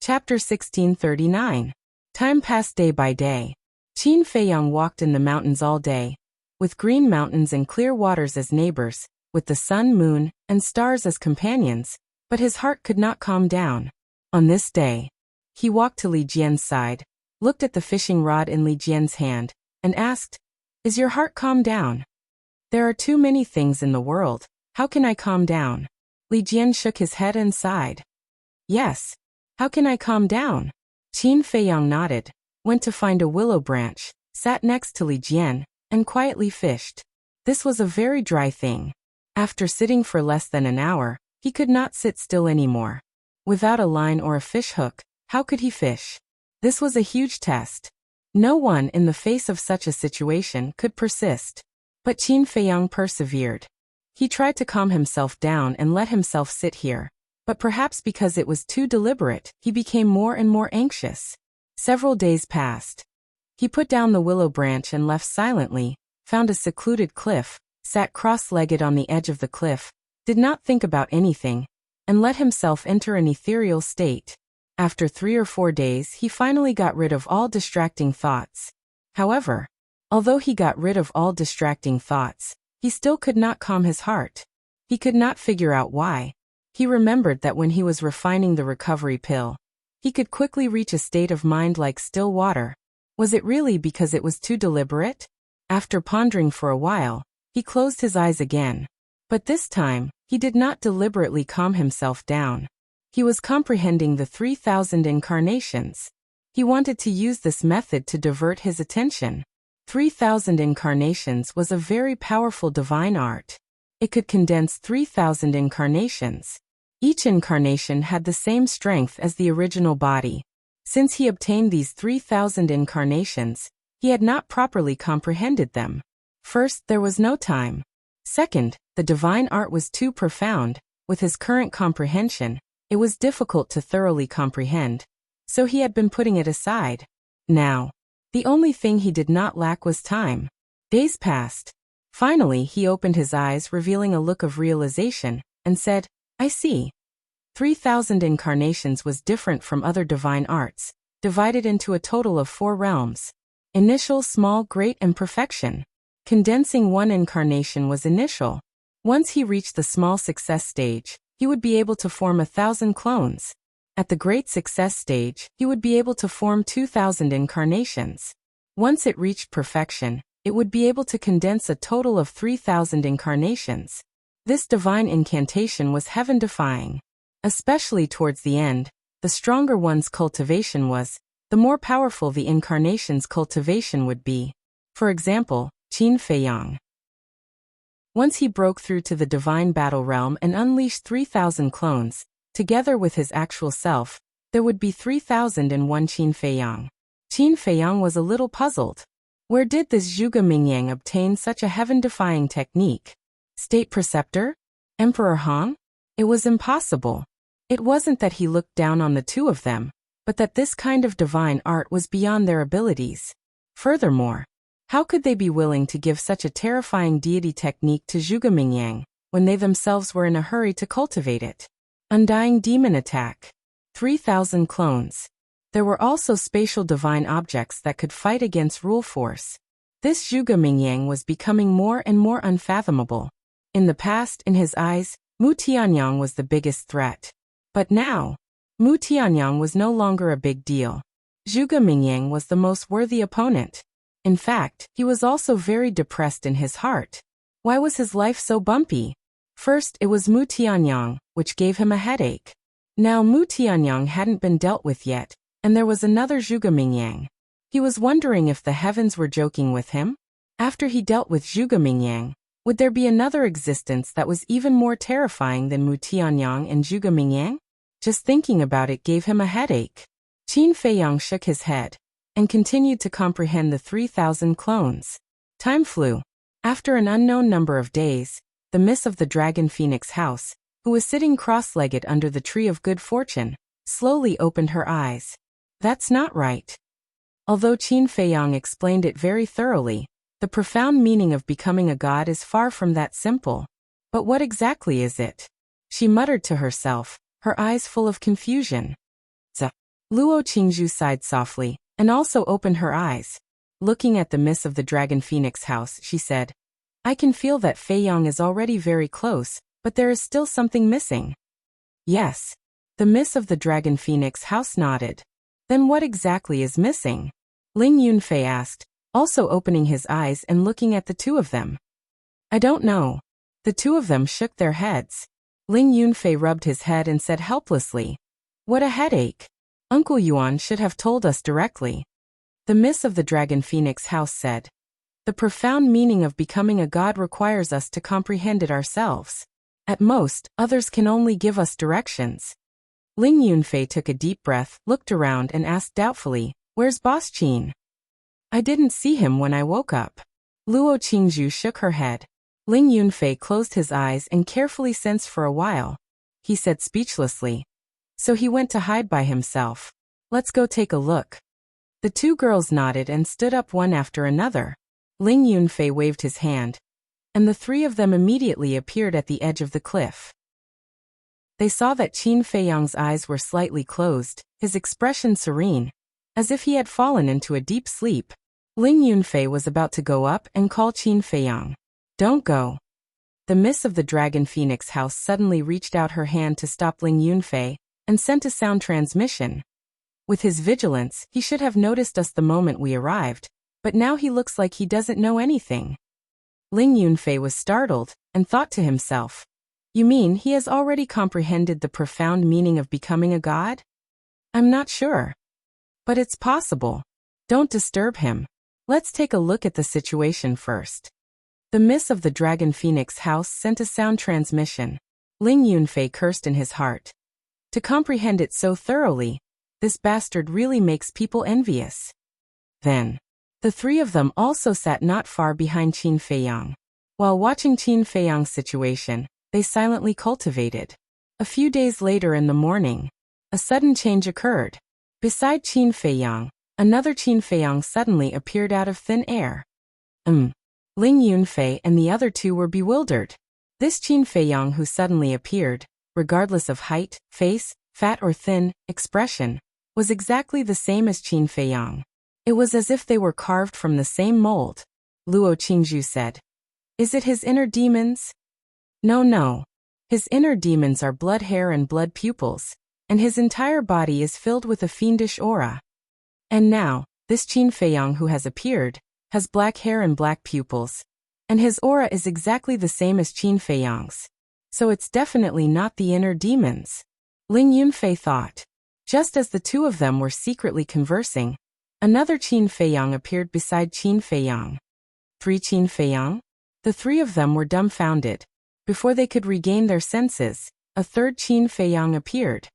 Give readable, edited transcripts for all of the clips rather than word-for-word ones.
Chapter 1639. Time passed day by day. Qin Feiyang walked in the mountains all day, with green mountains and clear waters as neighbors, with the sun, moon, and stars as companions, but his heart could not calm down. On this day, he walked to Li Jian's side, looked at the fishing rod in Li Jian's hand, and asked, "Is your heart calmed down? There are too many things in the world, how can I calm down?" Li Jian shook his head and sighed. "Yes. How can I calm down?" Qin Feiyang nodded, went to find a willow branch, sat next to Li Jian, and quietly fished. This was a very dry thing. After sitting for less than an hour, he could not sit still anymore. Without a line or a fish hook, how could he fish? This was a huge test. No one in the face of such a situation could persist. But Qin Feiyang persevered. He tried to calm himself down and let himself sit here, but perhaps because it was too deliberate, he became more and more anxious. Several days passed. He put down the willow branch and left silently, found a secluded cliff, sat cross-legged on the edge of the cliff, did not think about anything, and let himself enter an ethereal state. After 3 or 4 days, he finally got rid of all distracting thoughts. However, although he got rid of all distracting thoughts, he still could not calm his heart. He could not figure out why. He remembered that when he was refining the recovery pill, he could quickly reach a state of mind like still water. Was it really because it was too deliberate? After pondering for a while, he closed his eyes again. But this time, he did not deliberately calm himself down. He was comprehending the 3,000 incarnations. He wanted to use this method to divert his attention. 3,000 incarnations was a very powerful divine art. It could condense 3,000 incarnations. Each incarnation had the same strength as the original body. Since he obtained these 3,000 incarnations, he had not properly comprehended them. First, there was no time. Second, the divine art was too profound. With his current comprehension, it was difficult to thoroughly comprehend, so he had been putting it aside. Now, the only thing he did not lack was time. Days passed. Finally, he opened his eyes, revealing a look of realization, and said, "I see." 3,000 incarnations was different from other divine arts, divided into a total of 4 realms. Initial, small, great, and perfection. Condensing one incarnation was initial. Once he reached the small success stage, he would be able to form 1,000 clones. At the great success stage, he would be able to form 2,000 incarnations. Once it reached perfection, it would be able to condense a total of 3,000 incarnations. This divine incantation was heaven-defying. Especially towards the end, the stronger one's cultivation was, the more powerful the incarnation's cultivation would be. For example, Qin Feiyang. Once he broke through to the divine battle realm and unleashed 3,000 clones, together with his actual self, there would be 3,001 Qin Feiyang. Qin Feiyang was a little puzzled. Where did this Zhuge Mingyang obtain such a heaven-defying technique? State Preceptor? Emperor Han? It was impossible. It wasn't that he looked down on the two of them, but that this kind of divine art was beyond their abilities. Furthermore, how could they be willing to give such a terrifying deity technique to Zhuge Mingyang, when they themselves were in a hurry to cultivate it? Undying Demon Attack. 3,000 clones. There were also spatial divine objects that could fight against rule force. This Zhuge Mingyang was becoming more and more unfathomable. In the past, in his eyes, Mu Tianyang was the biggest threat. But now, Mu Tianyang was no longer a big deal. Zhuge Mingyang was the most worthy opponent. In fact, he was also very depressed in his heart. Why was his life so bumpy? First, it was Mu Tianyang, which gave him a headache. Now Mu Tianyang hadn't been dealt with yet, and there was another Zhuge Mingyang. He was wondering if the heavens were joking with him. After he dealt with Zhuge Mingyang, would there be another existence that was even more terrifying than Mu Tianyang and Zhuge Mingyang? Just thinking about it gave him a headache. Qin Feiyang shook his head and continued to comprehend the 3,000 clones. Time flew. After an unknown number of days, the Miss of the Dragon Phoenix House, who was sitting cross-legged under the tree of good fortune, slowly opened her eyes. That's not right. Although Qin Feiyang explained it very thoroughly, the profound meaning of becoming a god is far from that simple. But what exactly is it? She muttered to herself, her eyes full of confusion. Luo Qingzhu sighed softly, and also opened her eyes. Looking at the miss of the Dragon Phoenix house, she said, I can feel that Fei Yang is already very close, but there is still something missing. Yes. The miss of the Dragon Phoenix house nodded. Then what exactly is missing? Ling Yunfei asked, also opening his eyes and looking at the two of them. I don't know. The two of them shook their heads. Ling Yunfei rubbed his head and said helplessly, What a headache. Uncle Yuan should have told us directly. The miss of the Dragon Phoenix house said, The profound meaning of becoming a god requires us to comprehend it ourselves. At most, others can only give us directions. Ling Yunfei took a deep breath, looked around and asked doubtfully, Where's Boss Qin? I didn't see him when I woke up. Luo Qingzhu shook her head. Ling Yunfei closed his eyes and carefully sensed for a while. He said speechlessly, So he went to hide by himself. Let's go take a look. The two girls nodded and stood up one after another. Ling Yunfei waved his hand, and the three of them immediately appeared at the edge of the cliff. They saw that Qin Feiyang's eyes were slightly closed, his expression serene, as if he had fallen into a deep sleep. Ling Yunfei was about to go up and call Qin Feiyang. Don't go. The miss of the Dragon Phoenix house suddenly reached out her hand to stop Ling Yunfei and sent a sound transmission. With his vigilance, he should have noticed us the moment we arrived, but now he looks like he doesn't know anything. Ling Yunfei was startled and thought to himself, You mean he has already comprehended the profound meaning of becoming a god? I'm not sure. But it's possible. Don't disturb him. Let's take a look at the situation first. The miss of the Dragon Phoenix house sent a sound transmission. Ling Yunfei cursed in his heart. To comprehend it so thoroughly, this bastard really makes people envious. Then, the three of them also sat not far behind Qin Feiyang. While watching Qin Feiyang's situation, they silently cultivated. A few days later in the morning, a sudden change occurred. Beside Qin Feiyang, another Qin Feiyang suddenly appeared out of thin air. Ling Yunfei and the other two were bewildered. This Qin Feiyang who suddenly appeared, regardless of height, face, fat or thin, expression, was exactly the same as Qin Feiyang. It was as if they were carved from the same mold. Luo Qingzhu said, Is it his inner demons? No. His inner demons are blood hair and blood pupils, and his entire body is filled with a fiendish aura. And now, this Qin Feiyang who has appeared, has black hair and black pupils, and his aura is exactly the same as Qin Feiyang's. So it's definitely not the inner demons. Ling Yunfei thought. Just as the two of them were secretly conversing, another Qin Feiyang appeared beside Qin Feiyang. Three Qin Feiyang? The three of them were dumbfounded. Before they could regain their senses, a third Qin Feiyang appeared.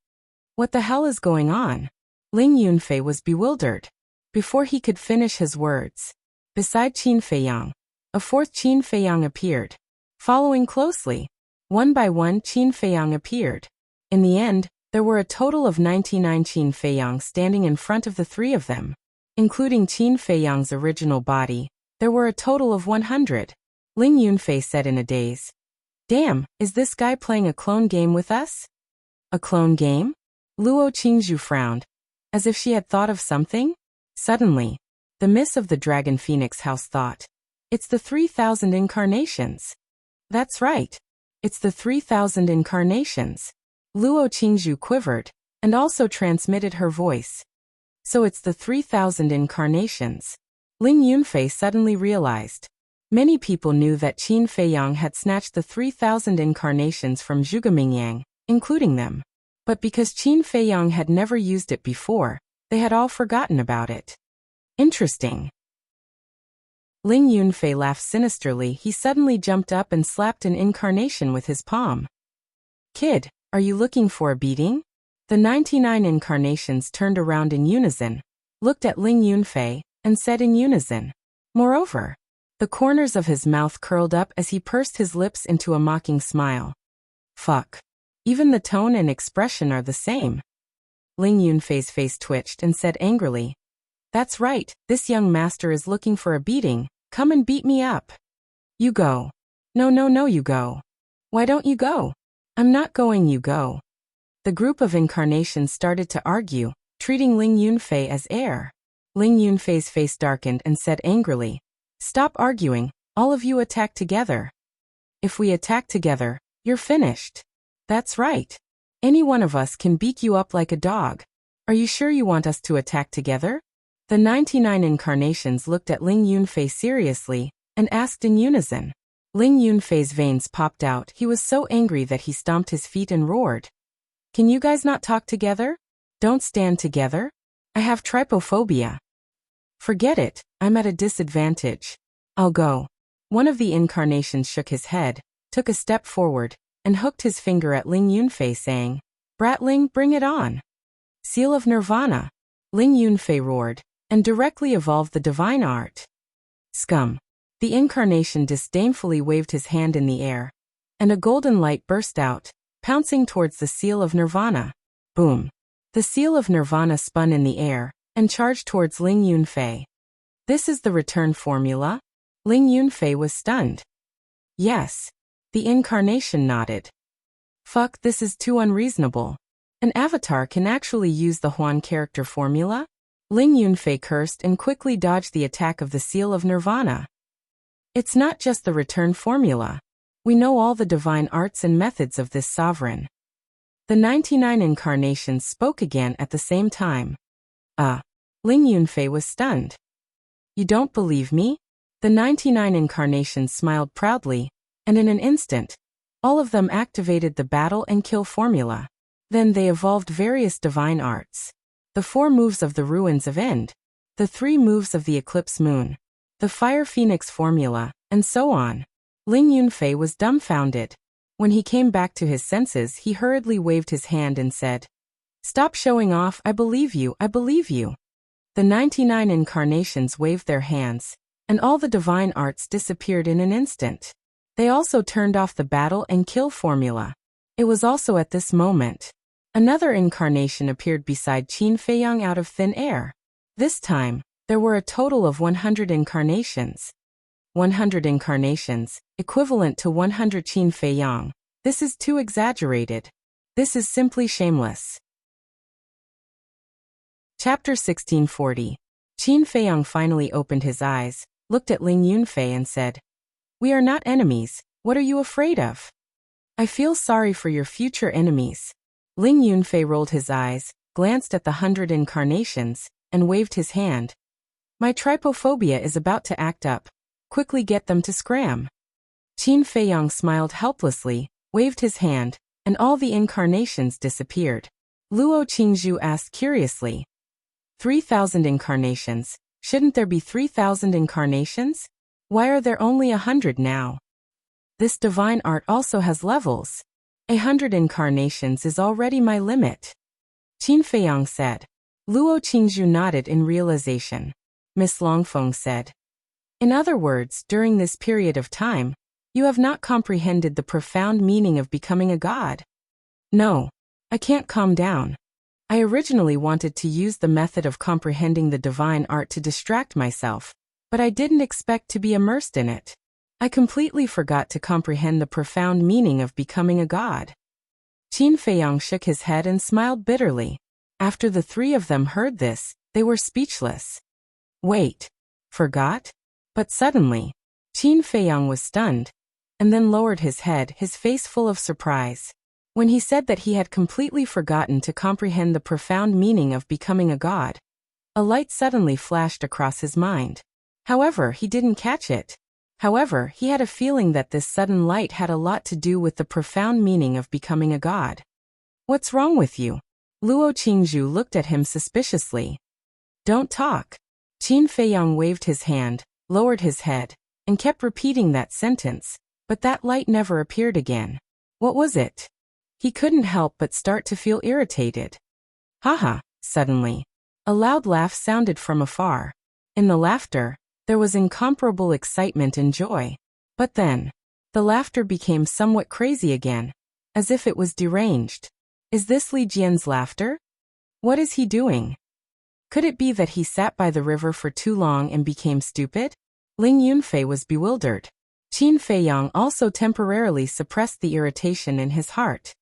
What the hell is going on? Ling Yunfei was bewildered. Before he could finish his words, beside Qin Feiyang, a fourth Qin Feiyang appeared. Following closely, one by one Qin Feiyang appeared. In the end, there were a total of 99 Qin Feiyang standing in front of the three of them. Including Qin Feiyang's original body, there were a total of 100. Ling Yunfei said in a daze, Damn, is this guy playing a clone game with us? A clone game? Luo Qingzhu frowned, as if she had thought of something. Suddenly, the miss of the Dragon Phoenix house thought, It's the 3,000 incarnations. That's right. It's the 3,000 incarnations. Luo Qingzhu quivered, and also transmitted her voice. So it's the 3,000 incarnations. Ling Yunfei suddenly realized. Many people knew that Qin Feiyang had snatched the 3,000 incarnations from Zhuge Mingyang, including them. But because Qin Feiyang had never used it before, they had all forgotten about it. Interesting. Ling Yunfei laughed sinisterly. He suddenly jumped up and slapped an incarnation with his palm. Kid, are you looking for a beating? The 99 incarnations turned around in unison, looked at Ling Yunfei, and said in unison. Moreover, the corners of his mouth curled up as he pursed his lips into a mocking smile. Fuck. Even the tone and expression are the same. Ling Yunfei's face twitched and said angrily, That's right, this young master is looking for a beating. Come and beat me up. You go. No, you go. Why don't you go? I'm not going, you go. The group of incarnations started to argue, treating Ling Yunfei as heir. Ling Yunfei's face darkened and said angrily, "Stop arguing, all of you attack together." "If we attack together, you're finished." "That's right. Any one of us can beat you up like a dog. Are you sure you want us to attack together?" The 99 incarnations looked at Ling Yunfei seriously and asked in unison. Ling Yunfei's veins popped out. He was so angry that he stomped his feet and roared, "Can you guys not talk together? Don't stand together? I have trypophobia." "Forget it, I'm at a disadvantage. I'll go." One of the incarnations shook his head, took a step forward, and hooked his finger at Ling Yunfei saying, "Bratling, bring it on." "Seal of Nirvana." Ling Yunfei roared, and directly evolved the divine art. "Scum." The incarnation disdainfully waved his hand in the air, and a golden light burst out, pouncing towards the Seal of Nirvana. Boom. The Seal of Nirvana spun in the air and charged towards Ling Yunfei. "This is the return formula?" Ling Yunfei was stunned. "Yes." The incarnation nodded. "Fuck, this is too unreasonable. An avatar can actually use the Huan character formula?" Ling Yunfei cursed and quickly dodged the attack of the Seal of Nirvana. "It's not just the return formula. We know all the divine arts and methods of this sovereign." The 99 incarnations spoke again at the same time. Ling Yunfei was stunned. "You don't believe me?" The 99 incarnations smiled proudly, and in an instant, all of them activated the battle and kill formula. Then they evolved various divine arts. The 4 moves of the Ruins of End, the 3 moves of the Eclipse Moon, the Fire Phoenix formula, and so on. Ling Yunfei was dumbfounded. When he came back to his senses, he hurriedly waved his hand and said, "Stop showing off, I believe you, I believe you." The 99 incarnations waved their hands, and all the divine arts disappeared in an instant. They also turned off the battle and kill formula. It was also at this moment another incarnation appeared beside Qin Feiyang out of thin air. This time, there were a total of 100 incarnations. 100 incarnations, equivalent to 100 Qin Feiyang. This is too exaggerated. This is simply shameless. Chapter 1640. Qin Feiyang finally opened his eyes, looked at Ling Yunfei and said, "We are not enemies, what are you afraid of?" "I feel sorry for your future enemies." Ling Yunfei rolled his eyes, glanced at the 100 incarnations, and waved his hand. "My trypophobia is about to act up. Quickly get them to scram." Qin Feiyang smiled helplessly, waved his hand, and all the incarnations disappeared. Luo Qingzhu asked curiously, 3,000 incarnations, shouldn't there be 3,000 incarnations? Why are there only 100 now? This divine art also has levels. 100 incarnations is already my limit. Qin Feiyang said. Luo Qingzhu nodded in realization. Miss Longfeng said, "In other words, during this period of time, you have not comprehended the profound meaning of becoming a god." "No, I can't calm down. I originally wanted to use the method of comprehending the divine art to distract myself, but I didn't expect to be immersed in it. I completely forgot to comprehend the profound meaning of becoming a god." Qin Feiyang shook his head and smiled bitterly. After the 3 of them heard this, they were speechless. "Wait, forgot?" But suddenly, Qin Feiyang was stunned, and then lowered his head, his face full of surprise. When he said that he had completely forgotten to comprehend the profound meaning of becoming a god, a light suddenly flashed across his mind. However, he didn't catch it. However, he had a feeling that this sudden light had a lot to do with the profound meaning of becoming a god. "What's wrong with you?" Luo Qingzhu looked at him suspiciously. "Don't talk." Qin Feiyang waved his hand, lowered his head, and kept repeating that sentence, but that light never appeared again. What was it? He couldn't help but start to feel irritated. Haha, suddenly. A loud laugh sounded from afar. In the laughter, there was incomparable excitement and joy. But then, the laughter became somewhat crazy again, as if it was deranged. Is this Li Jian's laughter? What is he doing? Could it be that he sat by the river for too long and became stupid? Ling Yunfei was bewildered. Qin Feiyang also temporarily suppressed the irritation in his heart.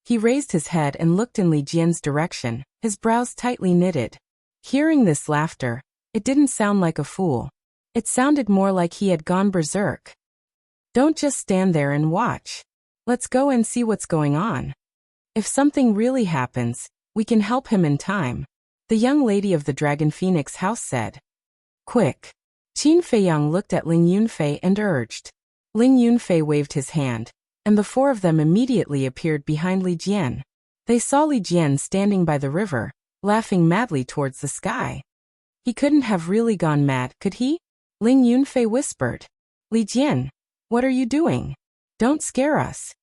He raised his head and looked in Li Jian's direction, his brows tightly knitted. Hearing this laughter, it didn't sound like a fool. It sounded more like he had gone berserk. Don't just stand there and watch. Let's go and see what's going on. If something really happens, we can help him in time, the young lady of the Dragon Phoenix house said. Quick. Qin Feiyang looked at Ling Yunfei and urged. Ling Yunfei waved his hand, and the four of them immediately appeared behind Li Jian. They saw Li Jian standing by the river, laughing madly towards the sky. He couldn't have really gone mad, could he? Ling Yunfei whispered. Li Jian, what are you doing? Don't scare us.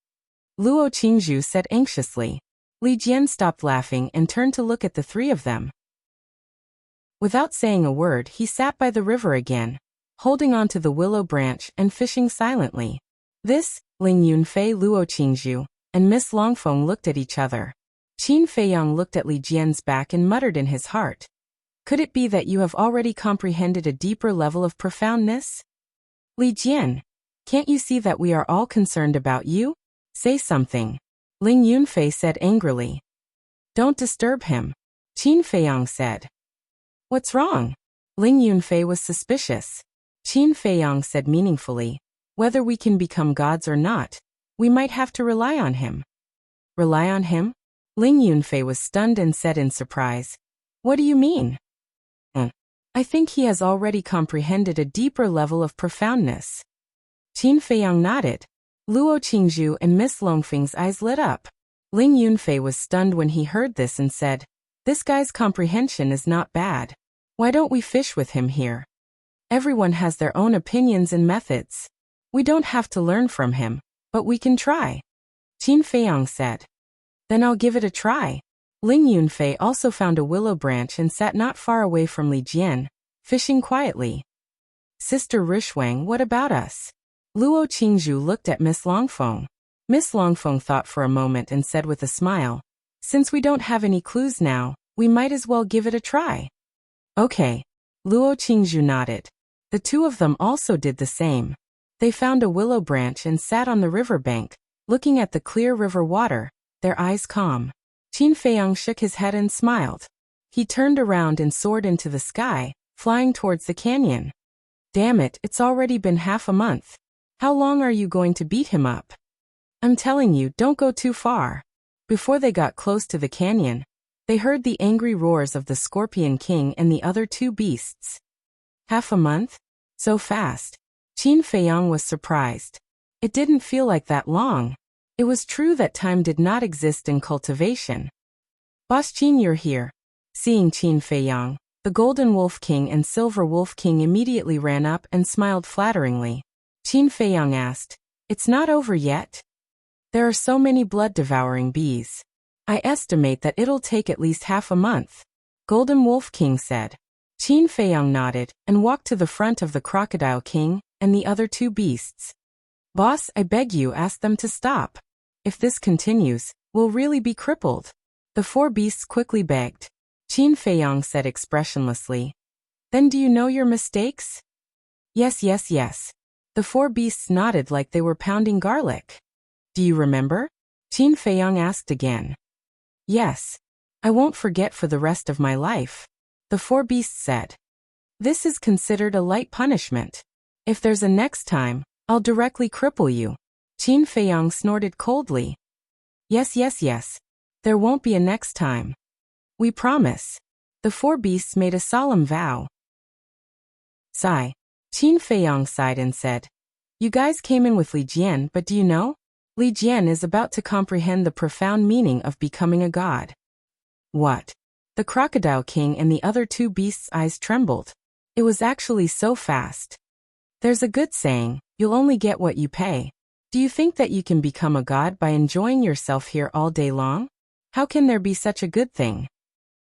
Luo Qingzhu said anxiously. Li Jian stopped laughing and turned to look at the three of them. Without saying a word, he sat by the river again, holding on to the willow branch and fishing silently. This, Ling Yunfei, Luo Qingzhu, and Miss Longfeng looked at each other. Qin Feiyang looked at Li Jian's back and muttered in his heart. Could it be that you have already comprehended a deeper level of profoundness? Li Jian, can't you see that we are all concerned about you? Say something. Ling Yunfei said angrily. Don't disturb him. Qin Feiyang said. What's wrong? Ling Yunfei was suspicious. Qin Feiyang said meaningfully. Whether we can become gods or not, we might have to rely on him. Rely on him? Ling Yunfei was stunned and said in surprise. What do you mean? I think he has already comprehended a deeper level of profoundness. Qin Feiyang nodded. Luo Qingzhu and Miss Longfeng's eyes lit up. Ling Yunfei was stunned when he heard this and said, this guy's comprehension is not bad. Why don't we fish with him here? Everyone has their own opinions and methods. We don't have to learn from him, but we can try. Qin Feiyang said. Then I'll give it a try. Ling Yunfei also found a willow branch and sat not far away from Li Jian, fishing quietly. Sister Rishwang, what about us? Luo Qingzhu looked at Miss Longfeng. Miss Longfeng thought for a moment and said with a smile, since we don't have any clues now, we might as well give it a try. Okay. Luo Qingzhu nodded. The two of them also did the same. They found a willow branch and sat on the riverbank, looking at the clear river water, their eyes calm. Qin Feiyang shook his head and smiled. He turned around and soared into the sky, flying towards the canyon. Damn it, it's already been half a month. How long are you going to beat him up? I'm telling you, don't go too far. Before they got close to the canyon, they heard the angry roars of the Scorpion King and the other two beasts. Half a month? So fast. Qin Feiyang was surprised. It didn't feel like that long. It was true that time did not exist in cultivation. Boss Qin, you're here. Seeing Qin Feiyang, the Golden Wolf King and Silver Wolf King immediately ran up and smiled flatteringly. Qin Feiyang asked, it's not over yet? There are so many blood-devouring bees. I estimate that it'll take at least half a month. Golden Wolf King said. Qin Feiyang nodded and walked to the front of the Crocodile King and the other two beasts. Boss, I beg you, ask them to stop. If this continues, we'll really be crippled. The four beasts quickly begged. Qin Feiyang said expressionlessly. Then do you know your mistakes? Yes, yes, yes. The four beasts nodded like they were pounding garlic. Do you remember? Qin Feiyang asked again. Yes. I won't forget for the rest of my life. The four beasts said. This is considered a light punishment. If there's a next time, I'll directly cripple you. Qin Feiyang snorted coldly. Yes, yes, yes. There won't be a next time. We promise. The four beasts made a solemn vow. Sigh. Qin Feiyang sighed and said, you guys came in with Li Jian, but do you know? Li Jian is about to comprehend the profound meaning of becoming a god. What? The Crocodile King and the other two beasts' eyes trembled. It was actually so fast. There's a good saying, you'll only get what you pay. Do you think that you can become a god by enjoying yourself here all day long? How can there be such a good thing?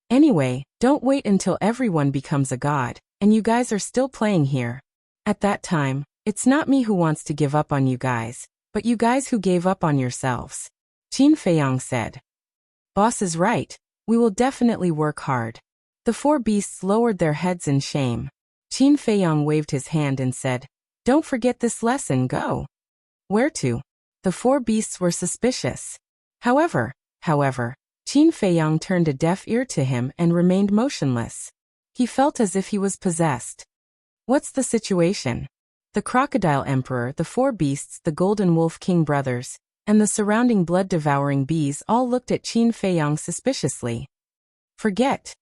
Anyway, don't wait until everyone becomes a god, and you guys are still playing here. At that time, it's not me who wants to give up on you guys, but you guys who gave up on yourselves. Qin Feiyang said. Boss is right. We will definitely work hard. The four beasts lowered their heads in shame. Qin Feiyang waved his hand and said, don't forget this lesson, go. Where to? The four beasts were suspicious. However, Qin Qin Feiyang turned a deaf ear to him and remained motionless. He felt as if he was possessed. What's the situation? The Crocodile Emperor, the four beasts, the Golden Wolf King brothers, and the surrounding blood-devouring bees all looked at Qin Feiyang suspiciously. Forget,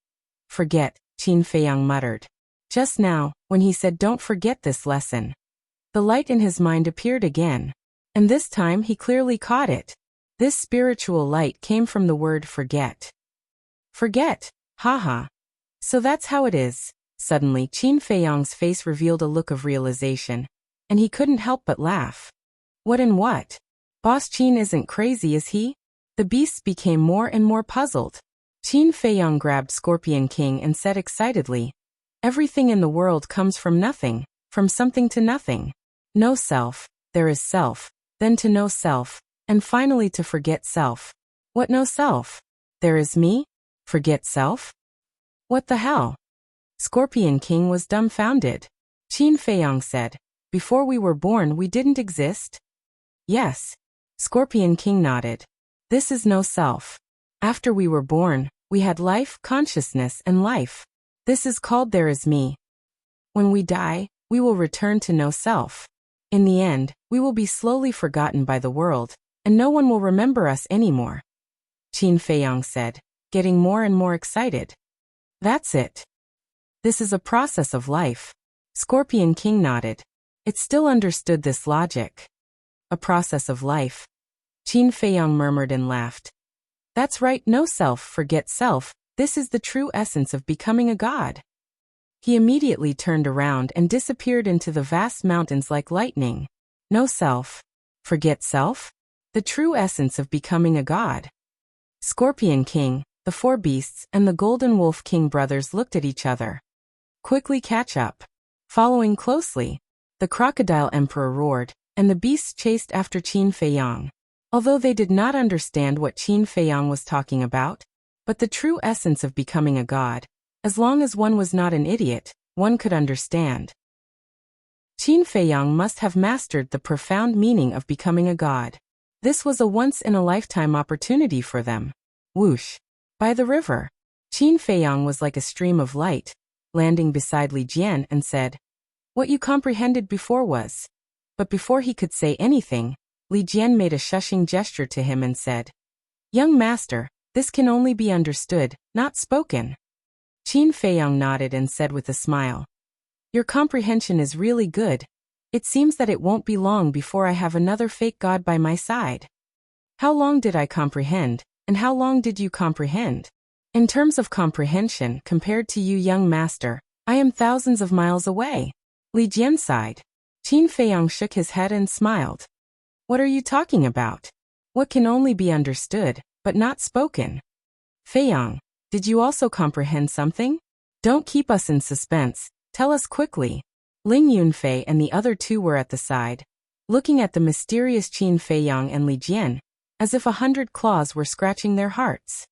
Qin Feiyang muttered. Just now, when he said don't forget this lesson. The light in his mind appeared again. And this time he clearly caught it. This spiritual light came from the word forget. Forget, haha. So that's how it is. Suddenly Qin Feiyang's face revealed a look of realization, and he couldn't help but laugh. What and what? Boss Qin isn't crazy, is he? The beasts became more and more puzzled. Qin Feiyang grabbed Scorpion King and said excitedly, everything in the world comes from nothing, from something to nothing. No self, there is self, then to know self, and finally to forget self. What no self? There is me? Forget self? What the hell? Scorpion King was dumbfounded. Qin Feiyang said, before we were born we didn't exist? Yes. Scorpion King nodded. This is no self. After we were born, we had life, consciousness, and life. This is called there is me. When we die, we will return to no self. In the end, we will be slowly forgotten by the world, and no one will remember us anymore. Qin Feiyang said, getting more and more excited. That's it. This is a process of life. Scorpion King nodded. It still understood this logic. A process of life. Qin Feiyang murmured and laughed. That's right, no self, forget self, this is the true essence of becoming a god. He immediately turned around and disappeared into the vast mountains like lightning. No self. Forget self? The true essence of becoming a god. Scorpion King, the four beasts, and the Golden Wolf King brothers looked at each other. Quickly catch up. Following closely, the Crocodile Emperor roared, and the beasts chased after Qin Feiyang. Although they did not understand what Qin Feiyang was talking about, but the true essence of becoming a god, as long as one was not an idiot, one could understand. Qin Feiyang must have mastered the profound meaning of becoming a god. This was a once-in-a-lifetime opportunity for them. Whoosh! By the river, Qin Feiyang was like a stream of light, landing beside Li Jian and said, what you comprehended before was. But before he could say anything, Li Jian made a shushing gesture to him and said, young master, this can only be understood, not spoken. Qin Feiyang nodded and said with a smile, your comprehension is really good. It seems that it won't be long before I have another fake god by my side. How long did I comprehend, and how long did you comprehend? In terms of comprehension, compared to you, young master, I am thousands of miles away. Li Jian sighed. Qin Feiyang shook his head and smiled. What are you talking about? What can only be understood, but not spoken? Feiyang, did you also comprehend something? Don't keep us in suspense, tell us quickly. Ling Yunfei and the other two were at the side, looking at the mysterious Qin Feiyang and Li Jian, as if 100 claws were scratching their hearts.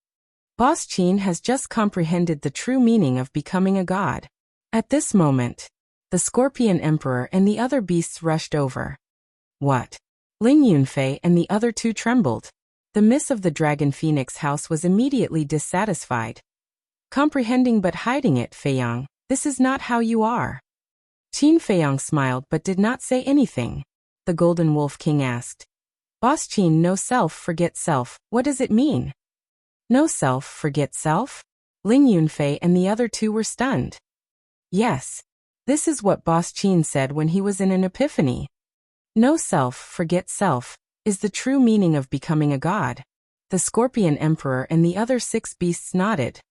Boss Qin has just comprehended the true meaning of becoming a god. At this moment, the Scorpion Emperor and the other beasts rushed over. What? Ling Yunfei and the other two trembled. The miss of the Dragon Phoenix house was immediately dissatisfied. Comprehending but hiding it, Feiyang, this is not how you are. Qin Feiyang smiled but did not say anything. The Golden Wolf King asked, Boss Qin, no self, forget self, what does it mean? No self, forget self? Ling Yunfei and the other two were stunned. Yes. This is what Boss Qin said when he was in an epiphany. No self, forget self, is the true meaning of becoming a god. The Scorpion Emperor and the other 6 beasts nodded.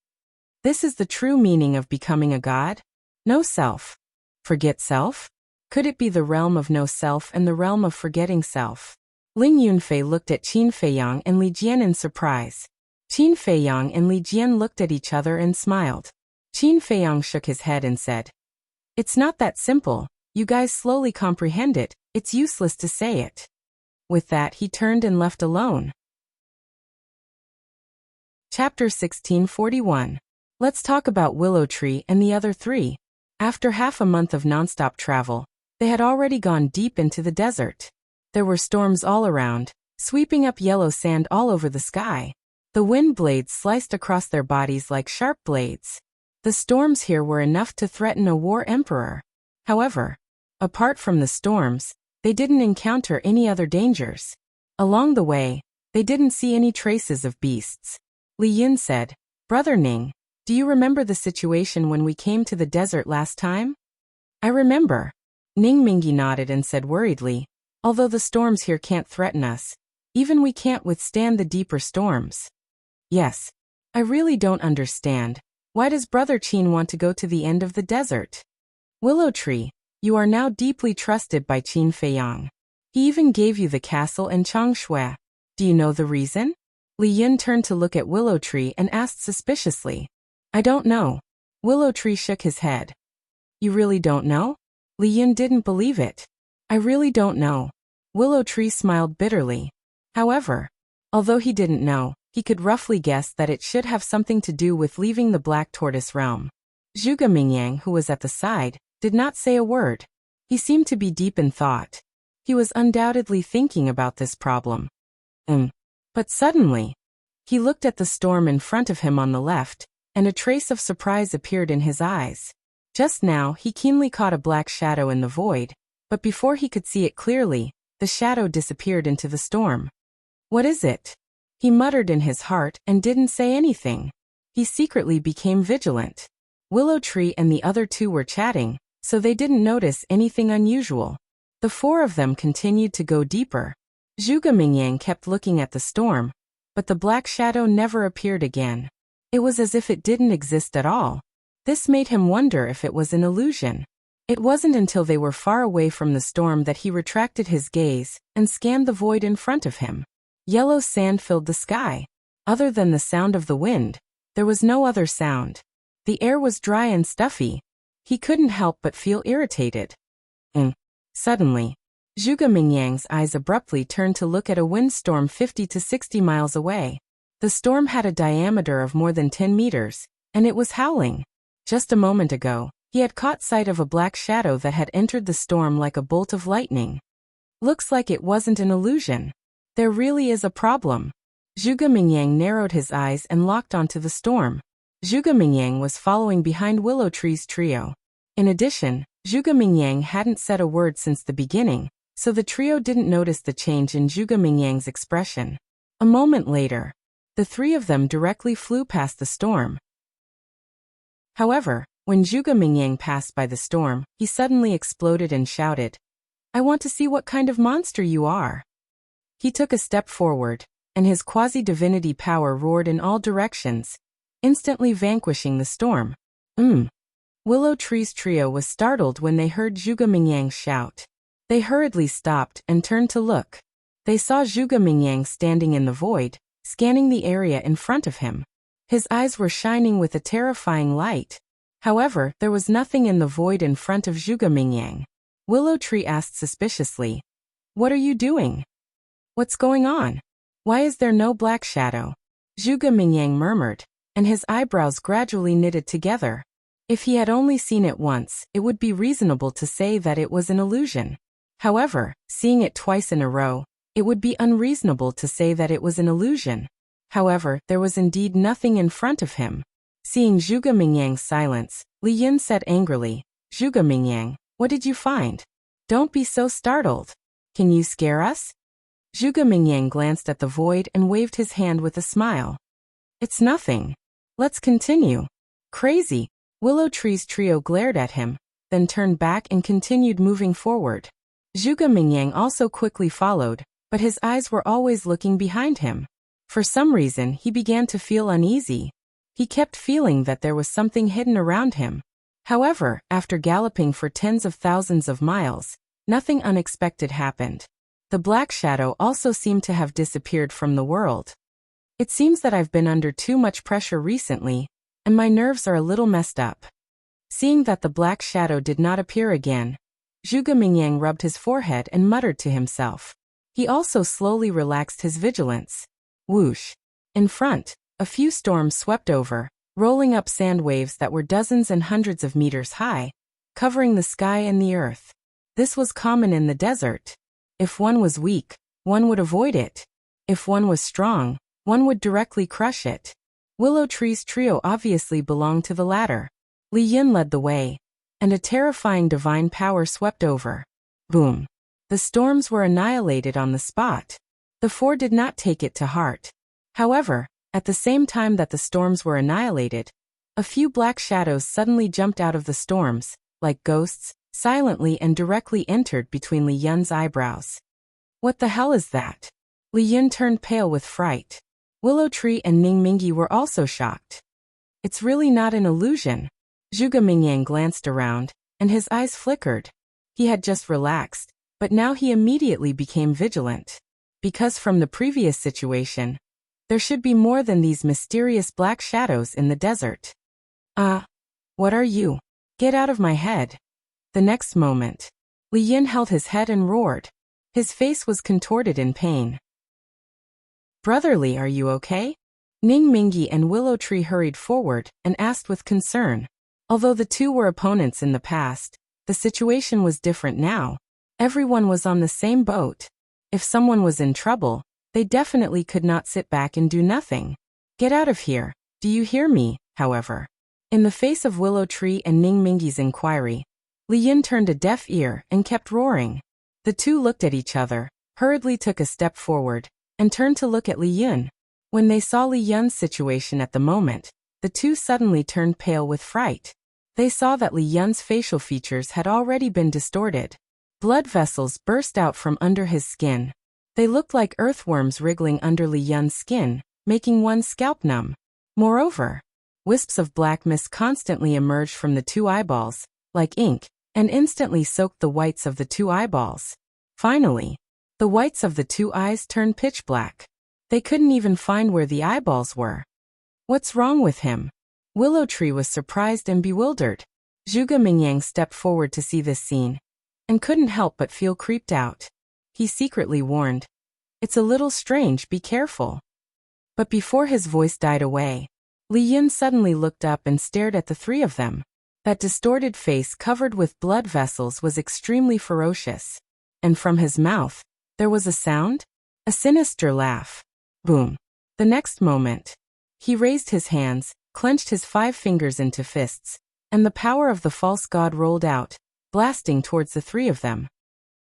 This is the true meaning of becoming a god? No self. Forget self? Could it be the realm of no self and the realm of forgetting self? Ling Yunfei looked at Qin Feiyang and Li Jian in surprise. Qin Feiyang and Li Jian looked at each other and smiled. Qin Feiyang shook his head and said, it's not that simple, you guys slowly comprehend it, it's useless to say it. With that he turned and left alone. Chapter 1641. Let's talk about Willow Tree and the other 3. After half a month of nonstop travel, they had already gone deep into the desert. There were storms all around, sweeping up yellow sand all over the sky. The wind blades sliced across their bodies like sharp blades. The storms here were enough to threaten a war emperor. However, apart from the storms, they didn't encounter any other dangers. Along the way, they didn't see any traces of beasts. Li Yin said, "Brother Ning, do you remember the situation when we came to the desert last time?" "I remember." Ning Mingi nodded and said worriedly, "Although the storms here can't threaten us, even we can't withstand the deeper storms." "Yes. I really don't understand. Why does Brother Qin want to go to the end of the desert?" "Willow Tree, you are now deeply trusted by Qin Feiyang. He even gave you the castle and Changshui. Do you know the reason?" Li Yin turned to look at Willow Tree and asked suspiciously. "I don't know." Willow Tree shook his head. "You really don't know?" Li Yin didn't believe it. "I really don't know." Willow Tree smiled bitterly. However, although he didn't know, he could roughly guess that it should have something to do with leaving the Black Tortoise realm. Zhuge Mingyang, who was at the side, did not say a word. He seemed to be deep in thought. He was undoubtedly thinking about this problem. But suddenly, he looked at the storm in front of him on the left, and a trace of surprise appeared in his eyes. Just now, he keenly caught a black shadow in the void, but before he could see it clearly, the shadow disappeared into the storm. "What is it?" he muttered in his heart and didn't say anything. He secretly became vigilant. Willow Tree and the other two were chatting, so they didn't notice anything unusual. The four of them continued to go deeper. Zhuge Mingyang kept looking at the storm, but the black shadow never appeared again. It was as if it didn't exist at all. This made him wonder if it was an illusion. It wasn't until they were far away from the storm that he retracted his gaze and scanned the void in front of him. Yellow sand filled the sky. Other than the sound of the wind, there was no other sound. The air was dry and stuffy. He couldn't help but feel irritated. Suddenly, Zhuge Mingyang's eyes abruptly turned to look at a windstorm 50 to 60 miles away. The storm had a diameter of more than 10 meters, and it was howling. Just a moment ago, he had caught sight of a black shadow that had entered the storm like a bolt of lightning. Looks like it wasn't an illusion. There really is a problem. Zhuge Mingyang narrowed his eyes and locked onto the storm. Zhuge Mingyang was following behind Willow Tree's trio. In addition, Zhuge Mingyang hadn't said a word since the beginning, so the trio didn't notice the change in Zhuge Mingyang's expression. A moment later, the three of them directly flew past the storm. However, when Zhuge Mingyang passed by the storm, he suddenly exploded and shouted, "I want to see what kind of monster you are." He took a step forward, and his quasi-divinity power roared in all directions, instantly vanquishing the storm. Willow Tree's trio was startled when they heard Zhuge Mingyang shout. They hurriedly stopped and turned to look. They saw Zhuge Mingyang standing in the void, scanning the area in front of him. His eyes were shining with a terrifying light. However, there was nothing in the void in front of Zhuge Mingyang. Willow Tree asked suspiciously, "What are you doing? What's going on? Why is there no black shadow?" Zhuge Mingyang murmured, and his eyebrows gradually knitted together. If he had only seen it once, it would be reasonable to say that it was an illusion. However, seeing it twice in a row, it would be unreasonable to say that it was an illusion. However, there was indeed nothing in front of him. Seeing Zhuge Mingyang's silence, Li Yin said angrily, "Zhuge Mingyang, what did you find? Don't be so startled. Can you scare us?" Zhuge Mingyang glanced at the void and waved his hand with a smile. "It's nothing. Let's continue." "Crazy." Willow Tree's trio glared at him, then turned back and continued moving forward. Zhuge Mingyang also quickly followed, but his eyes were always looking behind him. For some reason, he began to feel uneasy. He kept feeling that there was something hidden around him. However, after galloping for tens of thousands of miles, nothing unexpected happened. The black shadow also seemed to have disappeared from the world. "It seems that I've been under too much pressure recently, and my nerves are a little messed up." Seeing that the black shadow did not appear again, Zhuge Mingyang rubbed his forehead and muttered to himself. He also slowly relaxed his vigilance. Whoosh! In front, a few storms swept over, rolling up sand waves that were dozens and hundreds of meters high, covering the sky and the earth. This was common in the desert. If one was weak, one would avoid it. If one was strong, one would directly crush it. Willow Tree's trio obviously belonged to the latter. Li Yin led the way, and a terrifying divine power swept over. Boom. The storms were annihilated on the spot. The four did not take it to heart. However, at the same time that the storms were annihilated, a few black shadows suddenly jumped out of the storms, like ghosts, silently and directly entered between Li Yun's eyebrows. What the hell is that? Li Yun turned pale with fright. Willow Tree and Ning Mingi were also shocked. It's really not an illusion. Zhuge Mingyang glanced around, and his eyes flickered. He had just relaxed, but now he immediately became vigilant. Because from the previous situation, there should be more than these mysterious black shadows in the desert. What are you? Get out of my head. The next moment, Li Yin held his head and roared. His face was contorted in pain. Brotherly, are you okay? Ning Mingi and Willow Tree hurried forward and asked with concern. Although the two were opponents in the past, the situation was different now. Everyone was on the same boat. If someone was in trouble, they definitely could not sit back and do nothing. Get out of here, do you hear me? However, in the face of Willow Tree and Ning Mingi's inquiry, Li Yin turned a deaf ear and kept roaring. The two looked at each other, hurriedly took a step forward, and turned to look at Li Yun. When they saw Li Yun's situation at the moment, the two suddenly turned pale with fright. They saw that Li Yun's facial features had already been distorted. Blood vessels burst out from under his skin. They looked like earthworms wriggling under Li Yun's skin, making one's scalp numb. Moreover, wisps of black mist constantly emerged from the two eyeballs, like ink, and instantly soaked the whites of the two eyeballs. Finally, the whites of the two eyes turned pitch black. They couldn't even find where the eyeballs were. What's wrong with him? Willow Tree was surprised and bewildered. Zhuge Mingyang stepped forward to see this scene, and couldn't help but feel creeped out. He secretly warned, "It's a little strange, be careful." But before his voice died away, Li Yin suddenly looked up and stared at the three of them. That distorted face covered with blood vessels was extremely ferocious. And from his mouth, there was a sound? A sinister laugh. Boom. The next moment, he raised his hands, clenched his 5 fingers into fists, and the power of the false god rolled out, blasting towards the three of them.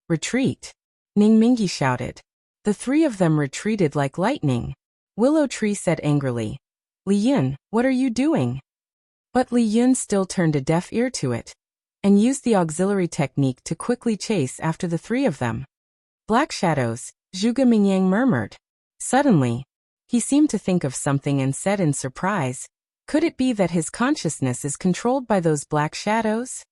Retreat! Ning Mingi shouted. The three of them retreated like lightning. Willow Tree said angrily, "Li Yun, what are you doing?" But Li Yun still turned a deaf ear to it, and used the auxiliary technique to quickly chase after the three of them. Black shadows, Zhuge Mingyang murmured. Suddenly, he seemed to think of something and said in surprise, "Could it be that his consciousness is controlled by those black shadows?"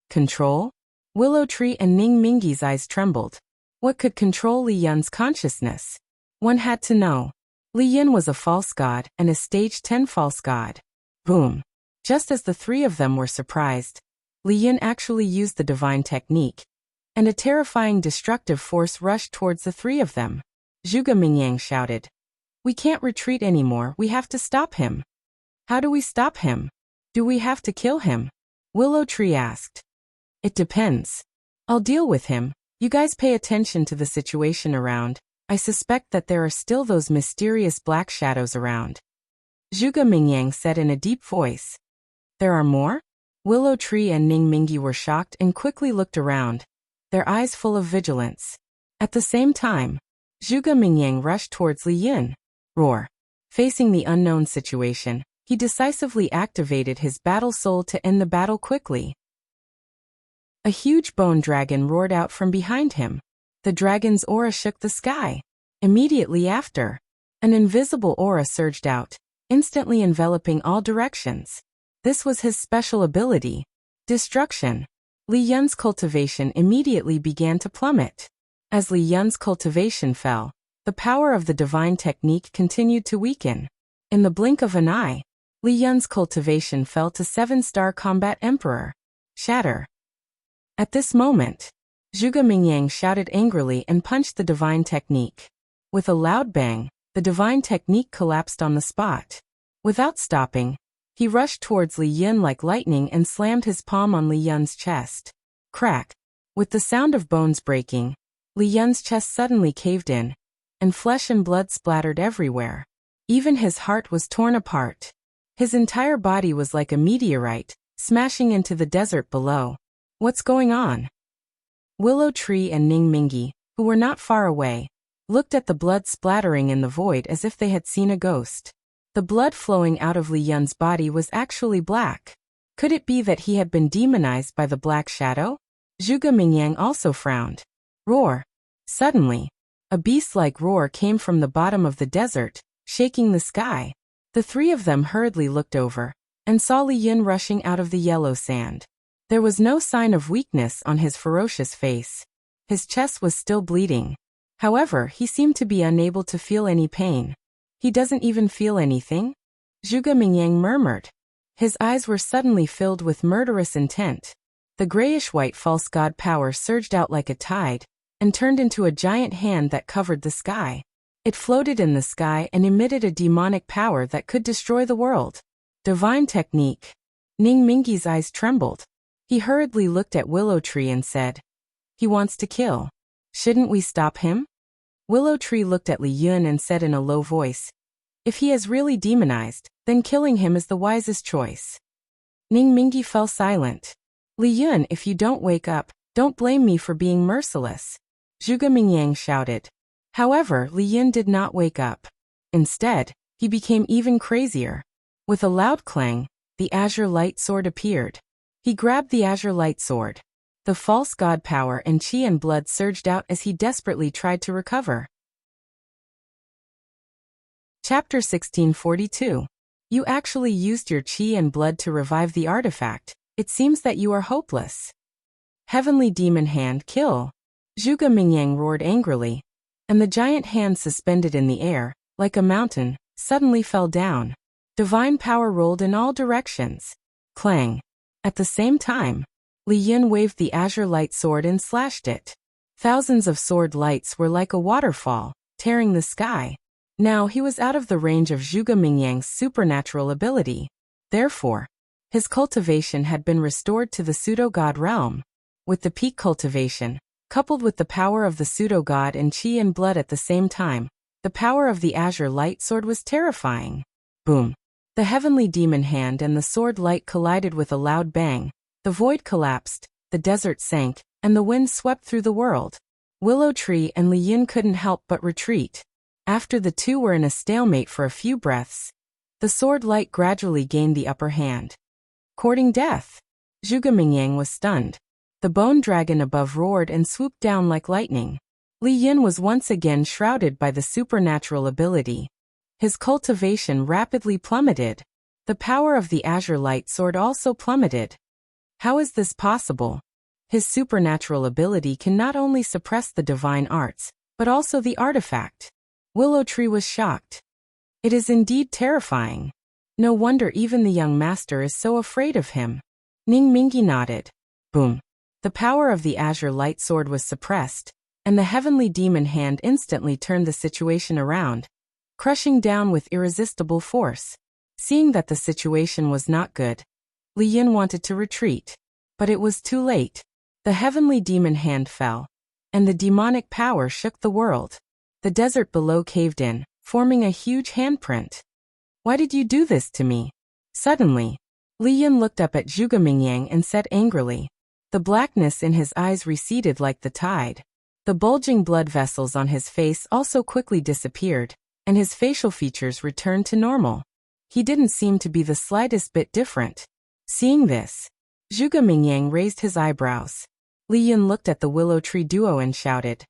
Control? Willow Tree and Ning Mingi's eyes trembled. What could control Li Yun's consciousness? One had to know. Li Yun was a false god and a stage 10 false god. Boom. Just as the three of them were surprised, Li Yun actually used the divine technique, and a terrifying destructive force rushed towards the three of them. Zhuge Mingyang shouted, "We can't retreat anymore, we have to stop him." "How do we stop him? Do we have to kill him?" Willow Tree asked. "It depends. I'll deal with him. You guys pay attention to the situation around. I suspect that there are still those mysterious black shadows around." Zhuge Mingyang said in a deep voice. "There are more?" Willow Tree and Ning Mingi were shocked and quickly looked around, their eyes full of vigilance. At the same time, Zhuge Mingyang rushed towards Li Yun. Roar. Facing the unknown situation, he decisively activated his battle soul to end the battle quickly. A huge bone dragon roared out from behind him. The dragon's aura shook the sky. Immediately after, an invisible aura surged out, instantly enveloping all directions. This was his special ability, destruction. Li Yun's cultivation immediately began to plummet. As Li Yun's cultivation fell, the power of the divine technique continued to weaken. In the blink of an eye, Li Yun's cultivation fell to 7-star combat emperor. Shatter. At this moment, Zhuge Mingyang shouted angrily and punched the divine technique. With a loud bang, the divine technique collapsed on the spot. Without stopping, he rushed towards Li Yun like lightning and slammed his palm on Li Yun's chest. Crack! With the sound of bones breaking, Li Yun's chest suddenly caved in, and flesh and blood splattered everywhere. Even his heart was torn apart. His entire body was like a meteorite, smashing into the desert below. What's going on? Willow Tree and Ning Mingi, who were not far away, looked at the blood splattering in the void as if they had seen a ghost. The blood flowing out of Li Yun's body was actually black. Could it be that he had been demonized by the Black Shadow? Zhuge Mingyang also frowned. Roar! Suddenly, a beast-like roar came from the bottom of the desert, shaking the sky. The three of them hurriedly looked over, and saw Li Yun rushing out of the yellow sand. There was no sign of weakness on his ferocious face. His chest was still bleeding. However, he seemed to be unable to feel any pain. He doesn't even feel anything? Zhuge Mingyang murmured. His eyes were suddenly filled with murderous intent. The grayish-white false god power surged out like a tide, and turned into a giant hand that covered the sky. It floated in the sky and emitted a demonic power that could destroy the world. Divine technique. Ning Mingi's eyes trembled. He hurriedly looked at Willow Tree and said, "He wants to kill. Shouldn't we stop him?" Willow Tree looked at Li Yun and said in a low voice, "If he is really demonized, then killing him is the wisest choice." Ning Mingi fell silent. "Li Yun, if you don't wake up, don't blame me for being merciless," Zhuge Mingyang shouted. However, Li Yun did not wake up. Instead, he became even crazier. With a loud clang, the azure light sword appeared. He grabbed the azure light sword. The false god power and chi and blood surged out as he desperately tried to recover. Chapter 1642. You actually used your chi and blood to revive the artifact. It seems that you are hopeless. Heavenly Demon Hand, kill! Zhuge Mingyang roared angrily, and the giant hand suspended in the air, like a mountain, suddenly fell down. Divine power rolled in all directions. Clang! At the same time, Li Yun waved the azure light sword and slashed it. Thousands of sword lights were like a waterfall, tearing the sky. Now he was out of the range of Zhuge Mingyang's supernatural ability. Therefore, his cultivation had been restored to the pseudo-god realm. With the peak cultivation, coupled with the power of the pseudo-god and chi and blood at the same time, the power of the azure light sword was terrifying. Boom! The heavenly demon hand and the sword light collided with a loud bang. The void collapsed, the desert sank, and the wind swept through the world. Willow Tree and Li Yun couldn't help but retreat. After the two were in a stalemate for a few breaths, the sword light gradually gained the upper hand. Courting death! Zhuge Mingyang was stunned. The bone dragon above roared and swooped down like lightning. Li Yun was once again shrouded by the supernatural ability. His cultivation rapidly plummeted. The power of the azure light sword also plummeted. How is this possible? His supernatural ability can not only suppress the divine arts, but also the artifact. Willow Tree was shocked. It is indeed terrifying. No wonder even the young master is so afraid of him. Ning Mingi nodded. Boom! The power of the azure light sword was suppressed, and the heavenly demon hand instantly turned the situation around, crushing down with irresistible force. Seeing that the situation was not good, Li Yun wanted to retreat. But it was too late. The heavenly demon hand fell, and the demonic power shook the world. The desert below caved in, forming a huge handprint. Why did you do this to me? Suddenly, Li Yun looked up at Zhuge Mingyang and said angrily. The blackness in his eyes receded like the tide. The bulging blood vessels on his face also quickly disappeared, and his facial features returned to normal. He didn't seem to be the slightest bit different. Seeing this, Zhuge Mingyang raised his eyebrows. Li Yun looked at the Willow Tree duo and shouted,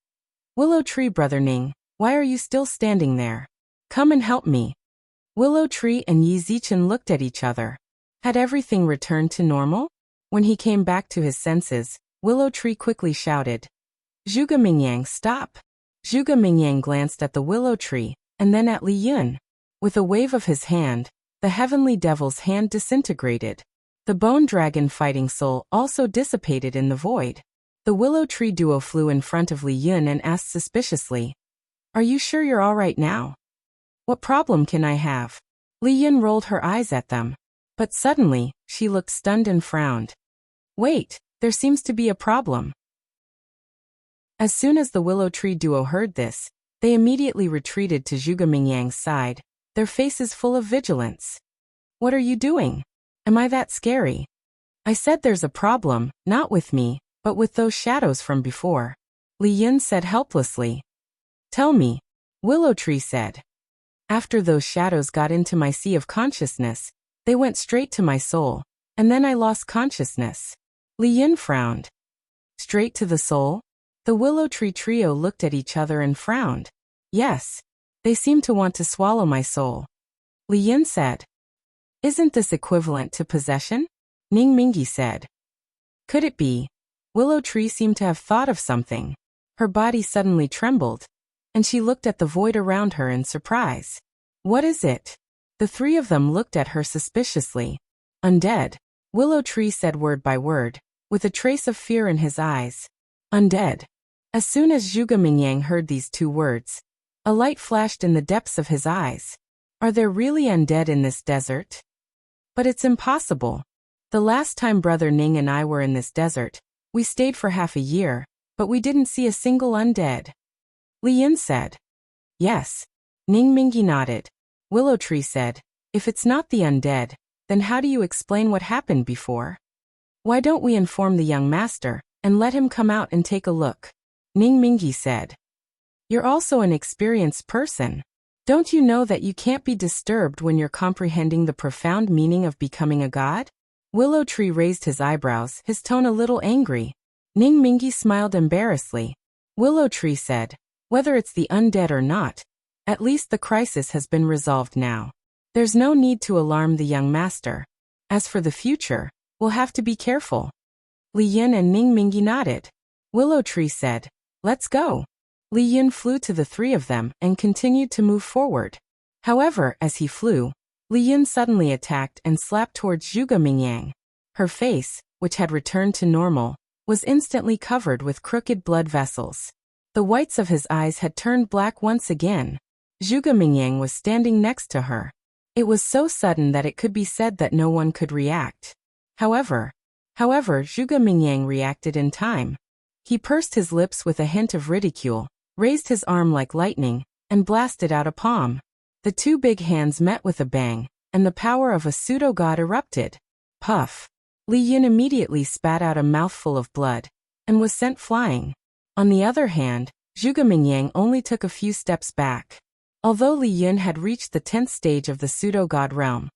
"Willow Tree, Brother Ning, why are you still standing there? Come and help me." Willow Tree and Yi Zichen looked at each other. Had everything returned to normal? When he came back to his senses, Willow Tree quickly shouted, "Zhuge Mingyang, stop!" Zhuge Mingyang glanced at the Willow Tree, and then at Li Yun. With a wave of his hand, the heavenly devil's hand disintegrated. The bone dragon fighting soul also dissipated in the void. The Willow Tree duo flew in front of Li Yun and asked suspiciously, "Are you sure you're all right now? What problem can I have?" Li Yun rolled her eyes at them. But suddenly, she looked stunned and frowned. "Wait, there seems to be a problem." As soon as the Willow Tree duo heard this, they immediately retreated to Zhuge Mingyang's side, their faces full of vigilance. What are you doing? Am I that scary? I said there's a problem, not with me, but with those shadows from before. Li Yin said helplessly. Tell me, Willow Tree said. After those shadows got into my sea of consciousness, they went straight to my soul, and then I lost consciousness. Li Yin frowned. Straight to the soul? The Willow Tree trio looked at each other and frowned. Yes. They seem to want to swallow my soul. Li Yin said. Isn't this equivalent to possession? Ning Mingi said. Could it be? Willow Tree seemed to have thought of something. Her body suddenly trembled, and she looked at the void around her in surprise. What is it? The three of them looked at her suspiciously. Undead. Willow Tree said word by word, with a trace of fear in his eyes. Undead. As soon as Zhuge Mingyang heard these two words, a light flashed in the depths of his eyes. Are there really undead in this desert? But it's impossible. The last time Brother Ning and I were in this desert, we stayed for half a year, but we didn't see a single undead. Li Yin said. Yes. Ning Mingi nodded. Willow Tree said, if it's not the undead, then how do you explain what happened before? Why don't we inform the young master, and let him come out and take a look? Ning Mingi said. You're also an experienced person. Don't you know that you can't be disturbed when you're comprehending the profound meaning of becoming a god? Willow Tree raised his eyebrows, his tone a little angry. Ning Mingi smiled embarrassedly. Willow Tree said, whether it's the undead or not, at least the crisis has been resolved now. There's no need to alarm the young master. As for the future, we'll have to be careful. Li Yin and Ning Mingi nodded. Willow Tree said, let's go. Li Yin flew to the three of them and continued to move forward. However, as he flew, Li Yin suddenly attacked and slapped towards Zhuge Mingyang. Her face, which had returned to normal, was instantly covered with crooked blood vessels. The whites of his eyes had turned black once again. Zhuge Mingyang was standing next to her. It was so sudden that it could be said that no one could react. However, Zhuge Mingyang reacted in time. He pursed his lips with a hint of ridicule, raised his arm like lightning, and blasted out a palm. The two big hands met with a bang, and the power of a pseudo-god erupted. Puff! Li Yin immediately spat out a mouthful of blood, and was sent flying. On the other hand, Zhuge Mingyang only took a few steps back. Although Li Yin had reached the 10th stage of the pseudo-god realm,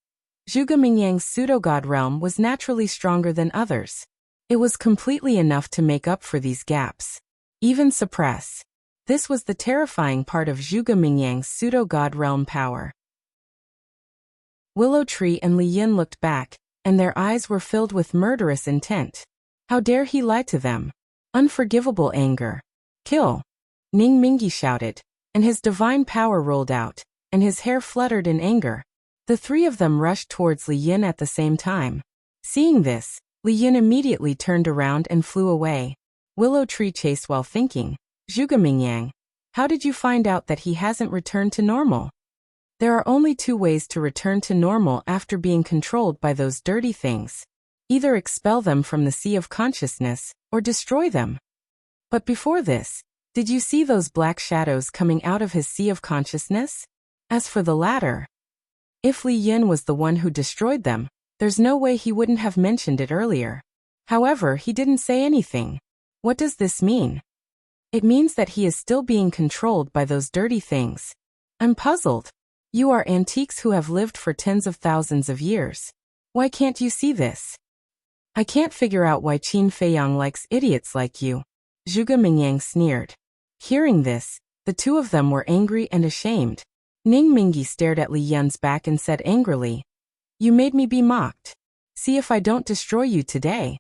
Zhuge Mingyang's pseudo-god realm was naturally stronger than others. It was completely enough to make up for these gaps. Even suppress. This was the terrifying part of Zhuge Mingyang's pseudo-god realm power. Willow Tree and Li Yin looked back, and their eyes were filled with murderous intent. How dare he lie to them? Unforgivable anger. Kill! Ning Mingi shouted, and his divine power rolled out, and his hair fluttered in anger. The three of them rushed towards Li Yin at the same time. Seeing this, Li Yin immediately turned around and flew away. Willow Tree chased while thinking, Zhuge Mingyang, how did you find out that he hasn't returned to normal? There are only two ways to return to normal after being controlled by those dirty things. Either expel them from the sea of consciousness, or destroy them. But before this, did you see those black shadows coming out of his sea of consciousness? As for the latter, if Li Yin was the one who destroyed them, there's no way he wouldn't have mentioned it earlier. However, he didn't say anything. What does this mean? It means that he is still being controlled by those dirty things. I'm puzzled. You are antiques who have lived for tens of thousands of years. Why can't you see this? I can't figure out why Qin Feiyang likes idiots like you. Zhuge Mingyang sneered. Hearing this, the two of them were angry and ashamed. Ning Mingi stared at Li Yin's back and said angrily, You made me be mocked. See if I don't destroy you today.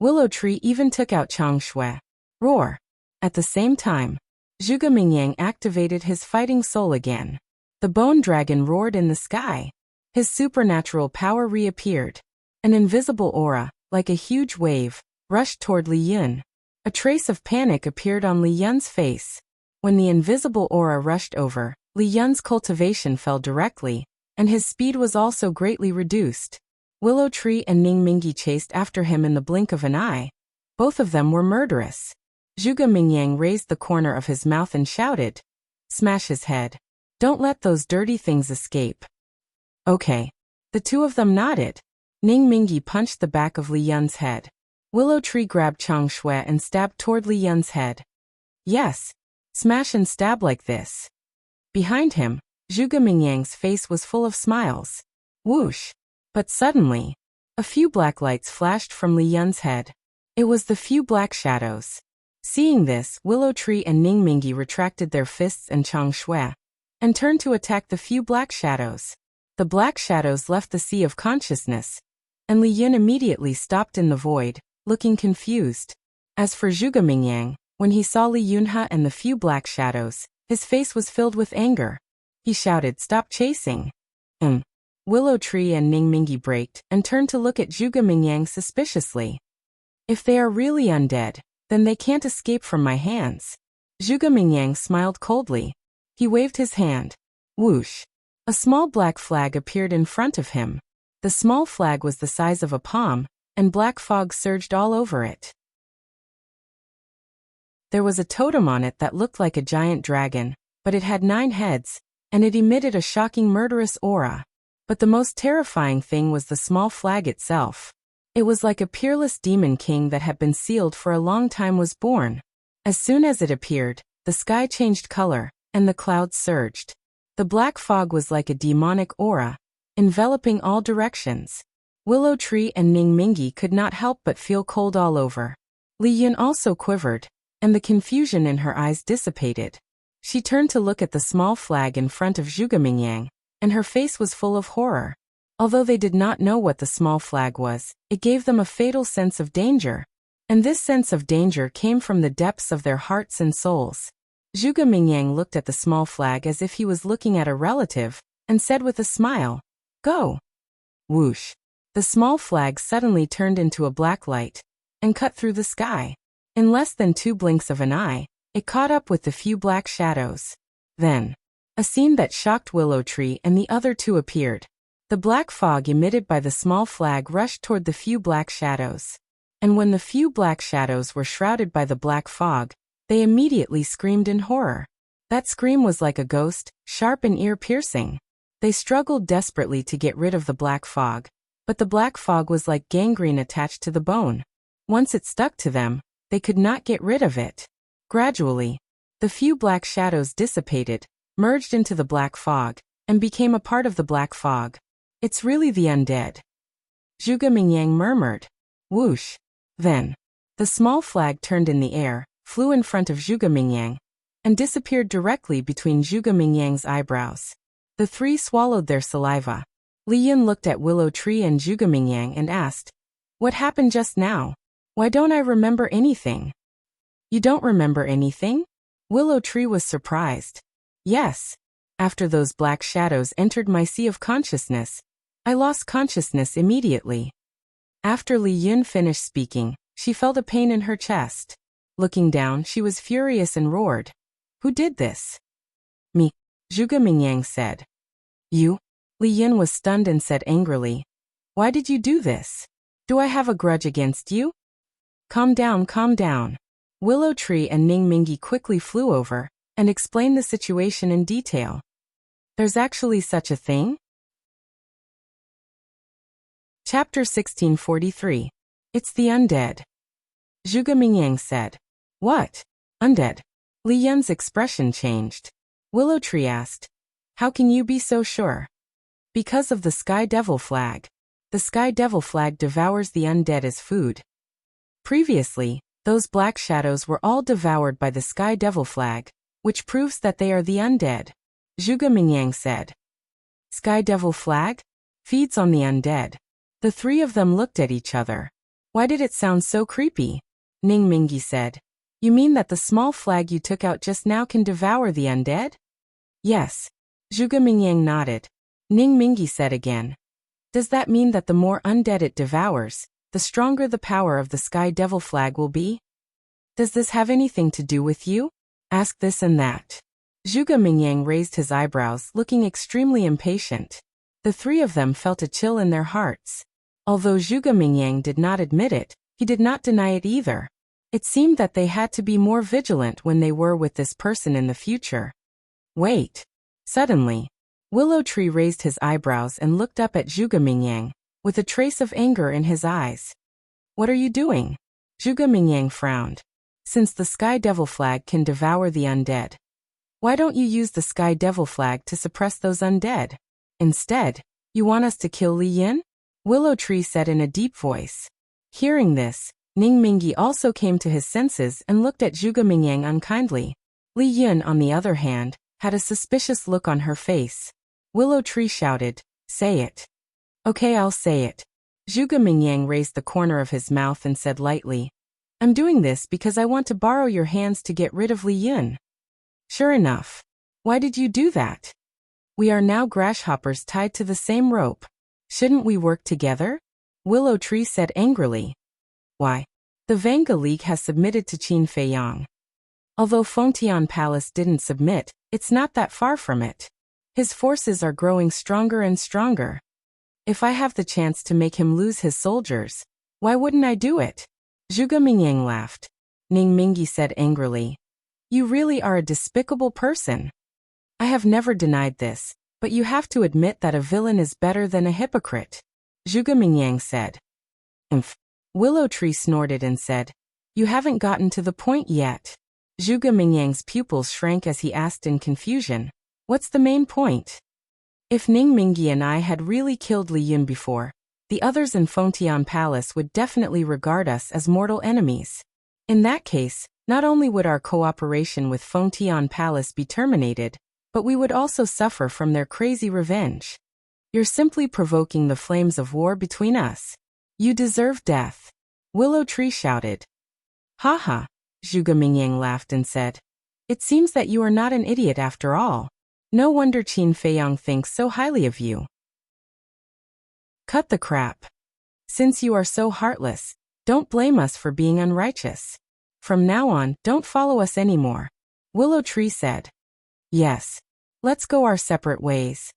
Willow Tree even took out Chang Shui. Roar. At the same time, Zhuge Mingyang activated his fighting soul again. The bone dragon roared in the sky. His supernatural power reappeared. An invisible aura, like a huge wave, rushed toward Li Yin. A trace of panic appeared on Li Yin's face. When the invisible aura rushed over, Li Yin's cultivation fell directly, and his speed was also greatly reduced. Willow Tree and Ning Mingi chased after him in the blink of an eye. Both of them were murderous. Zhuge Mingyang raised the corner of his mouth and shouted, Smash his head. Don't let those dirty things escape. Okay. The two of them nodded. Ning Mingyi punched the back of Li Yun's head. Willow Tree grabbed Chang Shui and stabbed toward Li Yun's head. Yes. Smash and stab like this. Behind him, Zhuge Mingyang's face was full of smiles. Whoosh. But suddenly, a few black lights flashed from Li Yun's head. It was the few black shadows. Seeing this, Willow Tree and Ning Mingyi retracted their fists and Chang Shui, and turned to attack the few black shadows. The black shadows left the sea of consciousness, and Li Yun immediately stopped in the void, looking confused. As for Zhuge Mingyang, when he saw Li Yunhe and the few black shadows, his face was filled with anger. He shouted, "Stop chasing!" Willow Tree and Ning Mingyi braked and turned to look at Zhuge Mingyang suspiciously. If they are really undead, then they can't escape from my hands. Zhuge Mingyang smiled coldly. He waved his hand. Whoosh! A small black flag appeared in front of him. The small flag was the size of a palm, and black fog surged all over it. There was a totem on it that looked like a giant dragon, but it had 9 heads, and it emitted a shocking murderous aura. But the most terrifying thing was the small flag itself. It was like a peerless demon king that had been sealed for a long time was born. As soon as it appeared, the sky changed color, and the clouds surged. The black fog was like a demonic aura, enveloping all directions. Willow Tree and Ning Mingyi could not help but feel cold all over. Li Yun also quivered, and the confusion in her eyes dissipated. She turned to look at the small flag in front of Zhuge Mingyang, and her face was full of horror. Although they did not know what the small flag was, it gave them a fatal sense of danger. And this sense of danger came from the depths of their hearts and souls. Zhuge Mingyang looked at the small flag as if he was looking at a relative, and said with a smile, "Go!" Whoosh! The small flag suddenly turned into a black light, and cut through the sky. In less than 2 blinks of an eye, it caught up with the few black shadows. Then, a scene that shocked Willow Tree and the other two appeared. The black fog emitted by the small flag rushed toward the few black shadows. And when the few black shadows were shrouded by the black fog, they immediately screamed in horror. That scream was like a ghost, sharp and ear-piercing. They struggled desperately to get rid of the black fog, but the black fog was like gangrene attached to the bone. Once it stuck to them, they could not get rid of it. Gradually, the few black shadows dissipated, merged into the black fog, and became a part of the black fog. It's really the undead. Zhuge Mingyang murmured. Whoosh! Then, the small flag turned in the air, flew in front of Zhuge Mingyang, and disappeared directly between Zhuge Mingyang's eyebrows. The 3 swallowed their saliva. Li Yun looked at Willow Tree and Zhuge Mingyang and asked, "What happened just now? Why don't I remember anything?" "You don't remember anything?" Willow Tree was surprised. "Yes. After those black shadows entered my sea of consciousness, I lost consciousness immediately." After Li Yun finished speaking, she felt a pain in her chest. Looking down, she was furious and roared, "Who did this?" "Me," Zhuge Mingyang said. "You?" Li Yun was stunned and said angrily, "Why did you do this? Do I have a grudge against you?" Calm down, calm down." Willow Tree and Ning Mingyi quickly flew over and explained the situation in detail. "There's actually such a thing?" Chapter 1643. It's the undead. Zhuge Mingyang said. "What? Undead?" Li Yun's expression changed. Willow Tree asked, "How can you be so sure?" "Because of the Sky Devil flag. The Sky Devil flag devours the undead as food. Previously, those black shadows were all devoured by the Sky Devil flag, which proves that they are the undead," Zhuge Mingyang said. "Sky Devil flag? Feeds on the undead." The 3 of them looked at each other. "Why did it sound so creepy?" Ning Mingyi said. "You mean that the small flag you took out just now can devour the undead?" "Yes." Zhuge Mingyang nodded. Ning Mingyi said again. "Does that mean that the more undead it devours, the stronger the power of the Sky Devil flag will be?" "Does this have anything to do with you?" "Ask this and that." Zhuge Mingyang raised his eyebrows, looking extremely impatient. The 3 of them felt a chill in their hearts. Although Zhuge Mingyang did not admit it, he did not deny it either. It seemed that they had to be more vigilant when they were with this person in the future. "Wait." Suddenly, Willow Tree raised his eyebrows and looked up at Zhuge Mingyang, with a trace of anger in his eyes. What are you doing? Zhuge Mingyang frowned. Since the Sky Devil flag can devour the undead, why don't you use the Sky Devil flag to suppress those undead? Instead, you want us to kill Li Yin? Willow Tree said in a deep voice. Hearing this, Ning Mingi also came to his senses and looked at Zhuge Mingyang unkindly. Li Yin, on the other hand, had a suspicious look on her face. Willow Tree shouted, "Say it." Okay, I'll say it. Zhuge Mingyang raised the corner of his mouth and said lightly, I'm doing this because I want to borrow your hands to get rid of Li Yin. Sure enough. Why did you do that? We are now grasshoppers tied to the same rope. Shouldn't we work together? Willow Tree said angrily. Why? The Vanga League has submitted to Qin Feiyang. Although Fengtian Palace didn't submit, it's not that far from it. His forces are growing stronger and stronger. If I have the chance to make him lose his soldiers, why wouldn't I do it? Zhuge Mingyang laughed. Ning Mingi said angrily. You really are a despicable person. I have never denied this, but you have to admit that a villain is better than a hypocrite. Zhuge Mingyang said. Umph. Willow Tree snorted and said, You haven't gotten to the point yet. Zhuge Mingyang's pupils shrank as he asked in confusion, What's the main point? If Ning Mingi and I had really killed Li Yin before, the others in Fengtian Palace would definitely regard us as mortal enemies. In that case, not only would our cooperation with Fengtian Palace be terminated, but we would also suffer from their crazy revenge. You're simply provoking the flames of war between us. You deserve death. Willow Tree shouted. Ha ha, Zhuge Mingyang laughed and said. It seems that you are not an idiot after all. No wonder Qin Feiyang thinks so highly of you. Cut the crap. Since you are so heartless, don't blame us for being unrighteous. From now on, don't follow us anymore. Willow Tree said. Yes. Let's go our separate ways.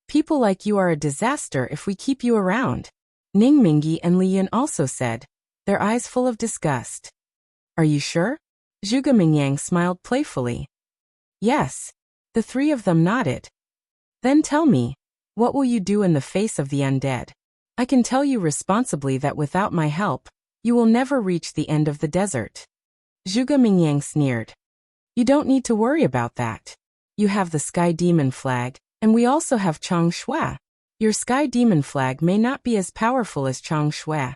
People like you are a disaster if we keep you around. Ning Mingi and Li Yin also said, their eyes full of disgust. Are you sure? Zhuge Mingyang smiled playfully. Yes. The three of them nodded. Then tell me, what will you do in the face of the undead? I can tell you responsibly that without my help, you will never reach the end of the desert. Zhuge Mingyang sneered. You don't need to worry about that. You have the Sky Demon flag, and we also have Chang Shui. Your Sky Demon flag may not be as powerful as Chang Shui.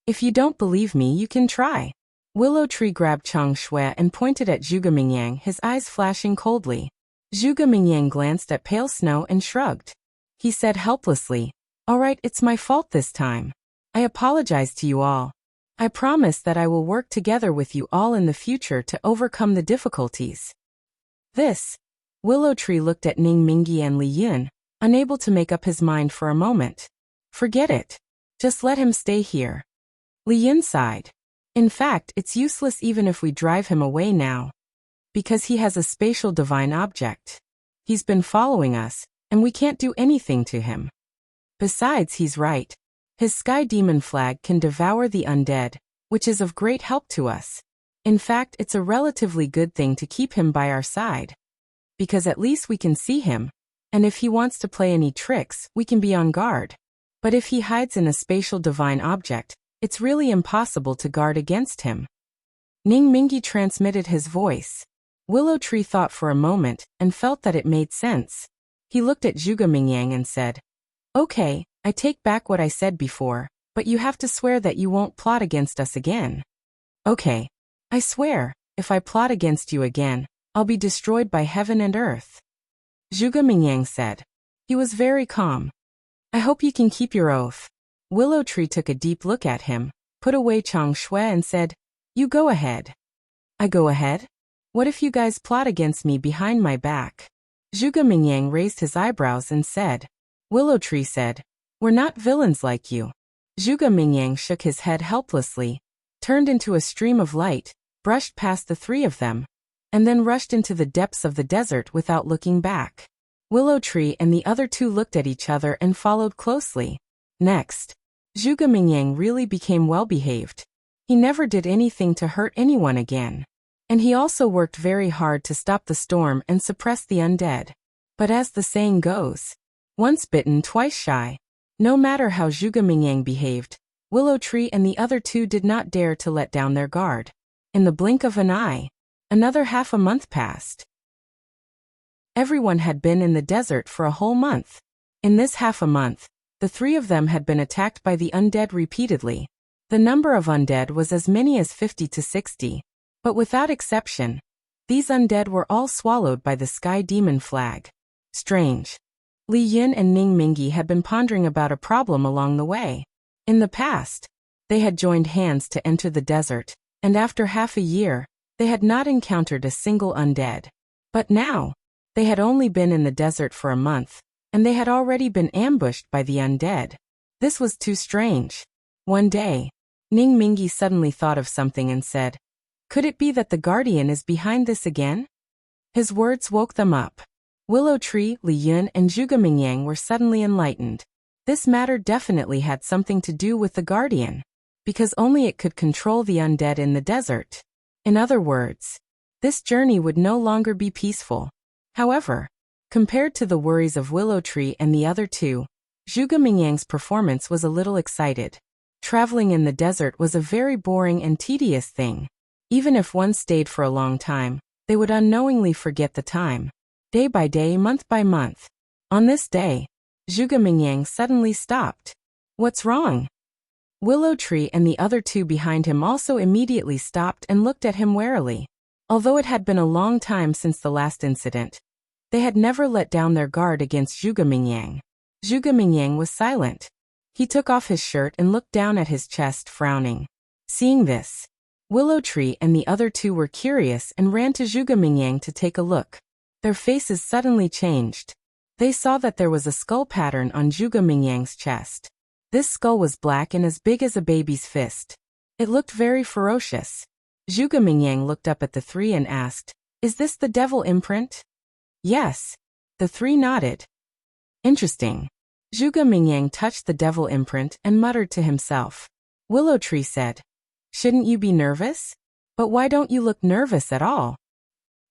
If you don't believe me, you can try. Willow Tree grabbed Chang Shui and pointed at Zhuge Mingyang, his eyes flashing coldly. Zhuge Mingyang glanced at Pale Snow and shrugged. He said helplessly, All right, it's my fault this time. I apologize to you all. I promise that I will work together with you all in the future to overcome the difficulties. This. Willow Tree looked at Ning Mingi and Li Yin, unable to make up his mind for a moment. Forget it. Just let him stay here. Li Yin sighed. In fact, it's useless even if we drive him away now. Because he has a spatial divine object. He's been following us, and we can't do anything to him. Besides, he's right. His Sky Demon flag can devour the undead, which is of great help to us. In fact, it's a relatively good thing to keep him by our side. Because at least we can see him, and if he wants to play any tricks, we can be on guard. But if he hides in a spatial divine object, it's really impossible to guard against him. Ning Mingi transmitted his voice. Willow Tree thought for a moment and felt that it made sense. He looked at Zhuge Mingyang and said, Okay, I take back what I said before, but you have to swear that you won't plot against us again. Okay. I swear, if I plot against you again, I'll be destroyed by heaven and earth. Zhuge Mingyang said. He was very calm. I hope you can keep your oath. Willow Tree took a deep look at him, put away Chang Shui and said, You go ahead. I go ahead? What if you guys plot against me behind my back? Zhuge Mingyang raised his eyebrows and said. Willow Tree said, We're not villains like you. Zhuge Mingyang shook his head helplessly, turned into a stream of light, brushed past the three of them, and then rushed into the depths of the desert without looking back. Willow Tree and the other two looked at each other and followed closely. Next, Zhuge Mingyang really became well-behaved. He never did anything to hurt anyone again. And he also worked very hard to stop the storm and suppress the undead. But as the saying goes, once bitten, twice shy. No matter how Zhuge Mingyang behaved, Willow Tree and the other two did not dare to let down their guard. In the blink of an eye, another half a month passed. Everyone had been in the desert for a whole month. In this half a month, the three of them had been attacked by the undead repeatedly. The number of undead was as many as 50 to 60, but without exception, these undead were all swallowed by the sky demon flag. Strange. Li Yun and Ning Mingi had been pondering about a problem along the way. In the past, they had joined hands to enter the desert, and after half a year, they had not encountered a single undead. But now, they had only been in the desert for a month, and they had already been ambushed by the undead. This was too strange. One day, Ning Mingi suddenly thought of something and said, "Could it be that the Guardian is behind this again?" His words woke them up. Willow Tree, Li Yun, and Zhuge Mingyang were suddenly enlightened. This matter definitely had something to do with the Guardian, because only it could control the undead in the desert. In other words, this journey would no longer be peaceful. However, compared to the worries of Willow Tree and the other two, Zhuge Mingyang's performance was a little excited. Traveling in the desert was a very boring and tedious thing. Even if one stayed for a long time, they would unknowingly forget the time. Day by day, month by month. On this day, Zhuge Mingyang suddenly stopped. "What's wrong?" Willow Tree and the other two behind him also immediately stopped and looked at him warily. Although it had been a long time since the last incident, they had never let down their guard against Zhuge Mingyang. Zhuge Mingyang was silent. He took off his shirt and looked down at his chest, frowning. Seeing this, Willow Tree and the other two were curious and ran to Zhuge Mingyang to take a look. Their faces suddenly changed. They saw that there was a skull pattern on Zhuge Mingyang's chest. This skull was black and as big as a baby's fist. It looked very ferocious. Zhuge Mingyang looked up at the three and asked, "Is this the devil imprint?" "Yes." The three nodded. "Interesting." Zhuge Mingyang touched the devil imprint and muttered to himself. Willow Tree said, "Shouldn't you be nervous? But why don't you look nervous at all?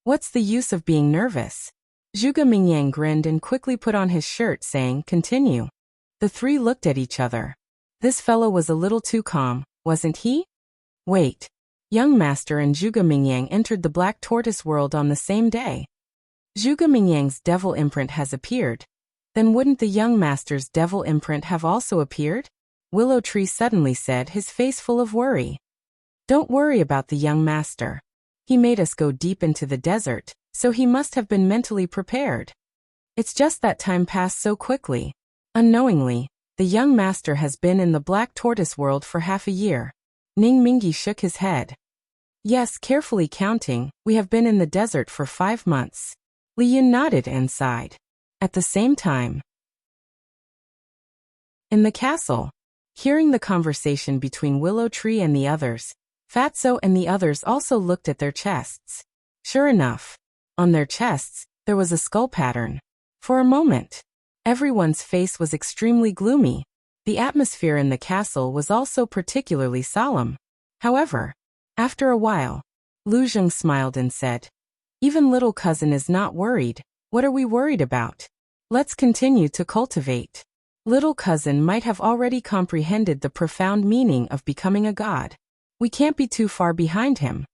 What's the use of being nervous?" Zhuge Mingyang grinned and quickly put on his shirt, saying, "Continue." The three looked at each other. This fellow was a little too calm, wasn't he? Wait. Young Master and Zhuge Mingyang entered the Black Tortoise world on the same day. Zhuge Mingyang's devil imprint has appeared. Then wouldn't the young master's devil imprint have also appeared? Willow Tree suddenly said, his face full of worry. "Don't worry about the young master. He made us go deep into the desert, so he must have been mentally prepared. It's just that time passed so quickly. Unknowingly, the young master has been in the Black Tortoise world for half a year." Ning Mingi shook his head. "Yes, carefully counting, we have been in the desert for 5 months. Li Yun nodded and sighed. At the same time, in the castle, hearing the conversation between Willow Tree and the others, Fatso and the others also looked at their chests. Sure enough, on their chests, there was a skull pattern. For a moment, everyone's face was extremely gloomy. The atmosphere in the castle was also particularly solemn. However, after a while, Lu Zheng smiled and said, "Even little cousin is not worried. What are we worried about? Let's continue to cultivate." Little cousin might have already comprehended the profound meaning of becoming a god. We can't be too far behind him.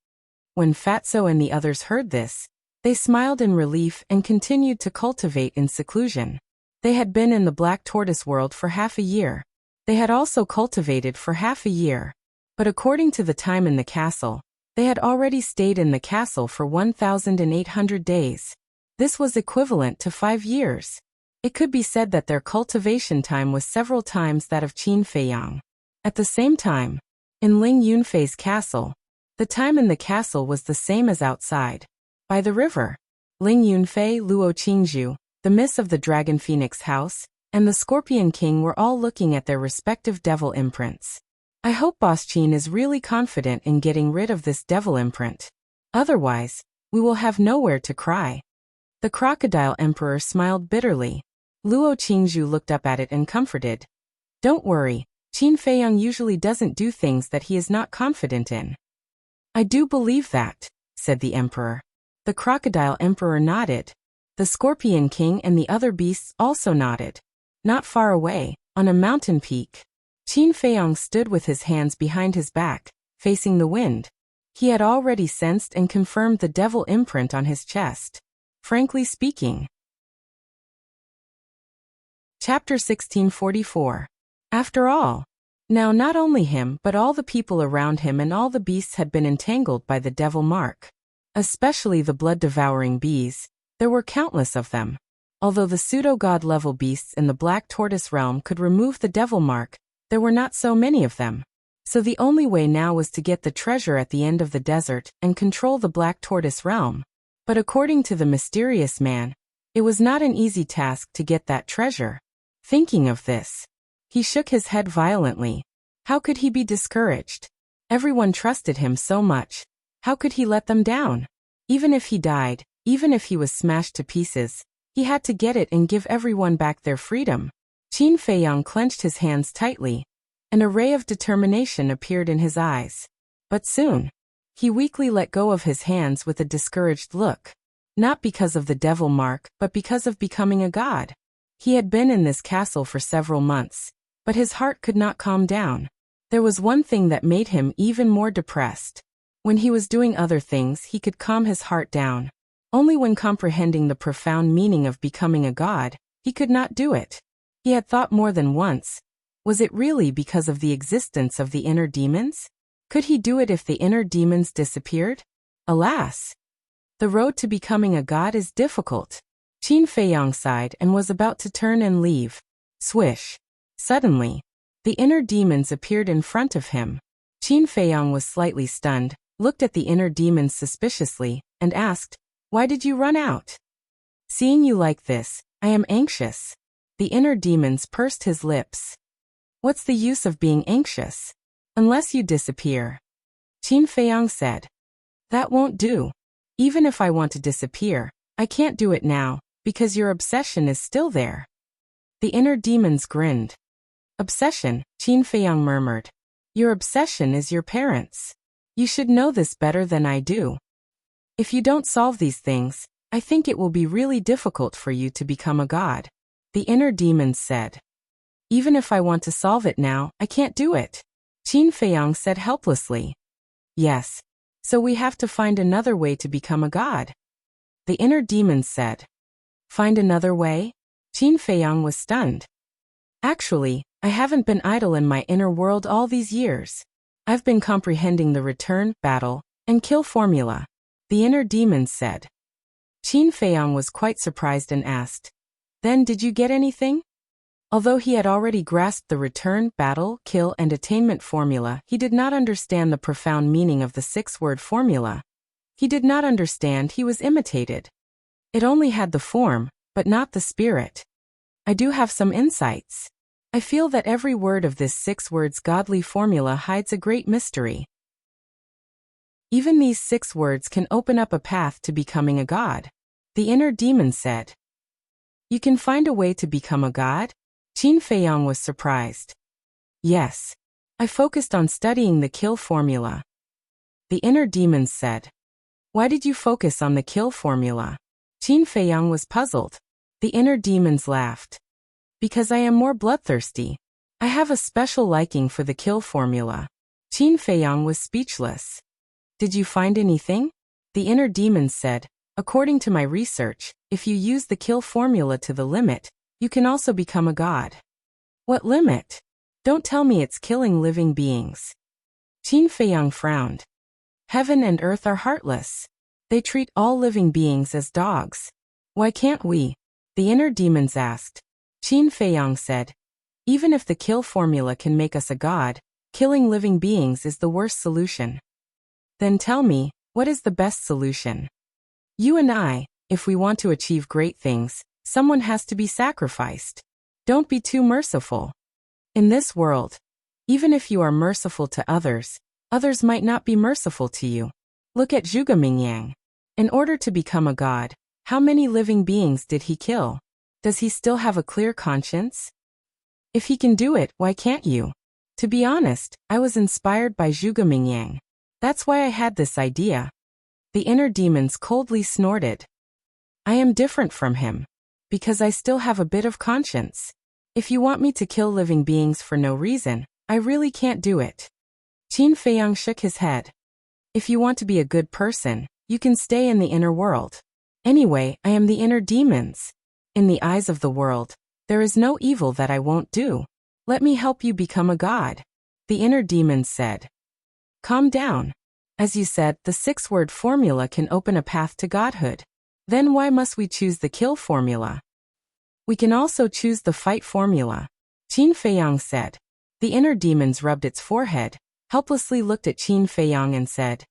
When Fatso and the others heard this, they smiled in relief and continued to cultivate in seclusion. They had been in the Black Tortoise world for half a year. They had also cultivated for half a year. But according to the time in the castle, they had already stayed in the castle for 1,800 days. This was equivalent to 5 years. It could be said that their cultivation time was several times that of Qin Feiyang. At the same time, in Ling Yunfei's castle, the time in the castle was the same as outside. By the river, Ling Yunfei, Luo Qingzhu, the Miss of the Dragon Phoenix House, and the Scorpion King were all looking at their respective devil imprints. I hope Boss Qin is really confident in getting rid of this devil imprint. Otherwise, we will have nowhere to cry. The Crocodile Emperor smiled bitterly. Luo Qingzhu looked up at it and comforted. "Don't worry, Qin Feiyang usually doesn't do things that he is not confident in." "I do believe that," said the Emperor. The Crocodile Emperor nodded. The Scorpion King and the other beasts also nodded. Not far away, on a mountain peak, Qin Feiyong stood with his hands behind his back, facing the wind. He had already sensed and confirmed the devil imprint on his chest. Frankly speaking. Chapter 1644. After all. Now not only him but all the people around him and all the beasts had been entangled by the devil mark. Especially the blood-devouring bees. There were countless of them. Although the pseudo-god level beasts in the Black Tortoise realm could remove the devil mark, there were not so many of them. So the only way now was to get the treasure at the end of the desert and control the Black Tortoise realm. But according to the mysterious man, it was not an easy task to get that treasure. Thinking of this, he shook his head violently. How could he be discouraged? Everyone trusted him so much. How could he let them down? Even if he died, even if he was smashed to pieces, he had to get it and give everyone back their freedom. Qin Feiyong clenched his hands tightly. An array of determination appeared in his eyes. But soon, he weakly let go of his hands with a discouraged look. Not because of the devil mark, but because of becoming a god. He had been in this castle for several months, but his heart could not calm down. There was one thing that made him even more depressed. When he was doing other things, he could calm his heart down. Only when comprehending the profound meaning of becoming a god, he could not do it. He had thought more than once. Was it really because of the existence of the inner demons? Could he do it if the inner demons disappeared? Alas! The road to becoming a god is difficult. Qin Feiyong sighed and was about to turn and leave. Swish! Suddenly, the inner demons appeared in front of him. Qin Feiyong was slightly stunned, looked at the inner demons suspiciously, and asked, "Why did you run out?" "Seeing you like this, I am anxious." The inner demons pursed his lips. "What's the use of being anxious? Unless you disappear." Qin Feiyong said. "That won't do. Even if I want to disappear, I can't do it now, because your obsession is still there." The inner demons grinned. "Obsession," Qin Feiyong murmured. "Your obsession is your parents. You should know this better than I do. If you don't solve these things, I think it will be really difficult for you to become a god." The inner demons said. "Even if I want to solve it now, I can't do it," Qin Feiyong said helplessly. "Yes. So we have to find another way to become a god." The inner demons said. "Find another way?" Qin Feiyong was stunned. "Actually, I haven't been idle in my inner world all these years. I've been comprehending the return, battle, and kill formula," the inner demons said. Qin Feiyong was quite surprised and asked, "Then did you get anything?" Although he had already grasped the return, battle, kill, and attainment formula, he did not understand the profound meaning of the 6-word formula. He did not understand he was imitated. It only had the form, but not the spirit. "I do have some insights. I feel that every word of this 6 words godly formula hides a great mystery. Even these 6 words can open up a path to becoming a god," the inner demon said. "You can find a way to become a god?" Qin Feiyong was surprised. "Yes. I focused on studying the kill formula." The inner demons said. "Why did you focus on the kill formula?" Qin Feiyong was puzzled. The inner demons laughed. "Because I am more bloodthirsty. I have a special liking for the kill formula." Qin Feiyong was speechless. "Did you find anything?" The inner demons said. "According to my research, if you use the kill formula to the limit, you can also become a god." "What limit? Don't tell me it's killing living beings." Qin Feiyong frowned. "Heaven and earth are heartless. They treat all living beings as dogs. Why can't we?" the inner demons asked. Qin Feiyong said, "Even if the kill formula can make us a god, killing living beings is the worst solution." "Then tell me, what is the best solution?" "You and I, if we want to achieve great things, someone has to be sacrificed. Don't be too merciful. In this world, even if you are merciful to others, others might not be merciful to you. Look at Zhuge Mingyang. In order to become a god, how many living beings did he kill? Does he still have a clear conscience? If he can do it, why can't you?" To be honest, I was inspired by Zhuge Mingyang. That's why I had this idea. The inner demons coldly snorted. I am different from him. Because I still have a bit of conscience. If you want me to kill living beings for no reason, I really can't do it. Qin Feiyang shook his head. If you want to be a good person, you can stay in the inner world. Anyway, I am the inner demons. In the eyes of the world, there is no evil that I won't do. Let me help you become a god. The inner demons said. Calm down. As you said, the 6-word formula can open a path to godhood. Then why must we choose the kill formula? We can also choose the fight formula. Qin Feiyang said. The inner demons rubbed its forehead, helplessly looked at Qin Feiyang and said,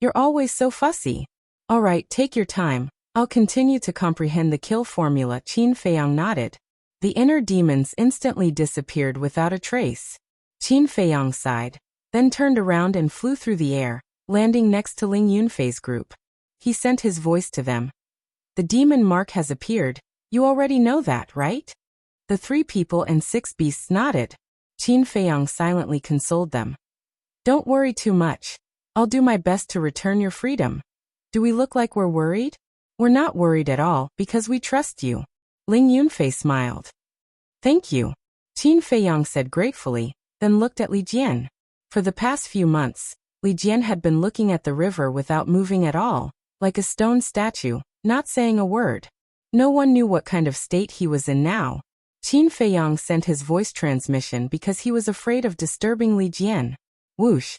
You're always so fussy. All right, take your time. I'll continue to comprehend the kill formula. Qin Feiyang nodded. The inner demons instantly disappeared without a trace. Qin Feiyang sighed, then turned around and flew through the air, landing next to Ling Yunfei's group. He sent his voice to them. The demon mark has appeared. You already know that, right? The 3 people and 6 beasts nodded. Qin Feiyang silently consoled them. Don't worry too much. I'll do my best to return your freedom. Do we look like we're worried? We're not worried at all, because we trust you. Ling Yunfei smiled. Thank you. Qin Feiyang said gratefully, then looked at Li Jian. For the past few months, Li Jian had been looking at the river without moving at all, like a stone statue, not saying a word. No one knew what kind of state he was in now. Qin Feiyang sent his voice transmission because he was afraid of disturbing Li Jian. Whoosh.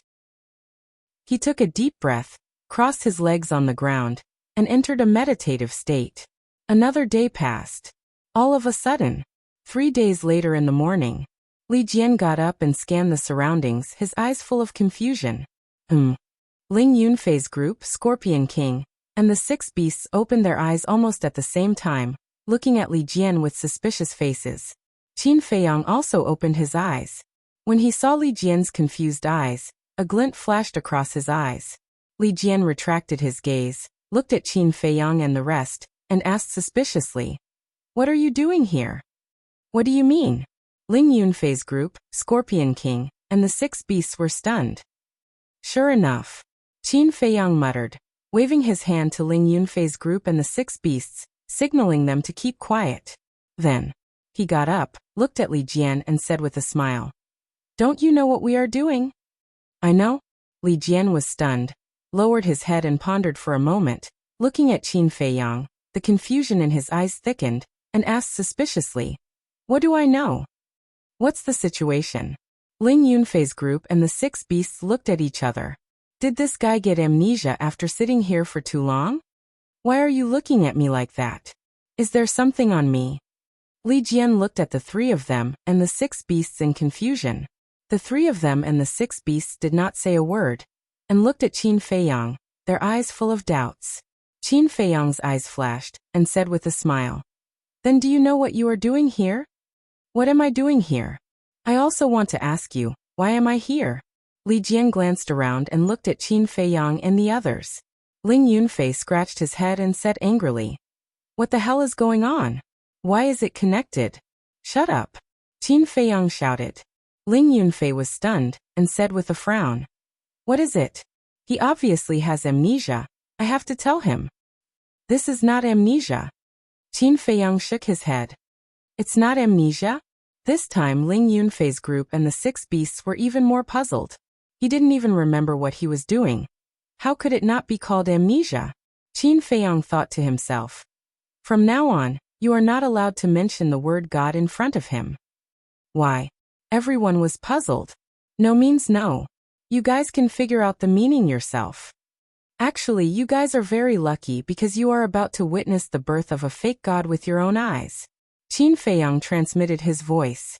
He took a deep breath, crossed his legs on the ground, and entered a meditative state. Another day passed. All of a sudden, 3 days later in the morning, Li Jian got up and scanned the surroundings, his eyes full of confusion. Ling Yunfei's group, Scorpion King, and the 6 beasts opened their eyes almost at the same time, looking at Li Jian with suspicious faces. Qin Feiyang also opened his eyes. When he saw Li Jian's confused eyes, a glint flashed across his eyes. Li Jian retracted his gaze, looked at Qin Feiyang and the rest, and asked suspiciously, What are you doing here? What do you mean? Ling Yunfei's group, Scorpion King, and the 6 beasts were stunned. Sure enough, Qin Feiyang muttered, waving his hand to Ling Yunfei's group and the 6 beasts, signaling them to keep quiet. Then, he got up, looked at Li Jian and said with a smile, Don't you know what we are doing? I know. Li Jian was stunned, lowered his head and pondered for a moment, looking at Qin Feiyang. The confusion in his eyes thickened, and asked suspiciously, What do I know? What's the situation? Ling Yunfei's group and the 6 beasts looked at each other. Did this guy get amnesia after sitting here for too long? Why are you looking at me like that? Is there something on me? Li Jian looked at the 3 of them and the 6 beasts in confusion. The 3 of them and the 6 beasts did not say a word, and looked at Qin Feiyang, their eyes full of doubts. Qin Feiyang's eyes flashed, and said with a smile, Then do you know what you are doing here? What am I doing here? I also want to ask you, why am I here? Li Jian glanced around and looked at Qin Feiyang and the others. Ling Yunfei scratched his head and said angrily, What the hell is going on? Why is it connected? Shut up. Qin Feiyang shouted. Ling Yunfei was stunned, and said with a frown, What is it? He obviously has amnesia. I have to tell him. This is not amnesia. Qin Feiyang shook his head. It's not amnesia? This time Ling Yunfei's group and the 6 beasts were even more puzzled. He didn't even remember what he was doing. How could it not be called amnesia? Qin Feiyang thought to himself. From now on, you are not allowed to mention the word God in front of him. Why? Everyone was puzzled. No means no. You guys can figure out the meaning yourself. Actually, you guys are very lucky because you are about to witness the birth of a fake god with your own eyes. Qin Feiyang transmitted his voice.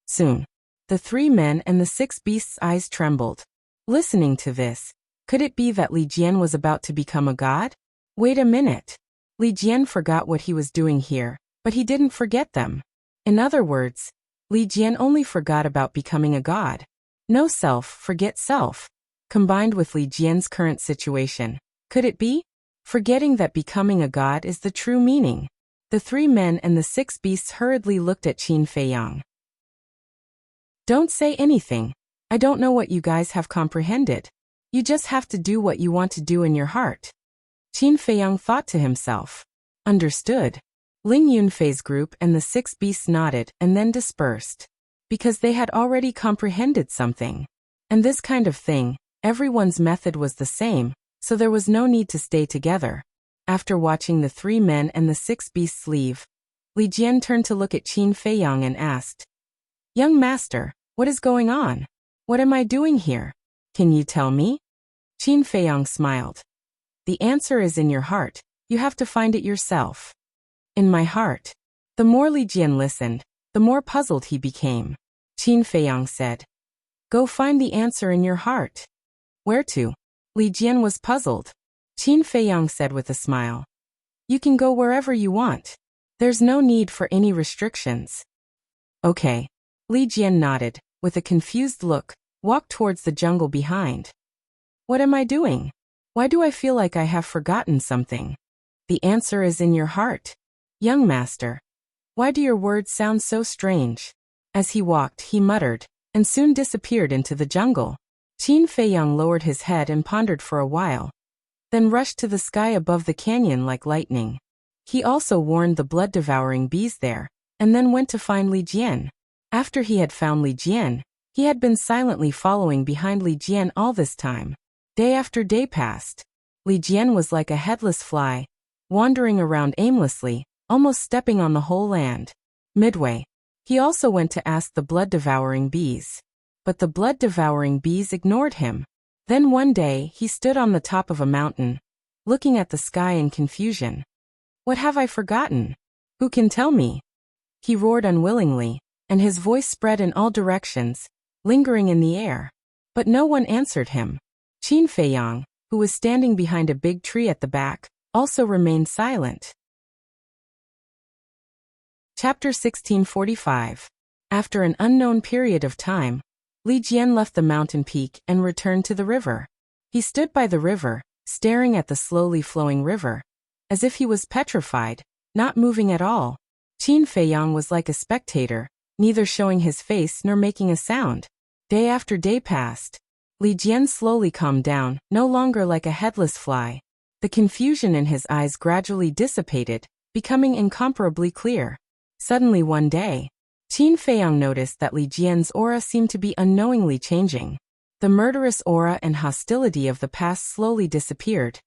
Soon, the 3 men and the 6 beasts' eyes trembled. Listening to this, could it be that Li Jian was about to become a god? Wait a minute. Li Jian forgot what he was doing here, but he didn't forget them. In other words, Li Jian only forgot about becoming a god. No self, forget self. Combined with Li Jian's current situation, could it be? Forgetting that becoming a god is the true meaning. The 3 men and the 6 beasts hurriedly looked at Qin Feiyang. Don't say anything. I don't know what you guys have comprehended. You just have to do what you want to do in your heart. Qin Feiyang thought to himself. Understood. Ling Yunfei's group and the 6 beasts nodded and then dispersed. Because they had already comprehended something. And this kind of thing, everyone's method was the same, so there was no need to stay together. After watching the 3 men and the 6 beasts leave, Li Jian turned to look at Qin Feiyang and asked, "Young master, what is going on? What am I doing here? Can you tell me?" Qin Feiyang smiled. "The answer is in your heart, you have to find it yourself." "In my heart." The more Li Jian listened, the more puzzled he became. Qin Feiyang said, "Go find the answer in your heart." "Where to?" Li Jian was puzzled. Qin Feiyang said with a smile, "You can go wherever you want. There's no need for any restrictions." "Okay." Li Jian nodded, with a confused look, walked towards the jungle behind. "What am I doing? Why do I feel like I have forgotten something?" "The answer is in your heart. Young master. Why do your words sound so strange?" As he walked, he muttered, and soon disappeared into the jungle. Qin Feiyang lowered his head and pondered for a while, then rushed to the sky above the canyon like lightning. He also warned the blood-devouring bees there, and then went to find Li Jian. After he had found Li Jian, he had been silently following behind Li Jian all this time. Day after day passed. Li Jian was like a headless fly, wandering around aimlessly, almost stepping on the whole land. Midway, he also went to ask the blood-devouring bees. But the blood-devouring bees ignored him. Then one day he stood on the top of a mountain, looking at the sky in confusion. "What have I forgotten? Who can tell me?" He roared unwillingly, and his voice spread in all directions, lingering in the air. But no one answered him. Qin Feiyang, who was standing behind a big tree at the back, also remained silent. Chapter 1645. After an unknown period of time, Li Jian left the mountain peak and returned to the river. He stood by the river, staring at the slowly flowing river, as if he was petrified, not moving at all. Qin Feiyang was like a spectator, neither showing his face nor making a sound. Day after day passed. Li Jian slowly calmed down, no longer like a headless fly. The confusion in his eyes gradually dissipated, becoming incomparably clear. Suddenly one day, Qin Feiyang noticed that Li Jian's aura seemed to be unknowingly changing. The murderous aura and hostility of the past slowly disappeared,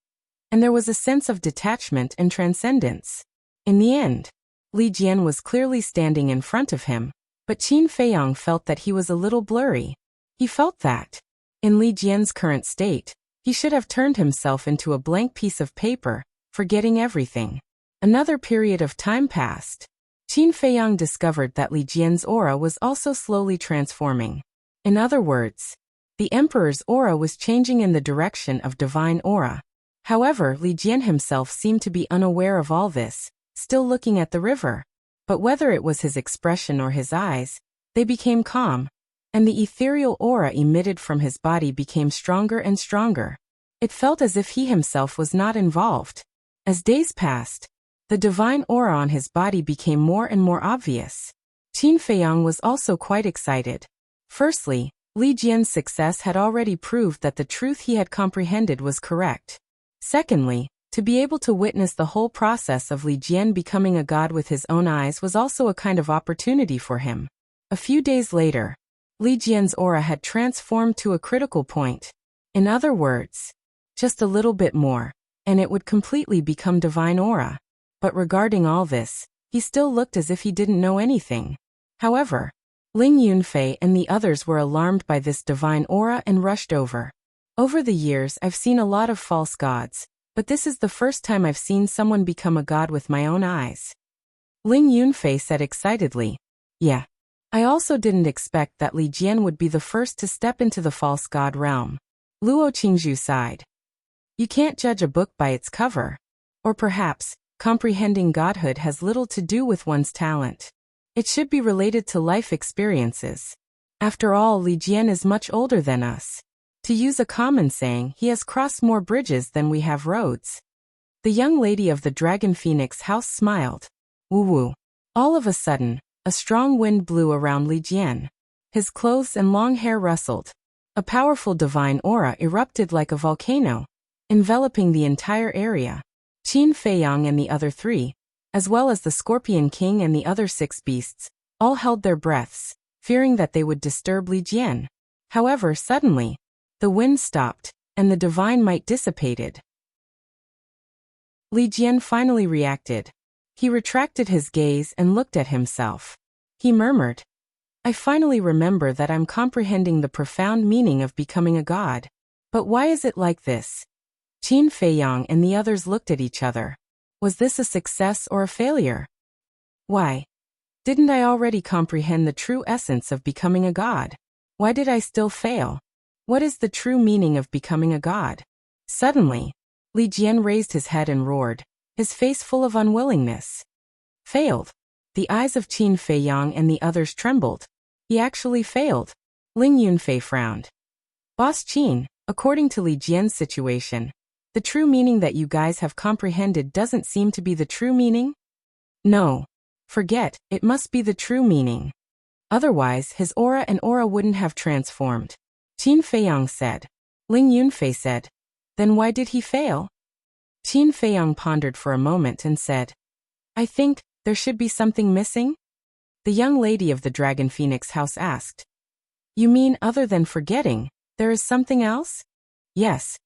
and there was a sense of detachment and transcendence. In the end, Li Jian was clearly standing in front of him, but Qin Feiyang felt that he was a little blurry. He felt that, in Li Jian's current state, he should have turned himself into a blank piece of paper, forgetting everything. Another period of time passed. Qin Feiyang discovered that Li Jian's aura was also slowly transforming. In other words, the emperor's aura was changing in the direction of divine aura. However, Li Jian himself seemed to be unaware of all this, still looking at the river. But whether it was his expression or his eyes, they became calm, and the ethereal aura emitted from his body became stronger and stronger. It felt as if he himself was not involved. As days passed, the divine aura on his body became more and more obvious. Qin Feiyang was also quite excited. Firstly, Li Jian's success had already proved that the truth he had comprehended was correct. Secondly, to be able to witness the whole process of Li Jian becoming a god with his own eyes was also a kind of opportunity for him. A few days later, Li Jian's aura had transformed to a critical point. In other words, just a little bit more, and it would completely become divine aura. But regarding all this, he still looked as if he didn't know anything. However, Ling Yunfei and the others were alarmed by this divine aura and rushed over. Over the years I've seen a lot of false gods, but this is the first time I've seen someone become a god with my own eyes. Ling Yunfei said excitedly. Yeah. I also didn't expect that Li Jian would be the first to step into the false god realm. Luo Qingzhu sighed. You can't judge a book by its cover. Or perhaps, comprehending godhood has little to do with one's talent. It should be related to life experiences. After all, Li Jian is much older than us. To use a common saying, he has crossed more bridges than we have roads. The young lady of the Dragon Phoenix house smiled. Woo-woo. All of a sudden, a strong wind blew around Li Jian. His clothes and long hair rustled. A powerful divine aura erupted like a volcano, enveloping the entire area. Qin Feiyang and the other 3, as well as the Scorpion King and the other 6 beasts, all held their breaths, fearing that they would disturb Li Jian. However, suddenly, the wind stopped, and the divine might dissipated. Li Jian finally reacted. He retracted his gaze and looked at himself. He murmured, "I finally remember that I'm comprehending the profound meaning of becoming a god. But why is it like this?" Qin Feiyang and the others looked at each other. Was this a success or a failure? Why? Didn't I already comprehend the true essence of becoming a god? Why did I still fail? What is the true meaning of becoming a god? Suddenly, Li Jian raised his head and roared, his face full of unwillingness. Failed. The eyes of Qin Feiyang and the others trembled. He actually failed. Ling Yunfei frowned. Boss Qin, according to Li Jian's situation, the true meaning that you guys have comprehended doesn't seem to be the true meaning? No. Forget, it must be the true meaning. Otherwise, his aura and aura wouldn't have transformed. Qin Feiyang said. Ling Yunfei said, "Then why did he fail?" Qin Feiyang pondered for a moment and said, "I think there should be something missing?" The young lady of the Dragon Phoenix house asked, "You mean other than forgetting, there is something else?" "Yes."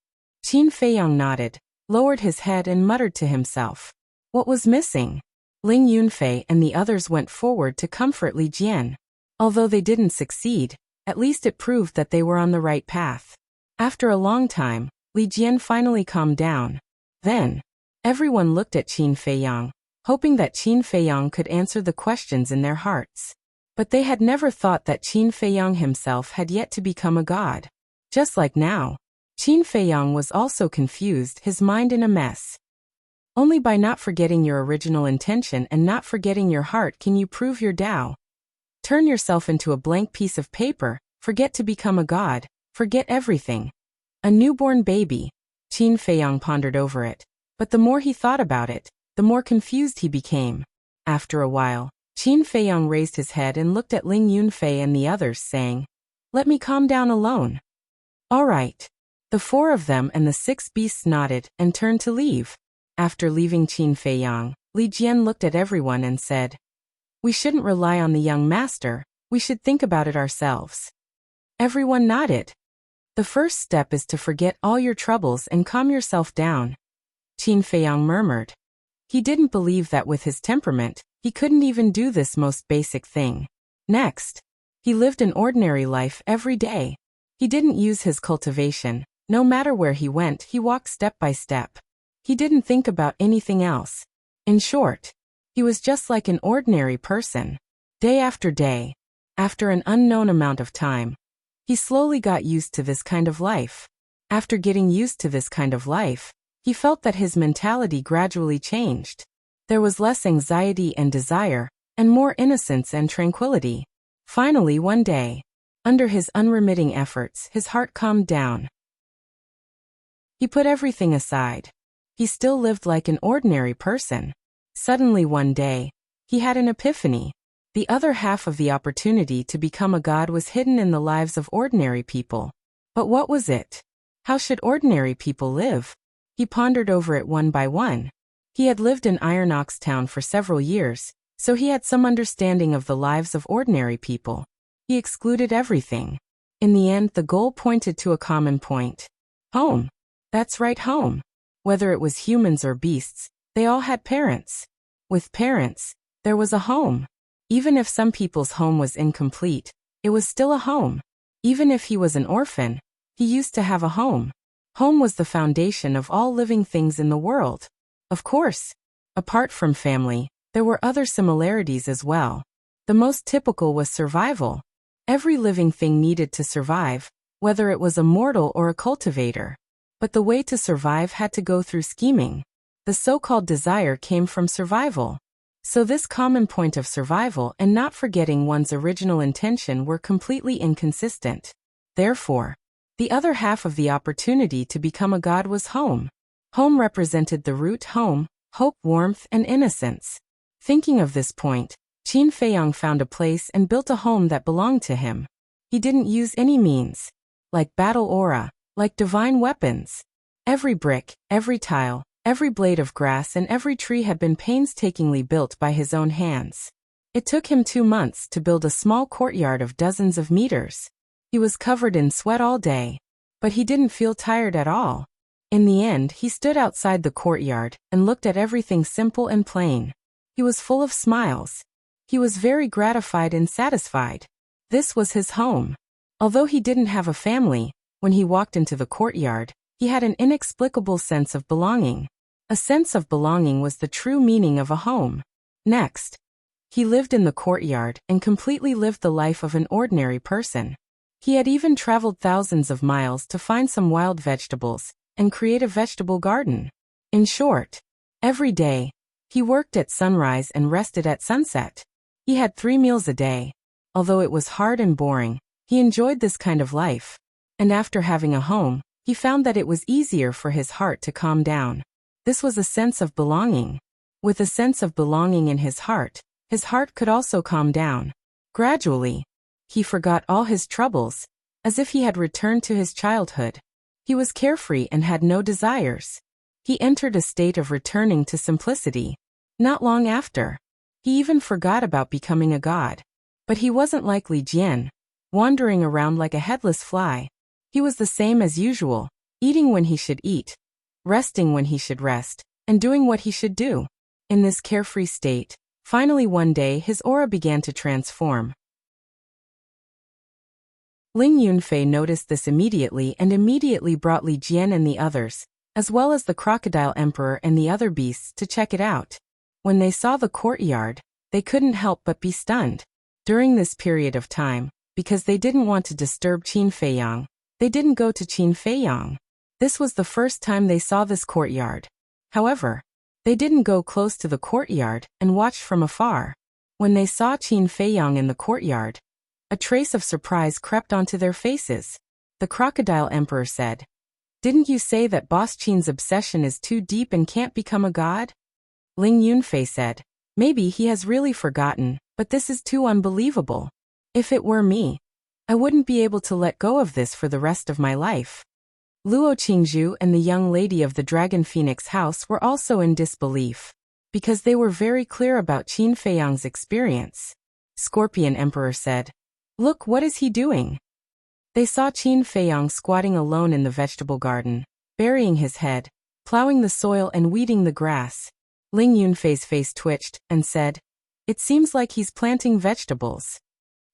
Qin Feiyang nodded, lowered his head and muttered to himself. What was missing? Ling Yunfei and the others went forward to comfort Li Jian. Although they didn't succeed, at least it proved that they were on the right path. After a long time, Li Jian finally calmed down. Then, everyone looked at Qin Feiyang, hoping that Qin Feiyang could answer the questions in their hearts. But they had never thought that Qin Feiyang himself had yet to become a god. Just like now, Qin Feiyang was also confused, his mind in a mess. Only by not forgetting your original intention and not forgetting your heart can you prove your Tao. Turn yourself into a blank piece of paper, forget to become a god, forget everything. A newborn baby. Qin Feiyang pondered over it, but the more he thought about it, the more confused he became. After a while, Qin Feiyang raised his head and looked at Ling Yunfei and the others, saying, "Let me calm down alone." "All right." The 4 of them and the 6 beasts nodded and turned to leave. After leaving Qin Feiyang, Li Jian looked at everyone and said, "We shouldn't rely on the young master, we should think about it ourselves." Everyone nodded. The first step is to forget all your troubles and calm yourself down. Qin Feiyang murmured. He didn't believe that with his temperament, he couldn't even do this most basic thing. Next, he lived an ordinary life every day. He didn't use his cultivation. No matter where he went, he walked step by step. He didn't think about anything else. In short, he was just like an ordinary person. Day after day, after an unknown amount of time, he slowly got used to this kind of life. After getting used to this kind of life, he felt that his mentality gradually changed. There was less anxiety and desire, and more innocence and tranquility. Finally, one day, under his unremitting efforts, his heart calmed down. He put everything aside. He still lived like an ordinary person. Suddenly one day, he had an epiphany. The other half of the opportunity to become a god was hidden in the lives of ordinary people. But what was it? How should ordinary people live? He pondered over it one by one. He had lived in Iron Ox Town for several years, so he had some understanding of the lives of ordinary people. He excluded everything. In the end, the goal pointed to a common point. Home. That's right, home. Whether it was humans or beasts, they all had parents. With parents, there was a home. Even if some people's home was incomplete, it was still a home. Even if he was an orphan, he used to have a home. Home was the foundation of all living things in the world. Of course, apart from family, there were other similarities as well. The most typical was survival. Every living thing needed to survive, whether it was a mortal or a cultivator. But the way to survive had to go through scheming. The so-called desire came from survival. So this common point of survival and not forgetting one's original intention were completely inconsistent. Therefore, the other half of the opportunity to become a god was home. Home represented the root home, hope, warmth, and innocence. Thinking of this point, Qin Feiyang found a place and built a home that belonged to him. He didn't use any means, like battle aura, like divine weapons. Every brick, every tile, Every blade of grass and every tree had been painstakingly built by his own hands. It took him 2 months to build a small courtyard of dozens of meters. He was covered in sweat all day, but he didn't feel tired at all. In the end, he stood outside the courtyard and looked at everything simple and plain. He was full of smiles. He was very gratified and satisfied. This was his home. Although he didn't have a family, when he walked into the courtyard, he had an inexplicable sense of belonging. A sense of belonging was the true meaning of a home. Next, he lived in the courtyard and completely lived the life of an ordinary person. He had even traveled thousands of miles to find some wild vegetables and create a vegetable garden. In short, every day, he worked at sunrise and rested at sunset. He had 3 meals a day. Although it was hard and boring, he enjoyed this kind of life. And after having a home, he found that it was easier for his heart to calm down. This was a sense of belonging. With a sense of belonging in his heart could also calm down. Gradually, he forgot all his troubles, as if he had returned to his childhood. He was carefree and had no desires. He entered a state of returning to simplicity. Not long after, he even forgot about becoming a god. But he wasn't like Li Jian, wandering around like a headless fly. He was the same as usual, eating when he should eat, resting when he should rest, and doing what he should do. In this carefree state, finally one day his aura began to transform. Ling Yunfei noticed this immediately and immediately brought Li Jian and the others, as well as the crocodile emperor and the other beasts, to check it out. When they saw the courtyard, they couldn't help but be stunned. During this period of time, because they didn't want to disturb Qin Feiyang, they didn't go to Qin Feiyang. This was the first time they saw this courtyard. However, they didn't go close to the courtyard and watched from afar. When they saw Qin Feiyang in the courtyard, a trace of surprise crept onto their faces. The crocodile emperor said, "Didn't you say that Boss Qin's obsession is too deep and can't become a god?" Ling Yunfei said, "Maybe he has really forgotten, but this is too unbelievable. If it were me, I wouldn't be able to let go of this for the rest of my life." Luo Qingzhu and the young lady of the Dragon Phoenix house were also in disbelief, because they were very clear about Qin Feiyang's experience. Scorpion Emperor said, "Look, what is he doing?" They saw Qin Feiyang squatting alone in the vegetable garden, burying his head, plowing the soil and weeding the grass. Ling Yunfei's face twitched and said, "It seems like he's planting vegetables."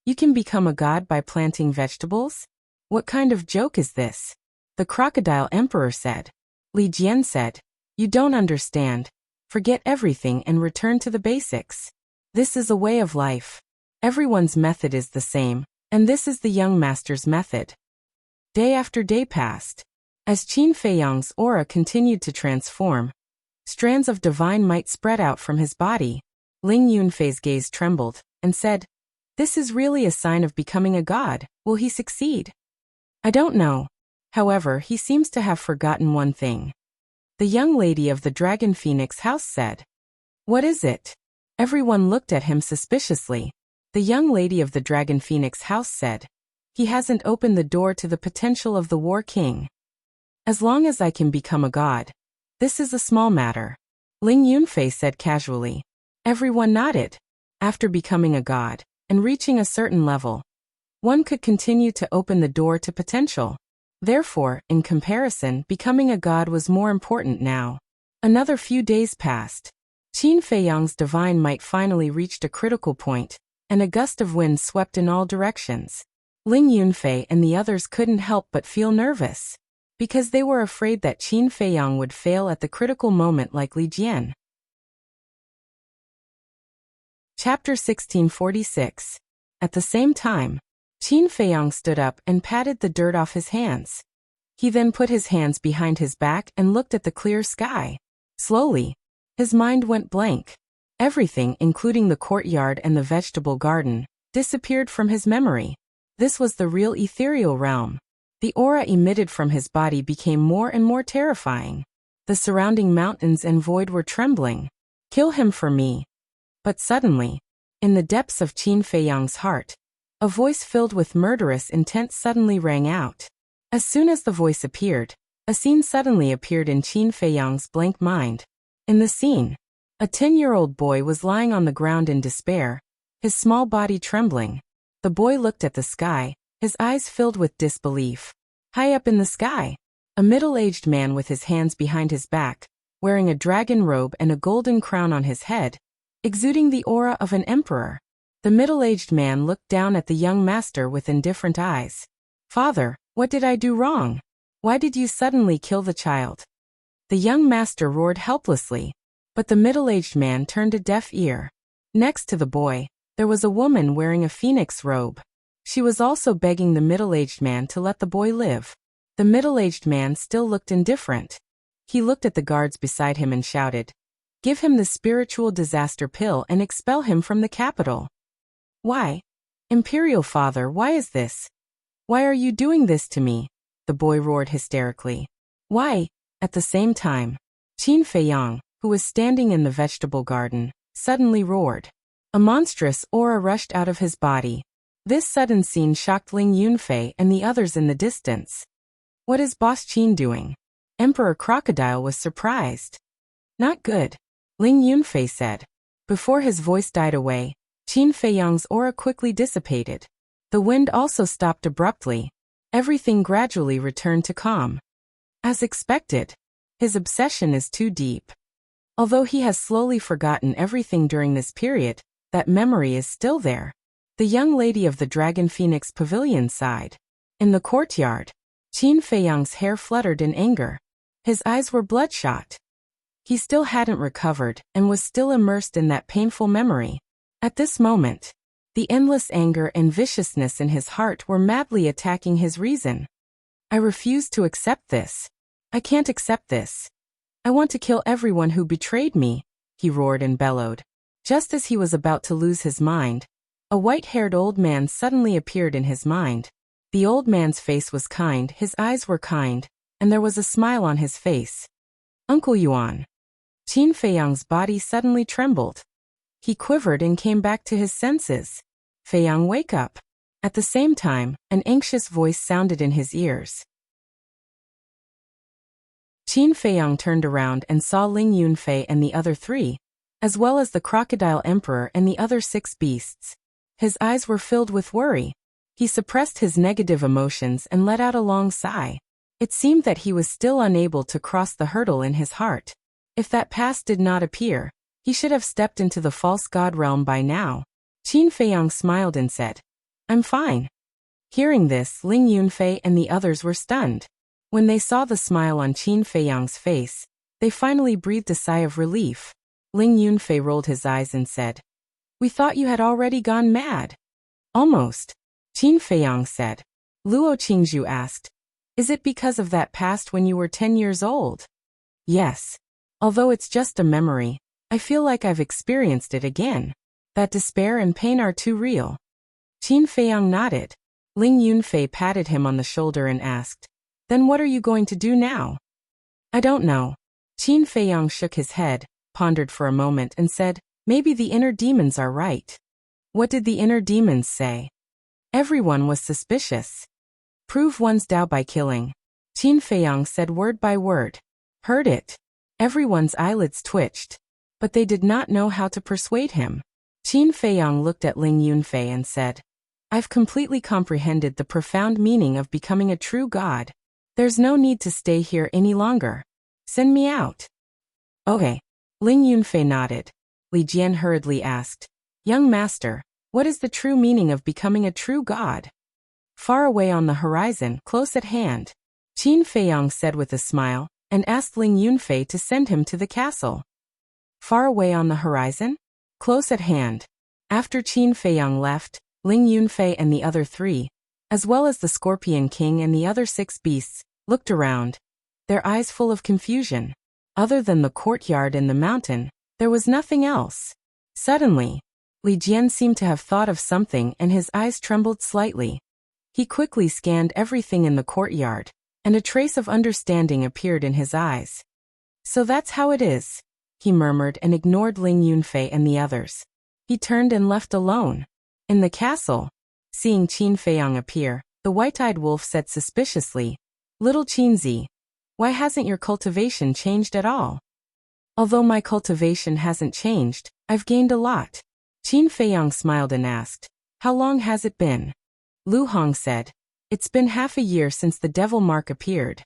"You can become a god by planting vegetables? What kind of joke is this?" The crocodile emperor said. Li Jian said, "You don't understand. Forget everything and return to the basics. This is a way of life. Everyone's method is the same, and this is the young master's method." Day after day passed. As Qin Feiyang's aura continued to transform, strands of divine might spread out from his body. Ling Yunfei's gaze trembled and said, "This is really a sign of becoming a god. Will he succeed?" "I don't know. However, he seems to have forgotten one thing." The young lady of the Dragon Phoenix house said. "What is it?" Everyone looked at him suspiciously. The young lady of the Dragon Phoenix house said, "He hasn't opened the door to the potential of the War King. As long as I can become a god, this is a small matter." Ling Yunfei said casually. Everyone nodded. After becoming a god and reaching a certain level, one could continue to open the door to potential. Therefore, in comparison, becoming a god was more important now. Another few days passed. Qin Feiyang's divine might finally reached a critical point, and a gust of wind swept in all directions. Ling Yunfei and the others couldn't help but feel nervous, because they were afraid that Qin Feiyang would fail at the critical moment like Li Jian. Chapter 1646. At the same time, Qin Feiyang stood up and patted the dirt off his hands. He then put his hands behind his back and looked at the clear sky. Slowly, his mind went blank. Everything, including the courtyard and the vegetable garden, disappeared from his memory. This was the real ethereal realm. The aura emitted from his body became more and more terrifying. The surrounding mountains and void were trembling. "Kill him for me." But suddenly, in the depths of Qin Feiyang's heart, a voice filled with murderous intent suddenly rang out. As soon as the voice appeared, A scene suddenly appeared in Qin Feiyang's blank mind. In the scene, a 10-year-old boy was lying on the ground in despair, his small body trembling. The boy looked at the sky, his eyes filled with disbelief. High up in the sky, a middle-aged man with his hands behind his back, wearing a dragon robe and a golden crown on his head, exuding the aura of an emperor. The middle-aged man looked down at the young master with indifferent eyes. "Father, what did I do wrong? Why did you suddenly kill the child?" The young master roared helplessly, but the middle-aged man turned a deaf ear. Next to the boy, there was a woman wearing a phoenix robe. She was also begging the middle-aged man to let the boy live. The middle-aged man still looked indifferent. He looked at the guards beside him and shouted, "Give him the spiritual disaster pill and expel him from the capital." "Why? Imperial Father, why is this? Why are you doing this to me?" the boy roared hysterically. "Why?" At the same time, Qin Feiyang, who was standing in the vegetable garden, suddenly roared. A monstrous aura rushed out of his body. This sudden scene shocked Ling Yunfei and the others in the distance. "What is Boss Qin doing?" Emperor Crocodile was surprised. "Not good," Ling Yunfei said. Before his voice died away, Qin Feiyang's aura quickly dissipated. The wind also stopped abruptly. Everything gradually returned to calm. As expected, his obsession is too deep. Although he has slowly forgotten everything during this period, that memory is still there. The young lady of the Dragon Phoenix Pavilion sighed. In the courtyard, Qin Feiyang's hair fluttered in anger. His eyes were bloodshot. He still hadn't recovered and was still immersed in that painful memory. At this moment, the endless anger and viciousness in his heart were madly attacking his reason. "I refuse to accept this. I can't accept this. I want to kill everyone who betrayed me," he roared and bellowed. Just as he was about to lose his mind, a white-haired old man suddenly appeared in his mind. The old man's face was kind, his eyes were kind, and there was a smile on his face. "Uncle Yuan." Qin Feiyang's body suddenly trembled. He quivered and came back to his senses. "Feiyang, wake up." At the same time, an anxious voice sounded in his ears. Qin Feiyang turned around and saw Ling Yunfei and the other three, as well as the Crocodile Emperor and the other 6 beasts. His eyes were filled with worry. He suppressed his negative emotions and let out a long sigh. It seemed that he was still unable to cross the hurdle in his heart. If that past did not appear, he should have stepped into the false god realm by now. Qin Feiyang smiled and said, "I'm fine." Hearing this, Ling Yunfei and the others were stunned. When they saw the smile on Qin Feiyang's face, they finally breathed a sigh of relief. Ling Yunfei rolled his eyes and said, "We thought you had already gone mad." "Almost," Qin Feiyang said. Luo Qingzhu asked, "Is it because of that past when you were 10 years old?" "Yes. Although it's just a memory, I feel like I've experienced it again. That despair and pain are too real." Qin Feiyang nodded. Ling Yunfei patted him on the shoulder and asked, "Then what are you going to do now?" "I don't know." Qin Feiyang shook his head, pondered for a moment and said, "Maybe the inner demons are right." "What did the inner demons say?" Everyone was suspicious. "Prove one's Tao by killing." Qin Feiyang said word by word. Heard it. Everyone's eyelids twitched. But they did not know how to persuade him. Qin Feiyang looked at Ling Yunfei and said, "I've completely comprehended the profound meaning of becoming a true god. There's no need to stay here any longer. Send me out." "Okay." Ling Yunfei nodded. Li Jian hurriedly asked, "Young master, what is the true meaning of becoming a true god?" "Far away on the horizon, close at hand," Qin Feiyang said with a smile, and asked Ling Yunfei to send him to the castle. Far away on the horizon? Close at hand. After Qin Feiyang left, Ling Yunfei and the other 3, as well as the Scorpion King and the other 6 beasts, looked around, their eyes full of confusion. Other than the courtyard and the mountain, there was nothing else. Suddenly, Li Jian seemed to have thought of something and his eyes trembled slightly. He quickly scanned everything in the courtyard, and a trace of understanding appeared in his eyes. "So that's how it is," he murmured and ignored Ling Yunfei and the others. He turned and left alone. In the castle, seeing Qin Feiyang appear, the white-eyed wolf said suspiciously, "Little Qinzi, Why hasn't your cultivation changed at all? Although my cultivation hasn't changed, I've gained a lot. Qin Feiyang smiled and asked, how long has it been? Lu Hong said, it's been half a year since the devil mark appeared.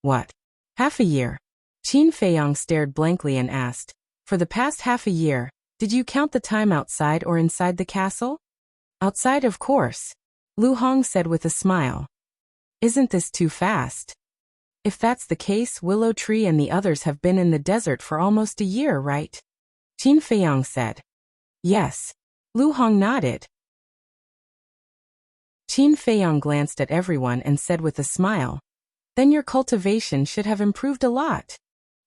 What? Half a year? Qin Feiyang stared blankly and asked, for the past half a year, did you count the time outside or inside the castle? Outside, of course. Lu Hong said with a smile. Isn't this too fast? If that's the case, Willow Tree and the others have been in the desert for almost a year, right? Qin Feiyang said. Yes. Lu Hong nodded. Qin Feiyang glanced at everyone and said with a smile, then your cultivation should have improved a lot.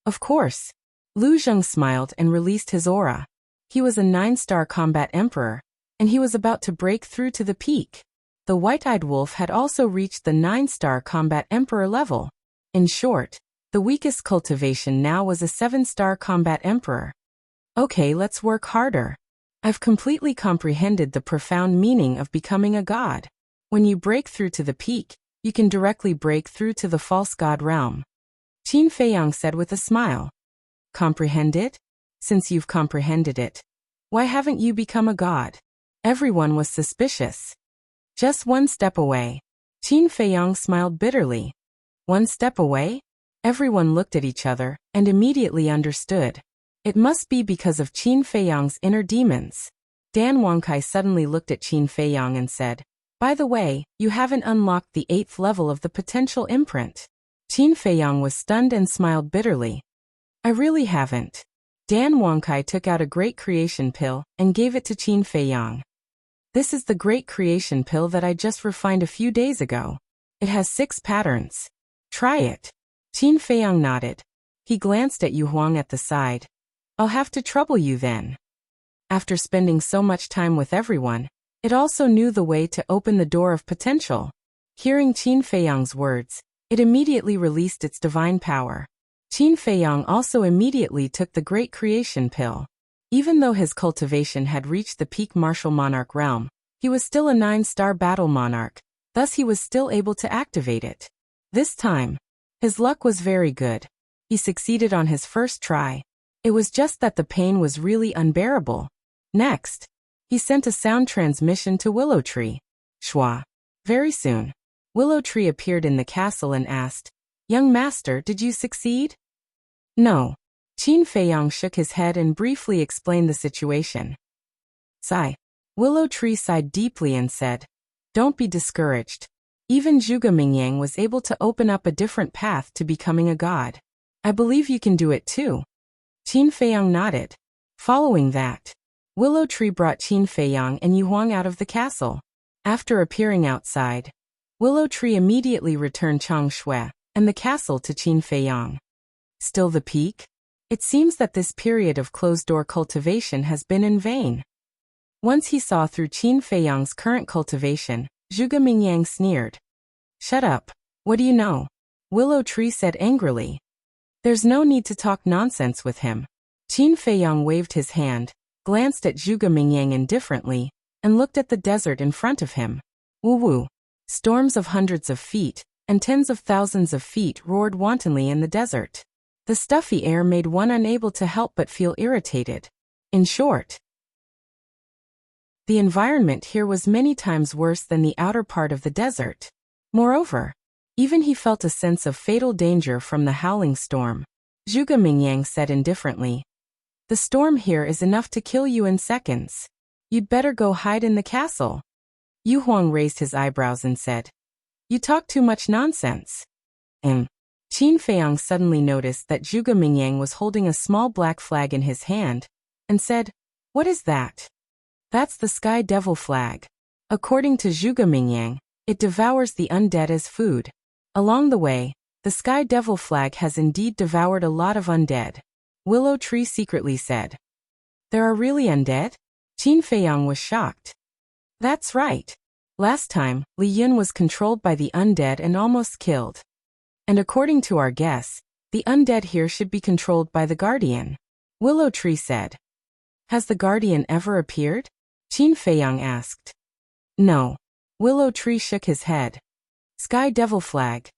Of course. Lu Zheng smiled and released his aura. He was a 9-star combat emperor, and he was about to break through to the peak. The white-eyed wolf had also reached the 9-star combat emperor level. In short, the weakest cultivation now was a 7-star combat emperor. Okay, let's work harder. I've completely comprehended the profound meaning of becoming a god. When you break through to the peak, you can directly break through to the false god realm. Qin Feiyang said with a smile. Comprehend it? Since you've comprehended it, why haven't you become a god? Everyone was suspicious. Just one step away. Qin Feiyang smiled bitterly. One step away? Everyone looked at each other and immediately understood. It must be because of Qin Feiyang's inner demons. Dan Wangkai suddenly looked at Qin Feiyang and said, by the way, you haven't unlocked the 8th level of the potential imprint. Qin Feiyang was stunned and smiled bitterly. I really haven't. Dan Wangkai took out a Great Creation Pill and gave it to Qin Feiyang. This is the Great Creation Pill that I just refined a few days ago. It has 6 patterns. Try it. Qin Feiyang nodded. He glanced at Yu Huang at the side. I'll have to trouble you then. After spending so much time with everyone, it also knew the way to open the door of potential. Hearing Qin Feiyang's words, it immediately released its divine power. Qin Feiyang also immediately took the Great Creation Pill. Even though his cultivation had reached the peak martial monarch realm, he was still a 9-star battle monarch, thus he was still able to activate it. This time, his luck was very good. He succeeded on his first try. It was just that the pain was really unbearable. Next, he sent a sound transmission to Willow Tree. Shwa. Very soon, Willow Tree appeared in the castle and asked, Young master, did you succeed? No. Qin Feiyang shook his head and briefly explained the situation. Sigh. Willow Tree sighed deeply and said, don't be discouraged. Even Zhuge Mingyang was able to open up a different path to becoming a god. I believe you can do it too. Qin Feiyang nodded. Following that, Willow Tree brought Qin Feiyang and Yu Huang out of the castle. After appearing outside, Willow Tree immediately returned Chang Shui and the castle to Qin Feiyang. Still the peak? It seems that this period of closed-door cultivation has been in vain. Once he saw through Qin Feiyang's current cultivation, Zhuge Mingyang sneered. Shut up. What do you know? Willow Tree said angrily. There's no need to talk nonsense with him. Qin Feiyang waved his hand, glanced at Zhuge Mingyang indifferently, and looked at the desert in front of him. Woo-woo. Storms of hundreds of feet and tens of thousands of feet roared wantonly in the desert. The stuffy air made one unable to help but feel irritated. In short, the environment here was many times worse than the outer part of the desert. Moreover, even he felt a sense of fatal danger from the howling storm. Zhuge Mingyang said indifferently, the storm here is enough to kill you in seconds. You'd better go hide in the castle. Yu Huang raised his eyebrows and said, you talk too much nonsense. Qin Feiyang suddenly noticed that Zhuge Mingyang was holding a small black flag in his hand, and said, what is that? That's the Sky Devil flag. According to Zhuge Mingyang, it devours the undead as food. Along the way, the Sky Devil flag has indeed devoured a lot of undead. Willow Tree secretly said. There are really undead? Qin Feiyang was shocked. That's right. Last time, Li Yun was controlled by the undead and almost killed. And according to our guess, the undead here should be controlled by the Guardian. Willow Tree said. Has the Guardian ever appeared? Qin Feiyang asked. No. Willow Tree shook his head. Sky Devil flag.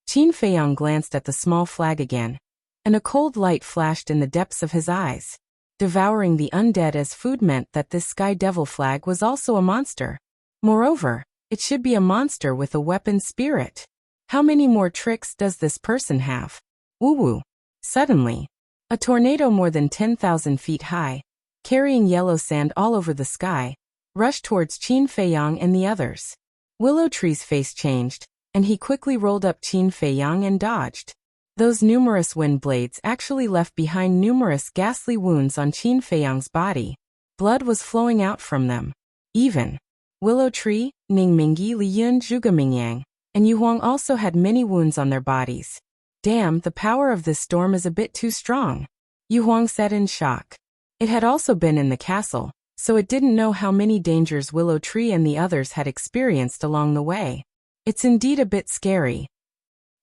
Qin Feiyang glanced at the small flag again, and a cold light flashed in the depths of his eyes. Devouring the undead as food meant that this Sky Devil flag was also a monster. Moreover, it should be a monster with a weapon spirit. How many more tricks does this person have? Woo-woo. Suddenly, a tornado more than 10,000 feet high, carrying yellow sand all over the sky, rushed towards Qin Feiyang and the others. Willow Tree's face changed, and he quickly rolled up Qin Feiyang and dodged. Those numerous wind blades actually left behind numerous ghastly wounds on Qin Feiyang's body. Blood was flowing out from them. Even Willow Tree, Ningmingyi, Liyun, Zhuge and Yu Huang also had many wounds on their bodies. Damn, the power of this storm is a bit too strong, Yu Huang said in shock. It had also been in the castle, so it didn't know how many dangers Willow Tree and the others had experienced along the way. It's indeed a bit scary.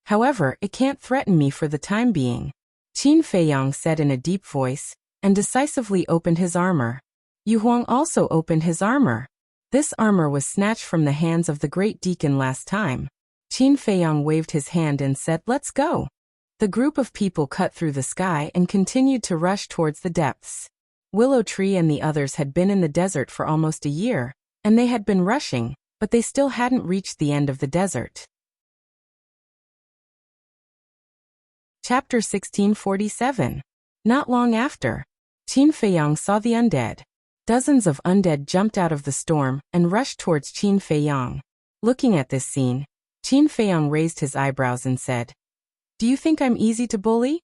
However, it can't threaten me for the time being, Qin Feiyang said in a deep voice, and decisively opened his armor. Yu Huang also opened his armor. This armor was snatched from the hands of the great deacon last time. Qin Feiyang waved his hand and said, "Let's go." The group of people cut through the sky and continued to rush towards the depths. Willow Tree and the others had been in the desert for almost a year, and they had been rushing, but they still hadn't reached the end of the desert. Chapter 1647. Not long after, Qin Feiyang saw the undead. Dozens of undead jumped out of the storm and rushed towards Qin Feiyang. Looking at this scene, Qin Feiyang raised his eyebrows and said, "Do you think I'm easy to bully?"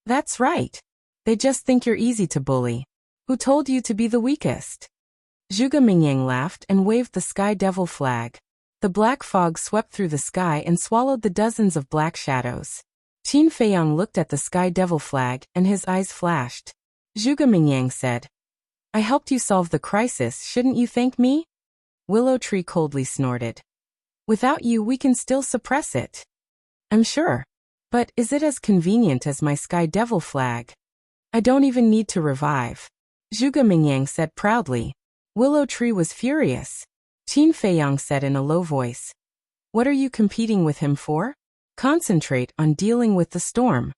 "That's right. They just think you're easy to bully. Who told you to be the weakest?" Zhuge Mingyang laughed and waved the Sky Devil flag. The black fog swept through the sky and swallowed the dozens of black shadows. Qin Feiyang looked at the Sky Devil flag and his eyes flashed. Zhuge Mingyang said, "I helped you solve the crisis, shouldn't you thank me?" Willow Tree coldly snorted. "Without you we can still suppress it." "I'm sure. But is it as convenient as my Sky Devil flag? I don't even need to revive," Zhuge Mingyang said proudly. Willow Tree was furious. Qin Feiyang said in a low voice, "What are you competing with him for? Concentrate on dealing with the storm."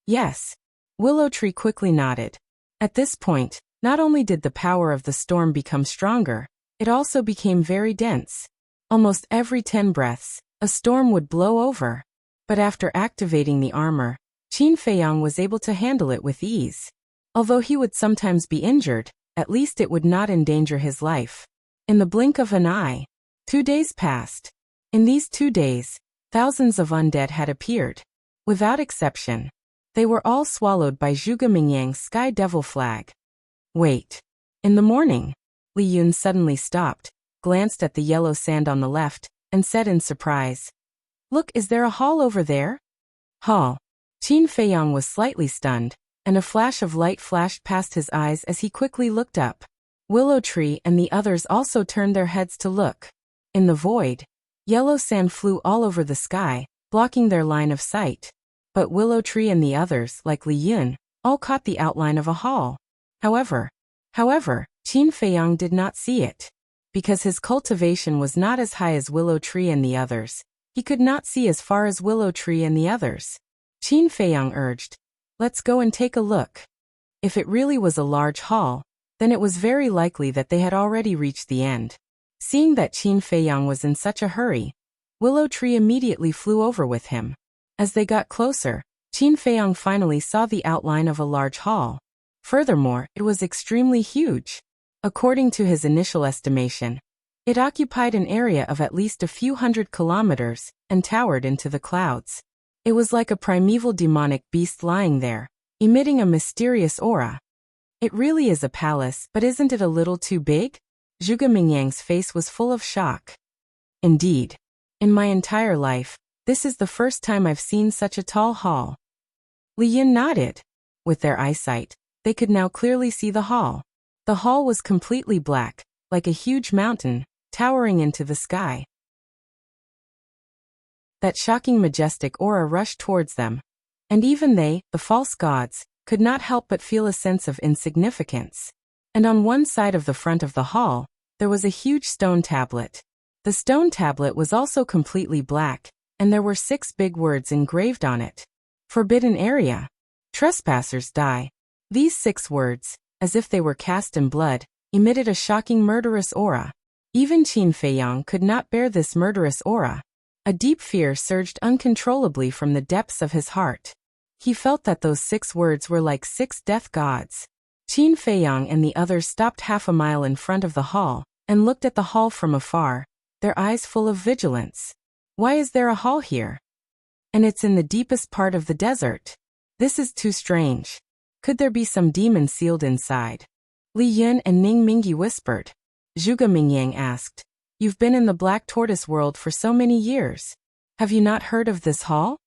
"Yes." Willow Tree quickly nodded. At this point, not only did the power of the storm become stronger, it also became very dense. Almost every 10 breaths, a storm would blow over. But after activating the armor, Qin Feiyang was able to handle it with ease. Although he would sometimes be injured, at least it would not endanger his life. In the blink of an eye, 2 days passed. In these 2 days, thousands of undead had appeared. Without exception, they were all swallowed by Zhuge Mingyang's Sky Devil flag. Wait. In the morning, Li Yun suddenly stopped, glanced at the yellow sand on the left, and said in surprise, "Look, is there a hall over there?" Hall. Qin Feiyang was slightly stunned, and a flash of light flashed past his eyes as he quickly looked up. Willow Tree and the others also turned their heads to look. In the void, yellow sand flew all over the sky, blocking their line of sight. But Willow Tree and the others, like Li Yun, all caught the outline of a hall. However, Qin Feiyang did not see it. Because his cultivation was not as high as Willow Tree and the others, he could not see as far as Willow Tree and the others. Qin Feiyang urged, "Let's go and take a look." If it really was a large hall, then it was very likely that they had already reached the end. Seeing that Qin Feiyang was in such a hurry, Willow Tree immediately flew over with him. As they got closer, Qin Feiyang finally saw the outline of a large hall. Furthermore, it was extremely huge. According to his initial estimation, it occupied an area of at least a few hundred kilometers and towered into the clouds. It was like a primeval demonic beast lying there, emitting a mysterious aura. "It really is a palace, but isn't it a little too big?" Zhuge Mingyang's face was full of shock. "Indeed. In my entire life, this is the first time I've seen such a tall hall." Li Yun nodded. With their eyesight, they could now clearly see the hall. The hall was completely black, like a huge mountain, towering into the sky. That shocking majestic aura rushed towards them, and even they, the false gods, could not help but feel a sense of insignificance. And on one side of the front of the hall, there was a huge stone tablet. The stone tablet was also completely black, and there were 6 big words engraved on it. Forbidden area. Trespassers die. These 6 words, as if they were cast in blood, emitted a shocking murderous aura. Even Qin Feiyang could not bear this murderous aura. A deep fear surged uncontrollably from the depths of his heart. He felt that those 6 words were like 6 death gods. Qin Feiyang and the others stopped half a mile in front of the hall, and looked at the hall from afar, their eyes full of vigilance. Why is there a hall here? And it's in the deepest part of the desert. This is too strange. Could there be some demon sealed inside? Li Yun and Ning Mingyi whispered. Zhuge Mingyang asked, "You've been in the Black Tortoise world for so many years. Have you not heard of this hall?"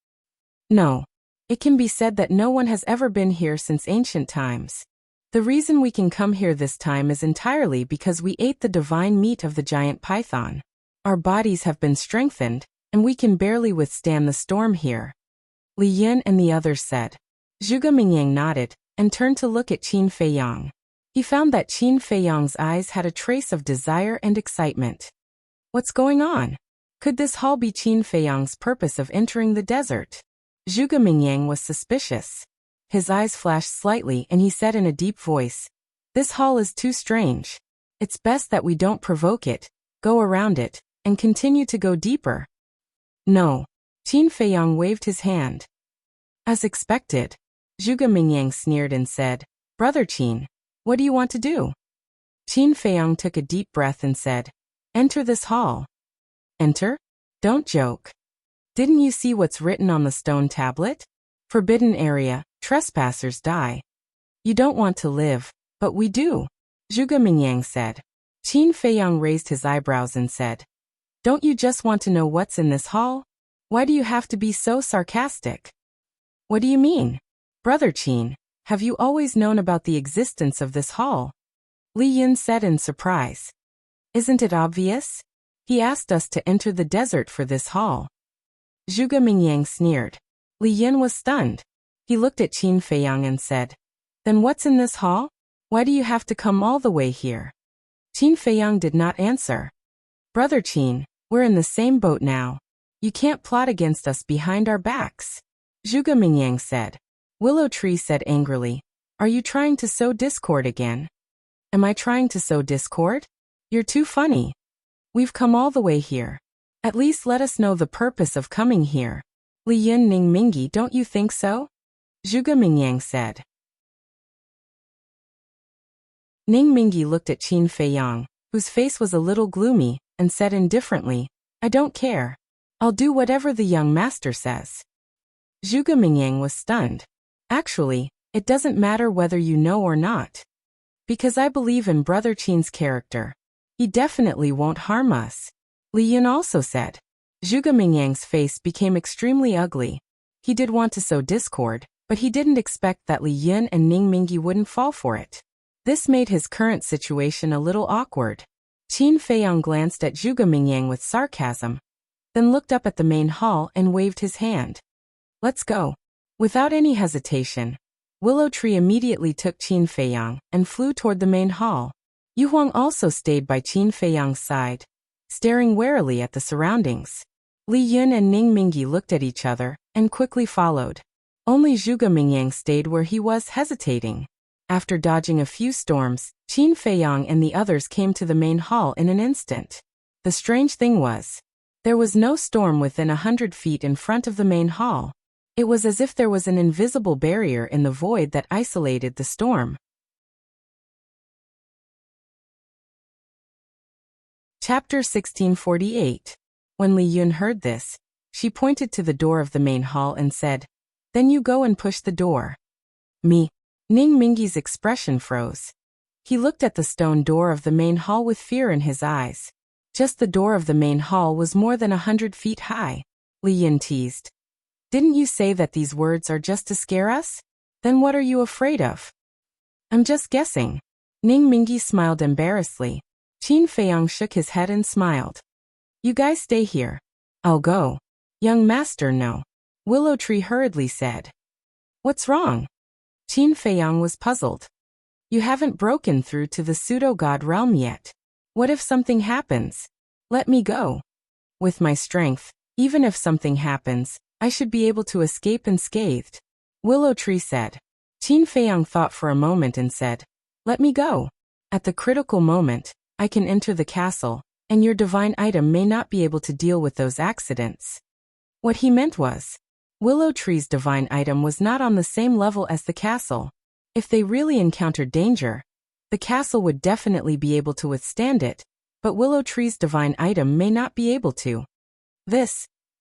"No. It can be said that no one has ever been here since ancient times. The reason we can come here this time is entirely because we ate the divine meat of the giant python. Our bodies have been strengthened, and we can barely withstand the storm here," Li Yun and the others said. Zhuge Mingyang nodded, and turned to look at Qin Feiyang. He found that Qin Feiyang's eyes had a trace of desire and excitement. What's going on? Could this hall be Qin Feiyang's purpose of entering the desert? Zhuge Mingyang was suspicious. His eyes flashed slightly and he said in a deep voice, "This hall is too strange. It's best that we don't provoke it, go around it, and continue to go deeper." "No." Qin Feiyang waved his hand. As expected. Zhuge Mingyang sneered and said, "Brother Qin, what do you want to do?" Qin Feiyang took a deep breath and said, "Enter this hall." "Enter? Don't joke. Didn't you see what's written on the stone tablet? Forbidden area, trespassers die. You don't want to live, but we do," Zhuge Mingyang said. Qin Feiyang raised his eyebrows and said, "Don't you just want to know what's in this hall? Why do you have to be so sarcastic?" "What do you mean? Brother Qin, have you always known about the existence of this hall?" Li Yun said in surprise. "Isn't it obvious? He asked us to enter the desert for this hall." Zhuge Mingyang sneered. Li Yun was stunned. He looked at Qin Feiyang and said, "Then what's in this hall? Why do you have to come all the way here?" Qin Feiyang did not answer. "Brother Qin, we're in the same boat now. You can't plot against us behind our backs," Zhuge Mingyang said. Willow Tree said angrily, "Are you trying to sow discord again?" "Am I trying to sow discord? You're too funny. We've come all the way here. At least let us know the purpose of coming here." Li Yun Ning Mingyi, don't you think so? Zhuge Mingyang said. Ning Mingyi looked at Qin Feiyang, whose face was a little gloomy, and said indifferently, "I don't care. I'll do whatever the young master says." Zhuge Mingyang was stunned. "Actually, it doesn't matter whether you know or not. Because I believe in Brother Qin's character. He definitely won't harm us," Li Yun also said. Zhuge Mingyang's face became extremely ugly. He did want to sow discord, but he didn't expect that Li Yun and Ning Mingyi wouldn't fall for it. This made his current situation a little awkward. Qin Feiyang glanced at Zhuge Mingyang with sarcasm, then looked up at the main hall and waved his hand. "Let's go." Without any hesitation, Willow Tree immediately took Qin Feiyang and flew toward the main hall. Yu Huang also stayed by Qin Feiyang's side, staring warily at the surroundings. Li Yun and Ning Mingyi looked at each other and quickly followed. Only Zhuge Mingyang stayed where he was, hesitating. After dodging a few storms, Qin Feiyang and the others came to the main hall in an instant. The strange thing was, there was no storm within 100 feet in front of the main hall. It was as if there was an invisible barrier in the void that isolated the storm. Chapter 1648. When Li Yun heard this, she pointed to the door of the main hall and said, "Then you go and push the door." "Me?" Ning Mingyi's expression froze. He looked at the stone door of the main hall with fear in his eyes. Just the door of the main hall was more than 100 feet high. Li Yun teased. "Didn't you say that these words are just to scare us? Then what are you afraid of?" "I'm just guessing." Ning Mingyi smiled embarrassedly. Qin Feiyang shook his head and smiled. "You guys stay here. I'll go." "Young master, no," Willow Tree hurriedly said. "What's wrong?" Qin Feiyang was puzzled. "You haven't broken through to the pseudo-god realm yet. What if something happens? Let me go. With my strength, Even if something happens, I should be able to escape unscathed. Willow Tree said. Qin Feiyang thought for a moment and said, let me go. At the critical moment, I can enter the castle, and your divine item may not be able to deal with those accidents. What he meant was, Willow Tree's divine item was not on the same level as the castle. If they really encountered danger, the castle would definitely be able to withstand it, but Willow Tree's divine item may not be able to.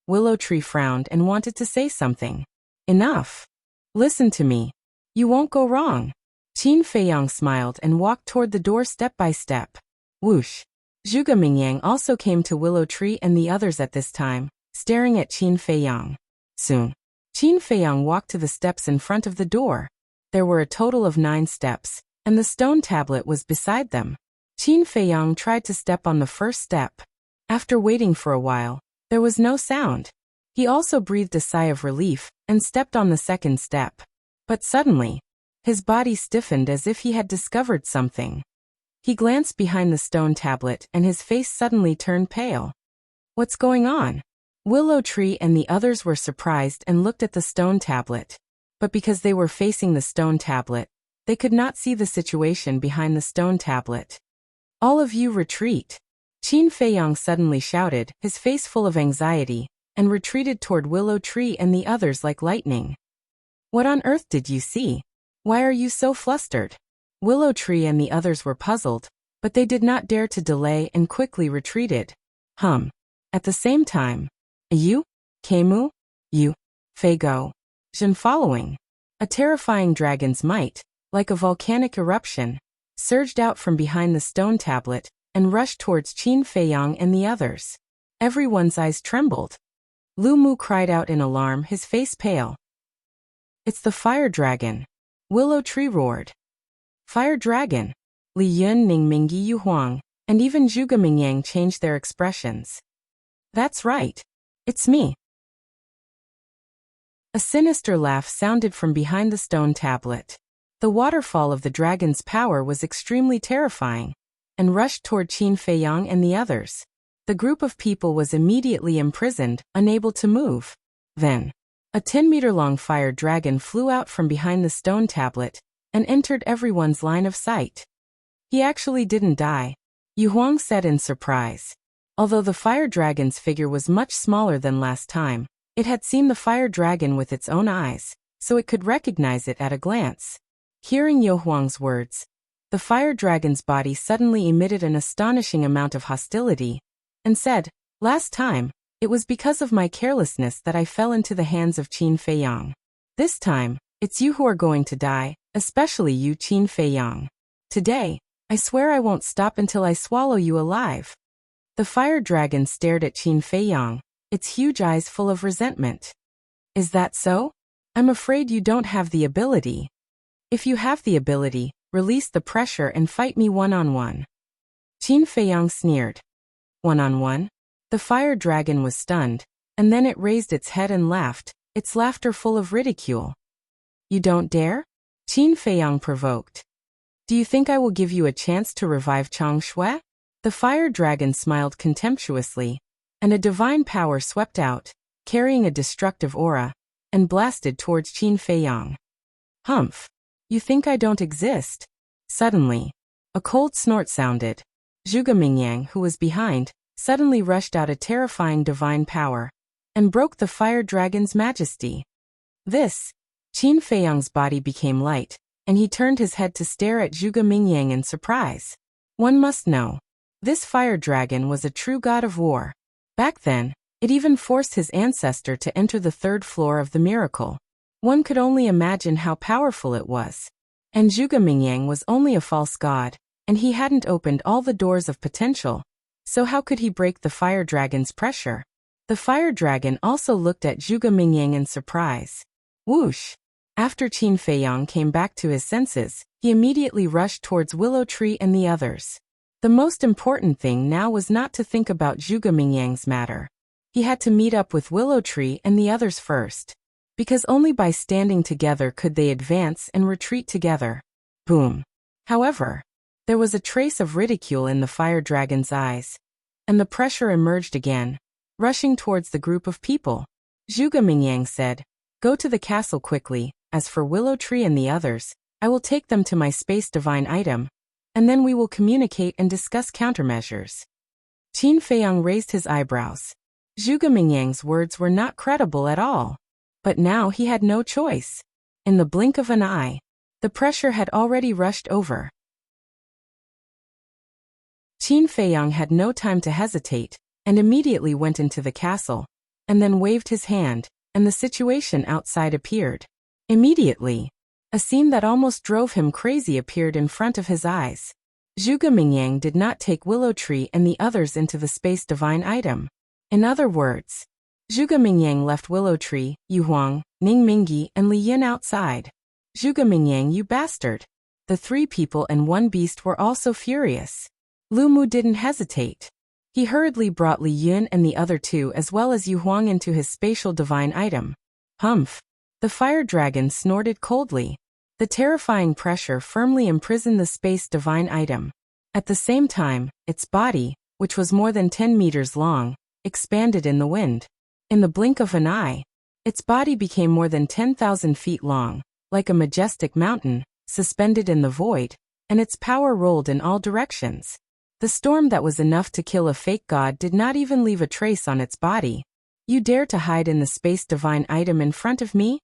Willow Tree frowned and wanted to say something. Enough. Listen to me. You won't go wrong. Qin Feiyang smiled and walked toward the door step by step. Whoosh. Zhuge Mingyang also came to Willow Tree and the others at this time, staring at Qin Feiyang. Soon, Qin Feiyang walked to the steps in front of the door. There were a total of 9 steps, and the stone tablet was beside them. Qin Feiyang tried to step on the first step. After waiting for a while, there was no sound. He also breathed a sigh of relief and stepped on the second step. But suddenly, his body stiffened as if he had discovered something. He glanced behind the stone tablet and his face suddenly turned pale. What's going on? Willow Tree and the others were surprised and looked at the stone tablet. But because they were facing the stone tablet, they could not see the situation behind the stone tablet. All of you retreat. Qin Feiyang suddenly shouted, his face full of anxiety, and retreated toward Willow Tree and the others like lightning. What on earth did you see? Why are you so flustered? Willow Tree and the others were puzzled, but they did not dare to delay and quickly retreated. At the same time, you, Keimu, you, Feigo, Zhen following. A terrifying dragon's might, like a volcanic eruption, surged out from behind the stone tablet and rushed towards Qin Feiyang and the others. Everyone's eyes trembled. Lu Mu cried out in alarm, his face pale. It's the fire dragon. Willow Tree roared. Fire dragon. Li Yun, Ning Mingyi, Yu Huang, and even Zhuge Mingyang changed their expressions. That's right. It's me. A sinister laugh sounded from behind the stone tablet. The waterfall of the dragon's power was extremely terrifying, and rushed toward Qin Feiyang and the others. The group of people was immediately imprisoned, unable to move. Then, a 10-meter-long fire dragon flew out from behind the stone tablet and entered everyone's line of sight. He actually didn't die, Yu Huang said in surprise. Although the fire dragon's figure was much smaller than last time, it had seen the fire dragon with its own eyes, so it could recognize it at a glance. Hearing Yu Huang's words, the fire dragon's body suddenly emitted an astonishing amount of hostility, and said, last time, it was because of my carelessness that I fell into the hands of Qin Feiyang. This time, it's you who are going to die, especially you, Qin Feiyang. Today, I swear I won't stop until I swallow you alive. The fire dragon stared at Qin Feiyang, its huge eyes full of resentment. Is that so? I'm afraid you don't have the ability. If you have the ability, release the pressure and fight me one-on-one. Qin Feiyang sneered. One-on-one? The fire dragon was stunned, and then it raised its head and laughed, its laughter full of ridicule. You don't dare? Qin Feiyang provoked. Do you think I will give you a chance to revive Chang Shui? The fire dragon smiled contemptuously, and a divine power swept out, carrying a destructive aura, and blasted towards Qin Feiyang. Humph! You think I don't exist? Suddenly, a cold snort sounded. Zhuge Mingyang, who was behind, suddenly rushed out a terrifying divine power, and broke the fire dragon's majesty. Qin Feiyang's body became light, and he turned his head to stare at Zhuge Mingyang in surprise. One must know, this fire dragon was a true god of war. Back then, it even forced his ancestor to enter the 3rd floor of the miracle. One could only imagine how powerful it was. And Zhuge Mingyang was only a false god, and he hadn't opened all the doors of potential, so how could he break the fire dragon's pressure? The fire dragon also looked at Zhuge Mingyang in surprise. Whoosh! After Qin Feiyang came back to his senses, he immediately rushed towards Willow Tree and the others. The most important thing now was not to think about Zhuge Mingyang's matter. He had to meet up with Willow Tree and the others first. Because only by standing together could they advance and retreat together. Boom! However, there was a trace of ridicule in the fire dragon's eyes, and the pressure emerged again, rushing towards the group of people. Zhuge Mingyang said, "Go to the castle quickly. As for Willow Tree and the others, I will take them to my space divine item, and then we will communicate and discuss countermeasures." Qin Feiyang raised his eyebrows. Zhuge Mingyang's words were not credible at all. But now he had no choice. In the blink of an eye, the pressure had already rushed over. Qin Feiyang had no time to hesitate, and immediately went into the castle, and then waved his hand, and the situation outside appeared. Immediately, a scene that almost drove him crazy appeared in front of his eyes. Zhuge Mingyang did not take Willow Tree and the others into the space divine item. In other words, Zhuge Mingyang left Willow Tree, Yu Huang, Ning Mingyi, and Li Yin outside. "Zhuge Mingyang, you bastard!" The 3 people and 1 beast were also furious. Lu Mu didn't hesitate. He hurriedly brought Li Yin and the other 2 as well as Yu Huang into his spatial divine item. Humph! The fire dragon snorted coldly. The terrifying pressure firmly imprisoned the space divine item. At the same time, its body, which was more than 10 meters long, expanded in the wind. In the blink of an eye, its body became more than 10,000 feet long, like a majestic mountain, suspended in the void, and its power rolled in all directions. The storm that was enough to kill a fake god did not even leave a trace on its body. "You dare to hide in the space divine item in front of me?"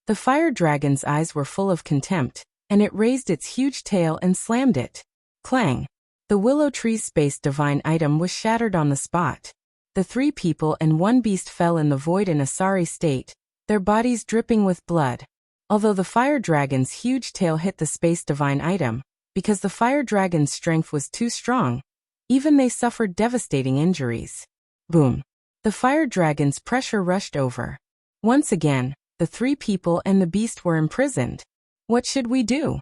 The fire dragon's eyes were full of contempt, and it raised its huge tail and slammed it. Clang! The Willow Tree's space divine item was shattered on the spot. The 3 people and 1 beast fell in the void in a sorry state, their bodies dripping with blood. Although the fire dragon's huge tail hit the space divine item, because the fire dragon's strength was too strong, even they suffered devastating injuries. Boom! The fire dragon's pressure rushed over. Once again, the 3 people and the beast were imprisoned. What should we do?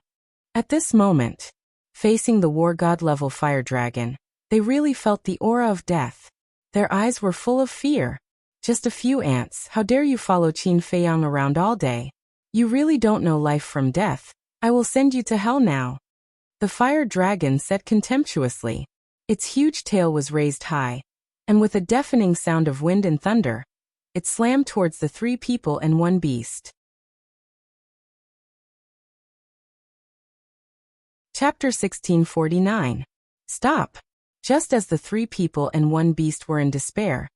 At this moment, facing the war god level fire dragon, they really felt the aura of death. Their eyes were full of fear. "Just a few ants, how dare you follow Qin Feiyang around all day? You really don't know life from death. I will send you to hell now." The fire dragon said contemptuously. Its huge tail was raised high, and with a deafening sound of wind and thunder, it slammed towards the 3 people and 1 beast. Chapter 1649. Stop! Just as the 3 people and 1 beast were in despair,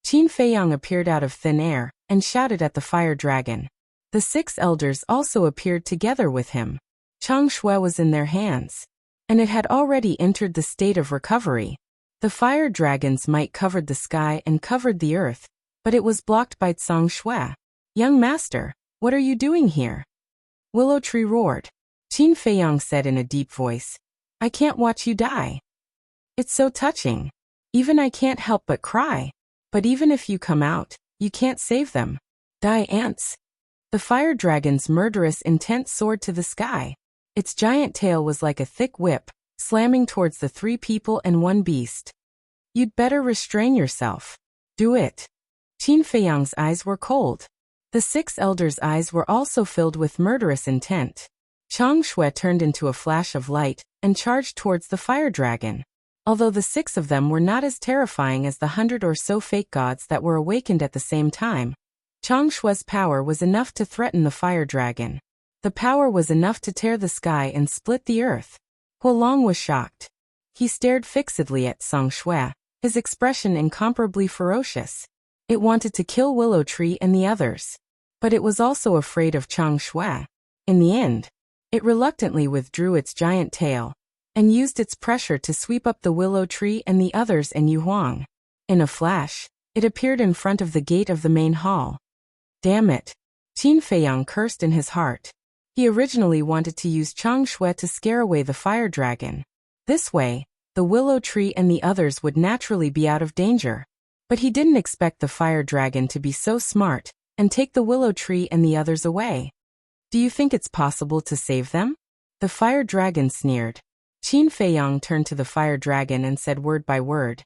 Qin Feiyang appeared out of thin air and shouted at the fire dragon. The 6 elders also appeared together with him. Chang Shui was in their hands, and it had already entered the state of recovery. The fire dragon's might covered the sky and covered the earth, but it was blocked by Chang Shui. "Young master, what are you doing here?" Willow Tree roared. Qin Feiyang said in a deep voice, "I can't watch you die. It's so touching. Even I can't help but cry. But even if you come out, you can't save them. Die, ants." The fire dragon's murderous intent soared to the sky. Its giant tail was like a thick whip, slamming towards the 3 people and 1 beast. "You'd better restrain yourself. Do it." Qin Feiyang's eyes were cold. The 6 elders' eyes were also filled with murderous intent. Chang Shui turned into a flash of light and charged towards the fire dragon. Although the 6 of them were not as terrifying as the 100 or so fake gods that were awakened at the same time, Chang Shui's power was enough to threaten the fire dragon. The power was enough to tear the sky and split the earth. Huolong was shocked. He stared fixedly at Chang Shui, his expression incomparably ferocious. It wanted to kill Willow Tree and the others. But it was also afraid of Chang Shui. In the end, it reluctantly withdrew its giant tail and used its pressure to sweep up the Willow Tree and the others and Yu Huang. In a flash, it appeared in front of the gate of the main hall. Damn it! Qin Feiyang cursed in his heart. He originally wanted to use Chang Shui to scare away the fire dragon. This way, the Willow Tree and the others would naturally be out of danger. But he didn't expect the fire dragon to be so smart and take the Willow Tree and the others away. "Do you think it's possible to save them?" The fire dragon sneered. Qin Feiyang turned to the fire dragon and said word by word,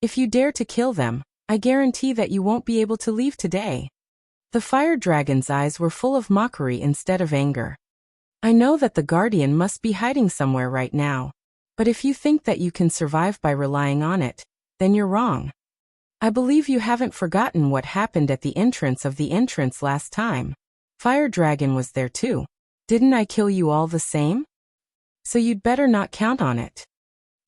"If you dare to kill them, I guarantee that you won't be able to leave today." The fire dragon's eyes were full of mockery instead of anger. "I know that the guardian must be hiding somewhere right now, but if you think that you can survive by relying on it, then you're wrong. I believe you haven't forgotten what happened at the entrance of the entrance last time. Fire Dragon was there too. Didn't I kill you all the same? So you'd better not count on it.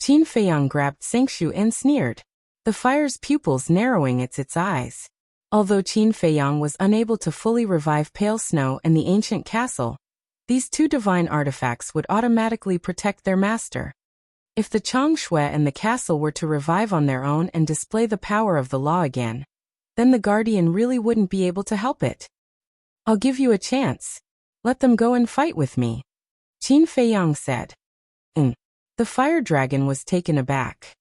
Qin Feiyang grabbed Sengshu and sneered, the fire's pupils narrowing its eyes. Although Qin Feiyang was unable to fully revive Pale Snow and the ancient castle, these two divine artifacts would automatically protect their master. If the Changshui and the castle were to revive on their own and display the power of the law again, then the guardian really wouldn't be able to help it. I'll give you a chance. Let them go and fight with me. Qin Feiyang said. The fire dragon was taken aback.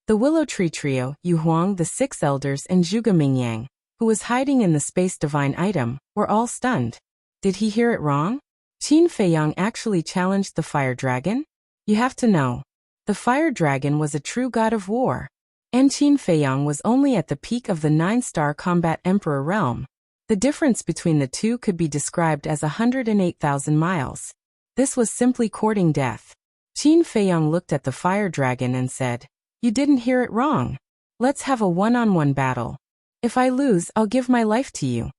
The Willow Tree Trio, Yu Huang, the Six Elders, and Zhuge Mingyang, who was hiding in the space divine item, were all stunned. Did he hear it wrong? Qin Feiyang actually challenged the fire dragon? You have to know. The fire dragon was a true god of war. And Qin Feiyang was only at the peak of the 9-star combat emperor realm. The difference between the two could be described as 108,000 miles. This was simply courting death. Qin Feiyang looked at the fire dragon and said, you didn't hear it wrong. Let's have a one-on-one battle. If I lose, I'll give my life to you.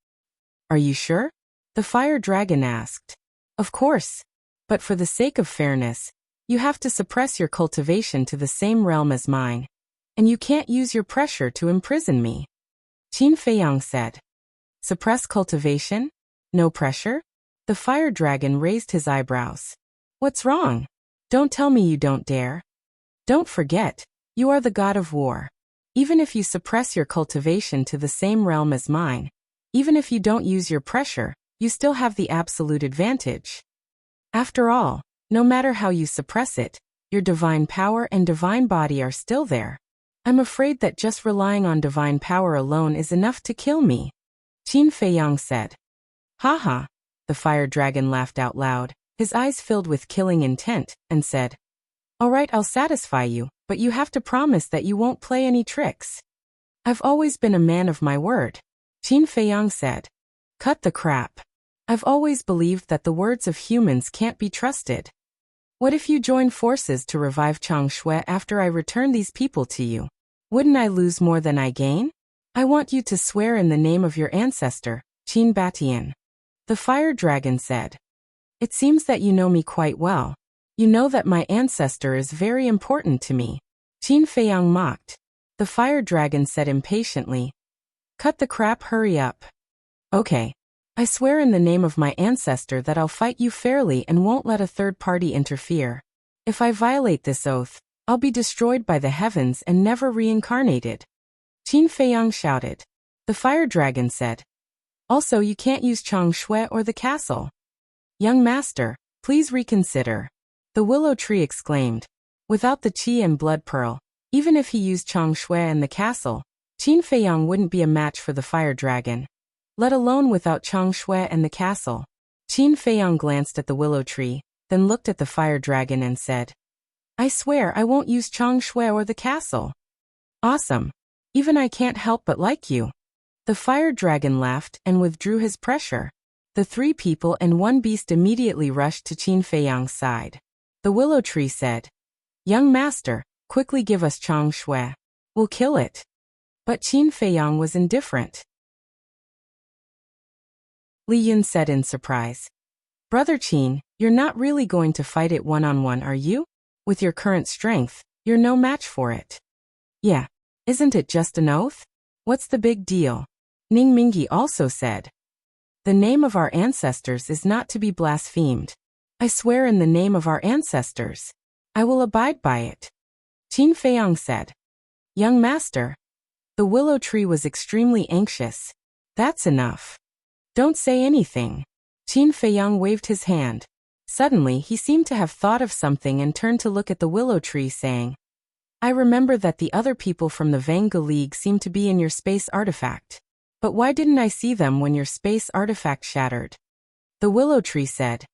Are you sure? The fire dragon asked. Of course. But for the sake of fairness, you have to suppress your cultivation to the same realm as mine. And you can't use your pressure to imprison me. Qin Feiyang said. Suppress cultivation? No pressure? The fire dragon raised his eyebrows. What's wrong? Don't tell me you don't dare. Don't forget, you are the god of war. Even if you suppress your cultivation to the same realm as mine, even if you don't use your pressure, you still have the absolute advantage. After all, no matter how you suppress it, your divine power and divine body are still there. I'm afraid that just relying on divine power alone is enough to kill me. Qin Feiyang said. Haha, the fire dragon laughed out loud, his eyes filled with killing intent, and said, all right, I'll satisfy you, but you have to promise that you won't play any tricks. I've always been a man of my word. Qin Feiyang said. Cut the crap. I've always believed that the words of humans can't be trusted. What if you join forces to revive Changshui after I return these people to you? Wouldn't I lose more than I gain? I want you to swear in the name of your ancestor, Qin Batian. The fire dragon said. It seems that you know me quite well. You know that my ancestor is very important to me. Qin Feiyang mocked. The fire dragon said impatiently. Cut the crap, hurry up. Okay. I swear in the name of my ancestor that I'll fight you fairly and won't let a third party interfere. If I violate this oath, I'll be destroyed by the heavens and never reincarnated. Qin Feiyang shouted. The fire dragon said. Also, you can't use Changshui or the castle. Young master, please reconsider. The willow tree exclaimed. Without the qi and blood pearl, even if he used Changshui and the castle, Qin Feiyang wouldn't be a match for the fire dragon. Let alone without Changshui and the castle. Qin Feiyang glanced at the willow tree, then looked at the fire dragon and said, I swear I won't use Changshui or the castle. Awesome. Even I can't help but like you. The fire dragon laughed and withdrew his pressure. The 3 people and 1 beast immediately rushed to Qin Feiyang's side. The willow tree said, Young master, quickly give us Changshui. We'll kill it. But Qin Feiyang was indifferent. Li Yun said in surprise. Brother Qin, you're not really going to fight it one-on-one, are you? With your current strength, you're no match for it. Yeah. Isn't it just an oath? What's the big deal? Ning Mingyi also said. The name of our ancestors is not to be blasphemed. I swear in the name of our ancestors. I will abide by it. Qin Feiyang said. Young master. The willow tree was extremely anxious. That's enough. Don't say anything. Qin Feiyang waved his hand. Suddenly he seemed to have thought of something and turned to look at the willow tree saying, I remember that the other people from the Vanga League seemed to be in your space artifact. But why didn't I see them when your space artifact shattered? The willow tree said.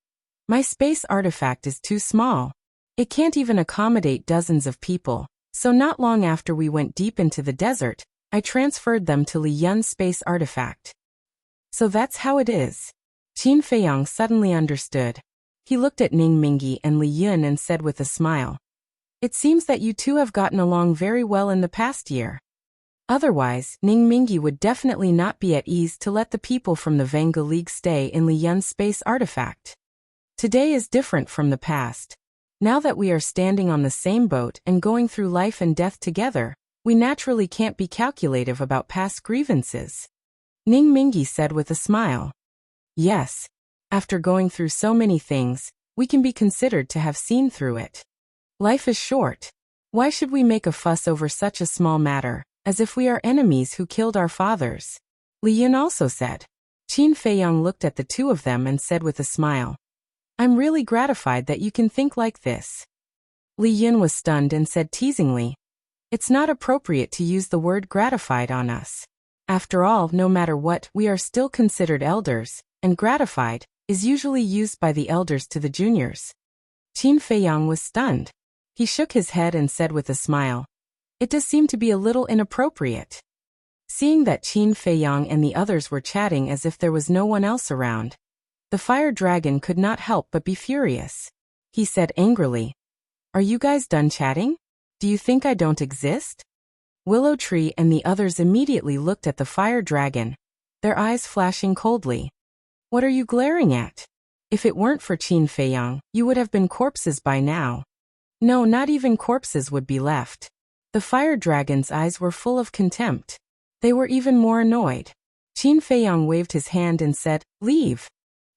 My space artifact is too small. It can't even accommodate dozens of people, so not long after we went deep into the desert, I transferred them to Li Yun's space artifact. So that's how it is. Qin Feiyang suddenly understood. He looked at Ning Mingyi and Li Yun and said with a smile. It seems that you two have gotten along very well in the past year. Otherwise, Ning Mingi would definitely not be at ease to let the people from the Vanga League stay in Li Yun's space artifact. Today is different from the past. Now that we are standing on the same boat and going through life and death together, we naturally can't be calculative about past grievances. Ning Mingi said with a smile. Yes. After going through so many things, we can be considered to have seen through it. Life is short. Why should we make a fuss over such a small matter, as if we are enemies who killed our fathers? Li Yun also said. Qin Feiyang looked at the two of them and said with a smile. I'm really gratified that you can think like this. Li Yun was stunned and said teasingly. It's not appropriate to use the word gratified on us. After all, no matter what, we are still considered elders, and gratified is usually used by the elders to the juniors. Qin Feiyang was stunned. He shook his head and said with a smile. It does seem to be a little inappropriate. Seeing that Qin Feiyang and the others were chatting as if there was no one else around, the fire dragon could not help but be furious. He said angrily, Are you guys done chatting? Do you think I don't exist? Willow Tree and the others immediately looked at the fire dragon, their eyes flashing coldly. What are you glaring at? If it weren't for Qin Feiyang, you would have been corpses by now. No, not even corpses would be left. The fire dragon's eyes were full of contempt. They were even more annoyed. Qin Feiyang waved his hand and said, Leave.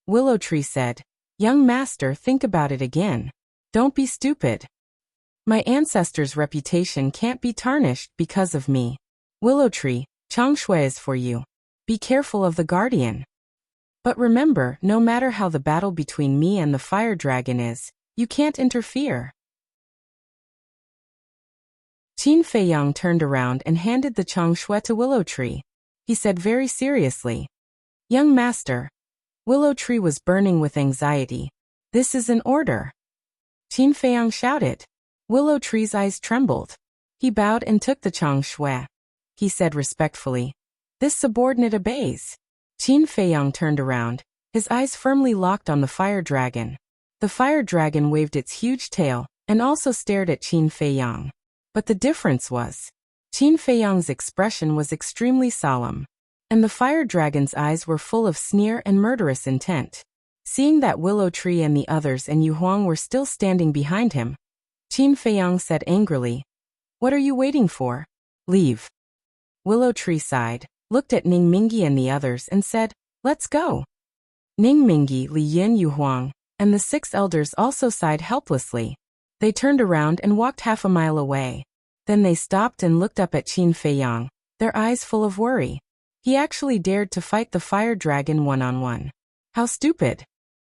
Willow Tree said, Young master, think about it again. Don't be stupid. My ancestors' reputation can't be tarnished because of me. Willow Tree, Changshui is for you. Be careful of the guardian. But remember, no matter how the battle between me and the fire dragon is, you can't interfere. Qin Feiyang turned around and handed the Changshui to Willow Tree. He said very seriously, Young master. Willow Tree was burning with anxiety. This is an order. Qin Feiyang shouted. Willow Tree's eyes trembled. He bowed and took the Changshui. He said respectfully, This subordinate obeys. Qin Feiyang turned around, his eyes firmly locked on the fire dragon. The fire dragon waved its huge tail and also stared at Qin Feiyang. But the difference was, Qin Feiyang's expression was extremely solemn, and the fire dragon's eyes were full of sneer and murderous intent. Seeing that Willow Tree and the others and Yu Huang were still standing behind him, Qin Feiyang said angrily, What are you waiting for? Leave. Willow Tree sighed, looked at Ning Mingi and the others and said, Let's go. Ning Mingi, Li Yin, Yu Huang, and the 6 elders also sighed helplessly. They turned around and walked half a mile away. Then they stopped and looked up at Qin Feiyang, their eyes full of worry. He actually dared to fight the fire dragon one-on-one. How stupid.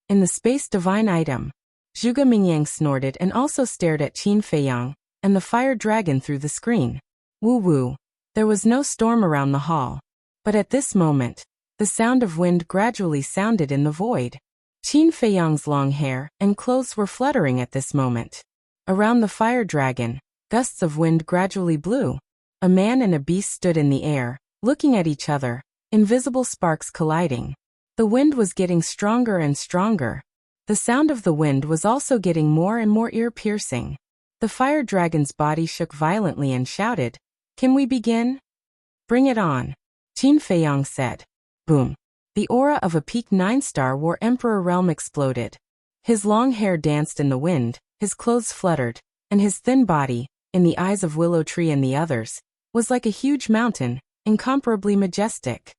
In the space divine item, Zhuge Mingyang snorted and also stared at Qin Feiyang and the fire dragon through the screen. Woo-woo. There was no storm around the hall. But at this moment, the sound of wind gradually sounded in the void. Qin Feiyang's long hair and clothes were fluttering at this moment. Around the fire dragon, gusts of wind gradually blew. A man and a beast stood in the air, looking at each other, invisible sparks colliding. The wind was getting stronger and stronger. The sound of the wind was also getting more and more ear-piercing. The fire dragon's body shook violently and shouted, Can we begin? Bring it on. Qin Feiyang said. Boom. The aura of a peak 9-star War Emperor realm exploded. His long hair danced in the wind, his clothes fluttered, and his thin body, in the eyes of Willow Tree and the others, was like a huge mountain, incomparably majestic.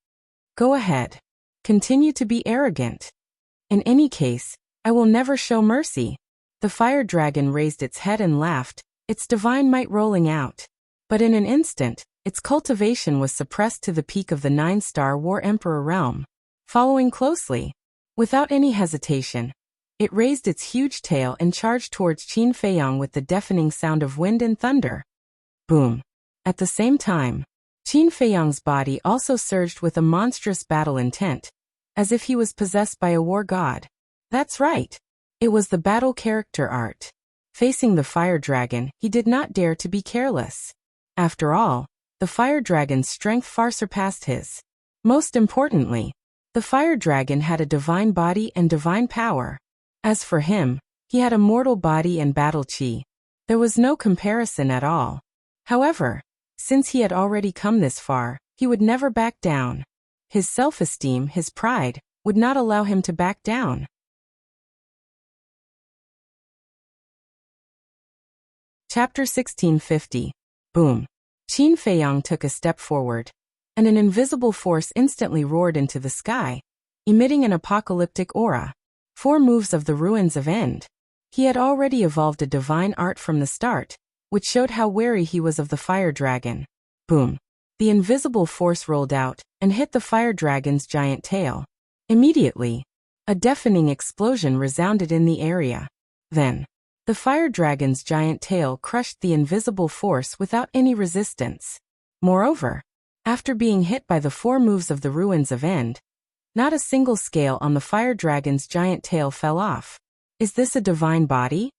Go ahead. Continue to be arrogant. In any case, I will never show mercy. The fire dragon raised its head and laughed, its divine might rolling out. But in an instant, its cultivation was suppressed to the peak of the 9-star War Emperor realm. Following closely, without any hesitation, it raised its huge tail and charged towards Qin Feiyang with the deafening sound of wind and thunder. Boom. At the same time, Qin Feiyang's body also surged with a monstrous battle intent, as if he was possessed by a war god. That's right. It was the battle character art. Facing the fire dragon, he did not dare to be careless. After all, the fire dragon's strength far surpassed his. Most importantly, the fire dragon had a divine body and divine power. As for him, he had a mortal body and battle chi. There was no comparison at all. However, since he had already come this far, he would never back down. His self-esteem, his pride, would not allow him to back down. Chapter 1650. Boom. Qin Feiyang took a step forward, and an invisible force instantly roared into the sky, emitting an apocalyptic aura. 4 moves of the ruins of End. He had already evolved a divine art from the start, which showed how wary he was of the fire dragon. Boom. The invisible force rolled out and hit the fire dragon's giant tail. Immediately, a deafening explosion resounded in the area. Then, the fire dragon's giant tail crushed the invisible force without any resistance. Moreover, after being hit by the 4 moves of the ruins of End, not a single scale on the fire dragon's giant tail fell off. Is this a divine body?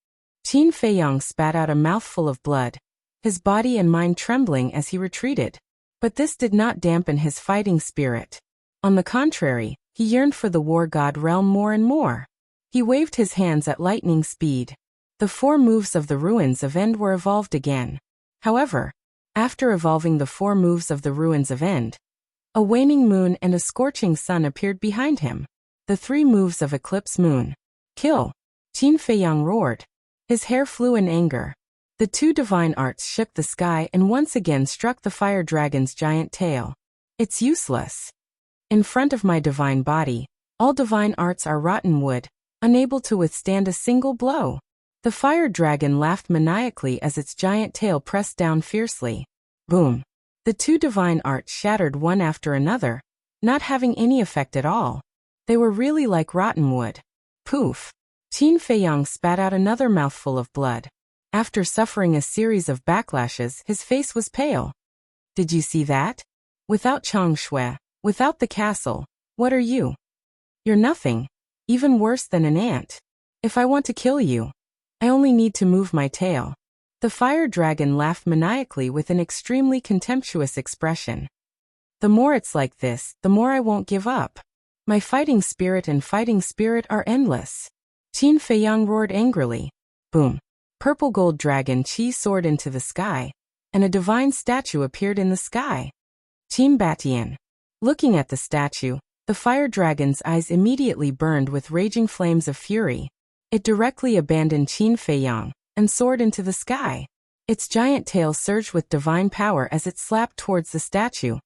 Qin Feiyang spat out a mouthful of blood, his body and mind trembling as he retreated. But this did not dampen his fighting spirit. On the contrary, he yearned for the war god realm more and more. He waved his hands at lightning speed. The 4 moves of the ruins of End were evolved again. However, after evolving the 4 moves of the ruins of End, a waning moon and a scorching sun appeared behind him. The 3 moves of Eclipse Moon. Kill! Qin Feiyang roared. His hair flew in anger. The 2 divine arts shook the sky and once again struck the fire dragon's giant tail. It's useless. In front of my divine body, all divine arts are rotten wood, unable to withstand a single blow. The fire dragon laughed maniacally as its giant tail pressed down fiercely. Boom. The 2 divine arts shattered one after another, not having any effect at all. They were really like rotten wood. Poof. Qin Feiyang spat out another mouthful of blood. After suffering a series of backlashes, his face was pale. Did you see that? Without Changshui, without the castle, what are you? You're nothing. Even worse than an ant. If I want to kill you, I only need to move my tail. The fire dragon laughed maniacally with an extremely contemptuous expression. The more it's like this, the more I won't give up. My fighting spirit and fighting spirit are endless. Qin Feiyang roared angrily. Boom. Purple gold dragon Qi soared into the sky, and a divine statue appeared in the sky. Qin Batian. Looking at the statue, the fire dragon's eyes immediately burned with raging flames of fury. It directly abandoned Qin Feiyang and soared into the sky. Its giant tail surged with divine power as it slapped towards the statue.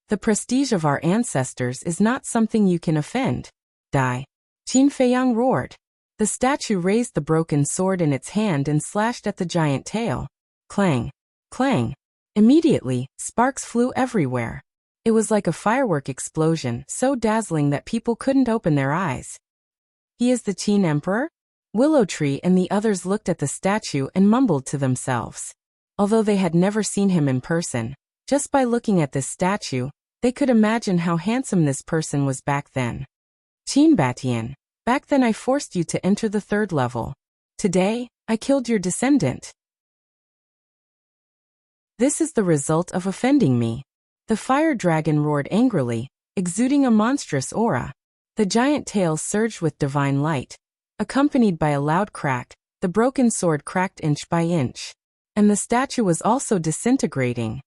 The prestige of our ancestors is not something you can offend. Die. Qin Feiyang roared. The statue raised the broken sword in its hand and slashed at the giant tail. Clang. Clang. Immediately, sparks flew everywhere. It was like a firework explosion, so dazzling that people couldn't open their eyes. He is the Qin Emperor? Willow Tree and the others looked at the statue and mumbled to themselves. Although they had never seen him in person, just by looking at this statue, they could imagine how handsome this person was back then. Qin Batian. Back then I forced you to enter the 3rd level. Today, I killed your descendant. This is the result of offending me. The fire dragon roared angrily, exuding a monstrous aura. The giant tail surged with divine light. Accompanied by a loud crack, the broken sword cracked inch by inch. And the statue was also disintegrating.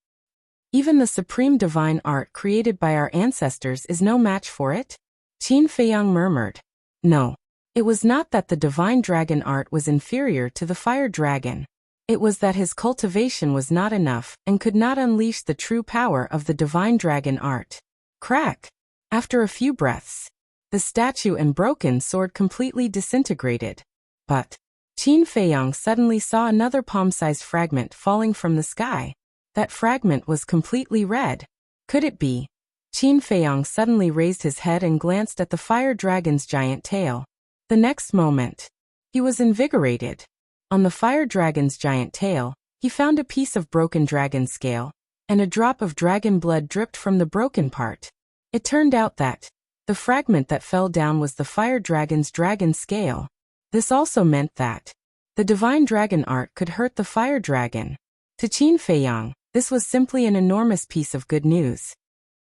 Even the supreme divine art created by our ancestors is no match for it? Qin Feiyang murmured. No. It was not that the divine dragon art was inferior to the fire dragon. It was that his cultivation was not enough and could not unleash the true power of the divine dragon art. Crack! After a few breaths, the statue and broken sword completely disintegrated. But Qin Feiyang suddenly saw another palm-sized fragment falling from the sky. That fragment was completely red. Could it be? Qin Feiyang suddenly raised his head and glanced at the fire dragon's giant tail. The next moment, he was invigorated. On the fire dragon's giant tail, he found a piece of broken dragon scale, and a drop of dragon blood dripped from the broken part. It turned out that the fragment that fell down was the fire dragon's dragon scale. This also meant that the divine dragon art could hurt the fire dragon. To Qin Feiyang, this was simply an enormous piece of good news.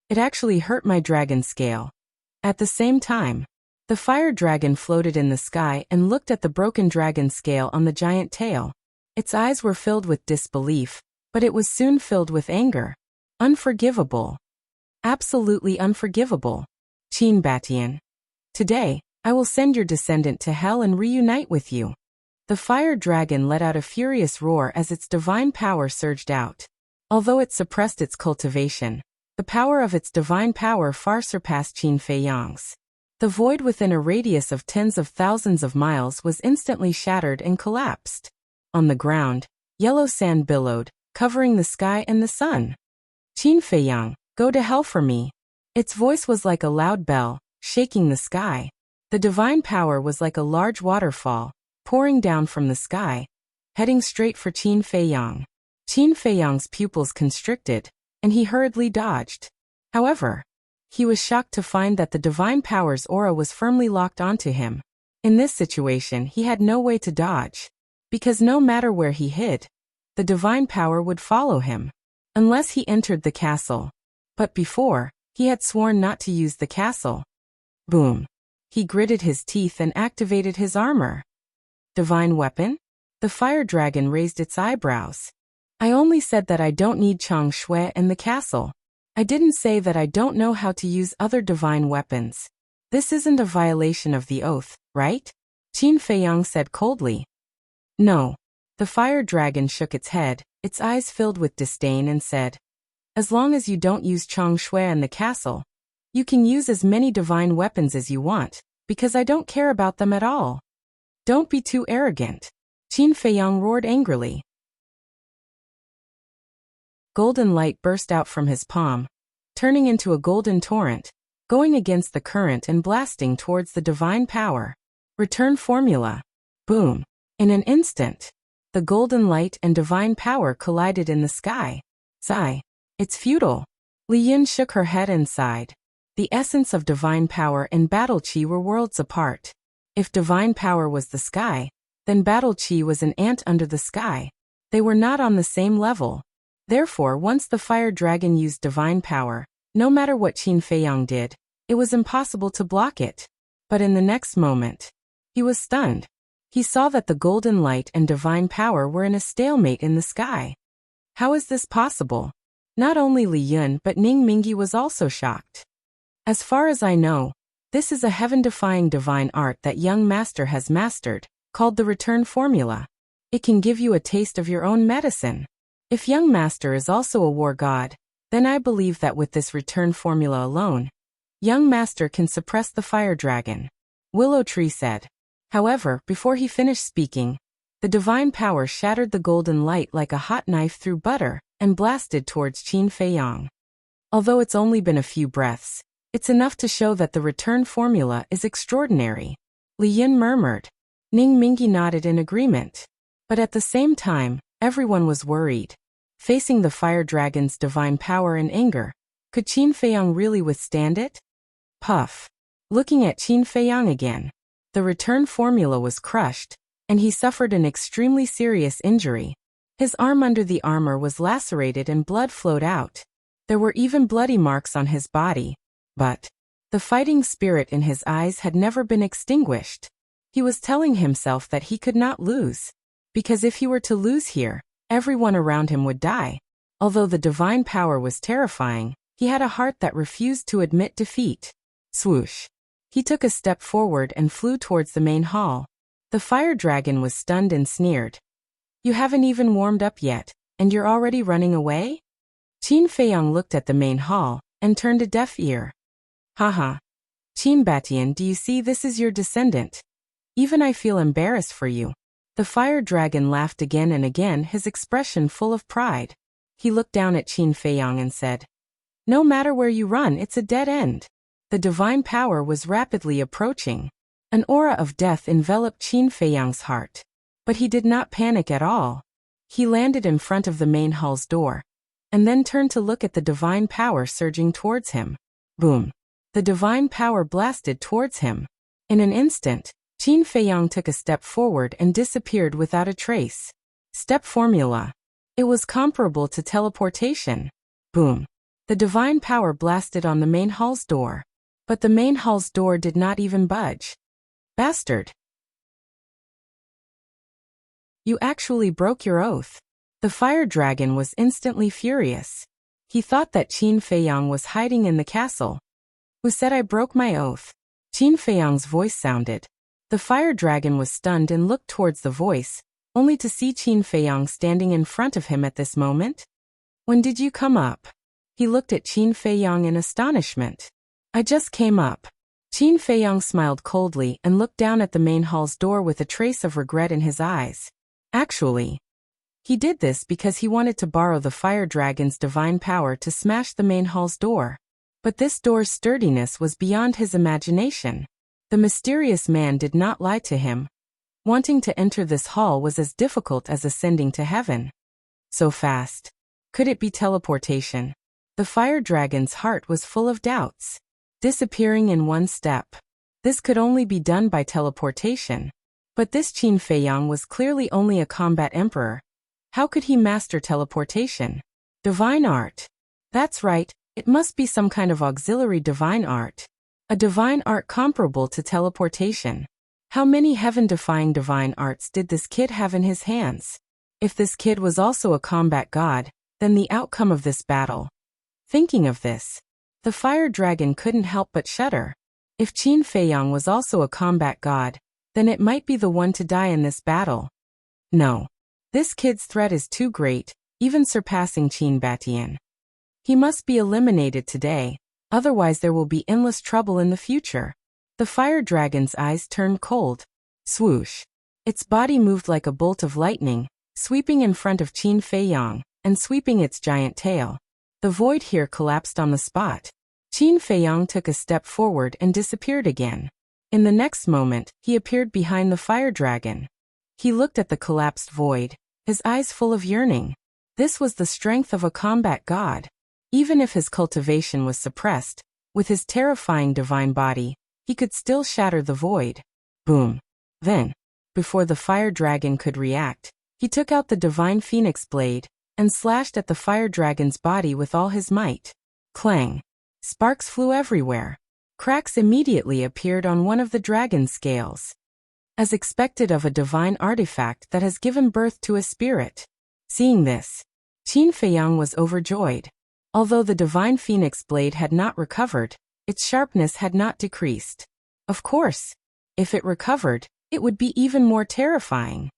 It actually hurt my dragon scale. At the same time, the fire dragon floated in the sky and looked at the broken dragon scale on the giant tail. Its eyes were filled with disbelief, but it was soon filled with anger. Unforgivable. Absolutely unforgivable. Qin Batian. Today, I will send your descendant to hell and reunite with you. The fire dragon let out a furious roar as its divine power surged out. Although it suppressed its cultivation, the power of its divine power far surpassed Qin Feiyang's. The void within a radius of tens of thousands of miles was instantly shattered and collapsed. On the ground, yellow sand billowed, covering the sky and the sun. Qin Feiyang, go to hell for me. Its voice was like a loud bell, shaking the sky. The divine power was like a large waterfall, pouring down from the sky, heading straight for Qin Feiyang. Qin Feiyang's pupils constricted, and he hurriedly dodged. However, he was shocked to find that the divine power's aura was firmly locked onto him. In this situation, he had no way to dodge, because no matter where he hid, the divine power would follow him, unless he entered the castle. But before, he had sworn not to use the castle. Boom. He gritted his teeth and activated his armor. Divine weapon? The fire dragon raised its eyebrows. I only said that I don't need Chang Shui and the castle. I didn't say that I don't know how to use other divine weapons. This isn't a violation of the oath, right? Qin Feiyang said coldly. No. The fire dragon shook its head, its eyes filled with disdain, and said, as long as you don't use Chang Shui and the castle, you can use as many divine weapons as you want, because I don't care about them at all. Don't be too arrogant. Qin Feiyang roared angrily. Golden light burst out from his palm, turning into a golden torrent, going against the current and blasting towards the divine power. Return formula. Boom. In an instant, the golden light and divine power collided in the sky. Sigh. It's futile. Li Yin shook her head and sighed. The essence of divine power and battle qi were worlds apart. If divine power was the sky, then battle qi was an ant under the sky. They were not on the same level. Therefore, once the fire dragon used divine power, no matter what Qin Feiyang did, it was impossible to block it. But in the next moment, he was stunned. He saw that the golden light and divine power were in a stalemate in the sky. How is this possible? Not only Li Yun but Ning Mingyi was also shocked. As far as I know, this is a heaven-defying divine art that young master has mastered, called the return formula. It can give you a taste of your own medicine. If young master is also a war god, then I believe that with this return formula alone, young master can suppress the fire dragon. Willow Tree said. However, before he finished speaking, the divine power shattered the golden light like a hot knife through butter and blasted towards Qin Feiyang. Although it's only been a few breaths, it's enough to show that the return formula is extraordinary. Li Yin murmured. Ning Mingyi nodded in agreement. But at the same time, everyone was worried. Facing the fire dragon's divine power and anger, could Qin Feiyang really withstand it? Puff. Looking at Qin Feiyang again, the return formula was crushed, and he suffered an extremely serious injury. His arm under the armor was lacerated and blood flowed out. There were even bloody marks on his body, but the fighting spirit in his eyes had never been extinguished. He was telling himself that he could not lose, because if he were to lose here, everyone around him would die. Although the divine power was terrifying, he had a heart that refused to admit defeat. Swoosh. He took a step forward and flew towards the main hall. The fire dragon was stunned and sneered. You haven't even warmed up yet, and you're already running away? Qin Feiyang looked at the main hall and turned a deaf ear. Haha. Qin Batian, do you see this is your descendant? Even I feel embarrassed for you. The fire dragon laughed again and again, his expression full of pride. He looked down at Qin Feiyang and said, no matter where you run, it's a dead end. The divine power was rapidly approaching. An aura of death enveloped Qin Feiyang's heart. But he did not panic at all. He landed in front of the main hall's door, and then turned to look at the divine power surging towards him. Boom. The divine power blasted towards him. In an instant, Qin Feiyang took a step forward and disappeared without a trace. Step formula. It was comparable to teleportation. Boom. The divine power blasted on the main hall's door. But the main hall's door did not even budge. Bastard. You actually broke your oath. The fire dragon was instantly furious. He thought that Qin Feiyang was hiding in the castle. Who said I broke my oath? Qin Feiyang's voice sounded. The fire dragon was stunned and looked towards the voice, only to see Qin Feiyang standing in front of him at this moment. When did you come up? He looked at Qin Feiyang in astonishment. I just came up. Qin Feiyang smiled coldly and looked down at the main hall's door with a trace of regret in his eyes. Actually, he did this because he wanted to borrow the fire dragon's divine power to smash the main hall's door. But this door's sturdiness was beyond his imagination. The mysterious man did not lie to him. Wanting to enter this hall was as difficult as ascending to heaven. So fast. Could it be teleportation? The fire dragon's heart was full of doubts. Disappearing in one step. This could only be done by teleportation. But this Qin Feiyang was clearly only a combat emperor. How could he master teleportation? Divine art. That's right, it must be some kind of auxiliary divine art. A divine art comparable to teleportation. How many heaven-defying divine arts did this kid have in his hands? If this kid was also a combat god, then the outcome of this battle. Thinking of this, the fire dragon couldn't help but shudder. If Qin Feiyang was also a combat god, then it might be the one to die in this battle. No. This kid's threat is too great, even surpassing Qin Batian. He must be eliminated today, otherwise there will be endless trouble in the future. The fire dragon's eyes turned cold. Swoosh. Its body moved like a bolt of lightning, sweeping in front of Qin Feiyang, and sweeping its giant tail. The void here collapsed on the spot. Qin Feiyang took a step forward and disappeared again. In the next moment, he appeared behind the fire dragon. He looked at the collapsed void, his eyes full of yearning. This was the strength of a combat god. Even if his cultivation was suppressed, with his terrifying divine body, he could still shatter the void. Boom. Then, before the fire dragon could react, he took out the divine phoenix blade and slashed at the fire dragon's body with all his might. Clang. Sparks flew everywhere. Cracks immediately appeared on one of the dragon's scales. As expected of a divine artifact that has given birth to a spirit. Seeing this, Qin Feiyang was overjoyed. Although the divine phoenix blade had not recovered, its sharpness had not decreased. Of course, if it recovered, it would be even more terrifying.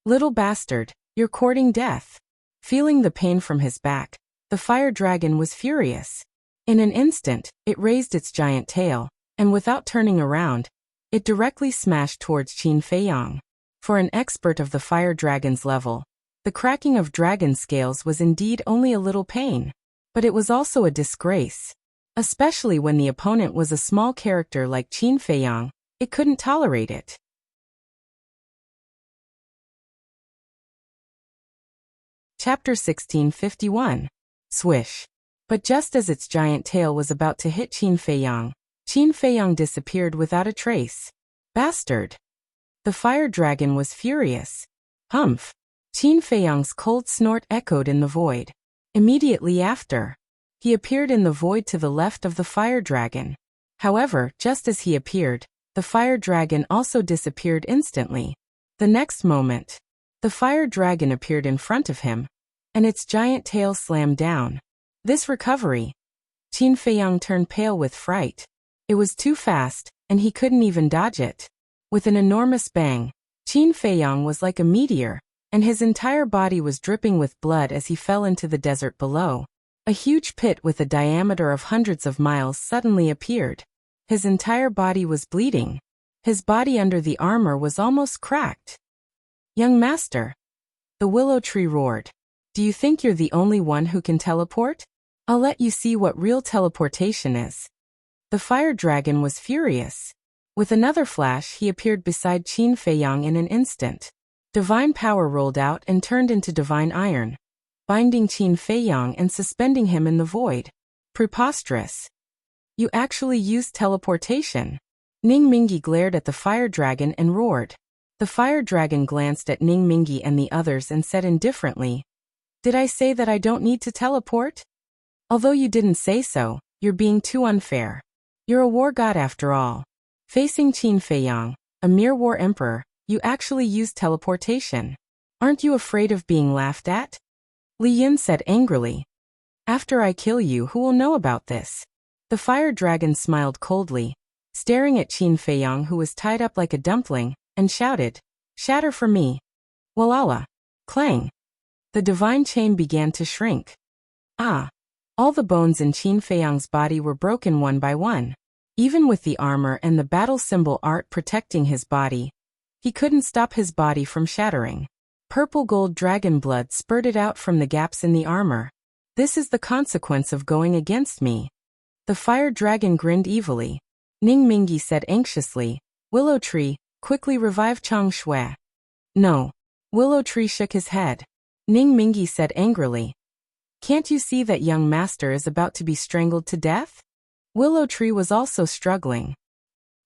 Little bastard, you're courting death. Feeling the pain from his back, the fire dragon was furious. In an instant, it raised its giant tail, and without turning around, it directly smashed towards Qin Feiyang. For an expert of the fire dragon's level, the cracking of dragon scales was indeed only a little pain. But it was also a disgrace. Especially when the opponent was a small character like Qin Feiyang, it couldn't tolerate it. Chapter 1651. Swish. But just as its giant tail was about to hit Qin Feiyang disappeared without a trace. Bastard. The fire dragon was furious. Humph. Qin Feiyang's cold snort echoed in the void. Immediately after, he appeared in the void to the left of the fire dragon. However, just as he appeared, the fire dragon also disappeared instantly. The next moment, the fire dragon appeared in front of him, and its giant tail slammed down. This recovery. Qin Feiyang turned pale with fright. It was too fast, and he couldn't even dodge it. With an enormous bang, Qin Feiyang was like a meteor, and his entire body was dripping with blood as he fell into the desert below. A huge pit with a diameter of hundreds of miles suddenly appeared. His entire body was bleeding. His body under the armor was almost cracked. Young master. The willow tree roared. Do you think you're the only one who can teleport? I'll let you see what real teleportation is. The fire dragon was furious. With another flash, he appeared beside Qin Feiyang in an instant. Divine power rolled out and turned into divine iron, binding Qin Feiyang and suspending him in the void. Preposterous. You actually used teleportation. Ning Mingyi glared at the fire dragon and roared. The fire dragon glanced at Ning Mingyi and the others and said indifferently, Did I say that I don't need to teleport? Although you didn't say so, you're being too unfair. You're a war god after all. Facing Qin Feiyang, a mere war emperor, you actually used teleportation. Aren't you afraid of being laughed at? Li Yin said angrily. After I kill you, who will know about this? The fire dragon smiled coldly, staring at Qin Feiyang, who was tied up like a dumpling, and shouted, Shatter for me. Walala. Clang. The divine chain began to shrink. Ah! All the bones in Qin Feiyang's body were broken one by one. Even with the armor and the battle symbol art protecting his body, he couldn't stop his body from shattering. Purple gold dragon blood spurted out from the gaps in the armor. This is the consequence of going against me. The fire dragon grinned evilly. Ning Mingyi said anxiously, Willow Tree, quickly revive Chang Shui. No. Willow Tree shook his head. Ning Mingyi said angrily, Can't you see that young master is about to be strangled to death? Willow Tree was also struggling.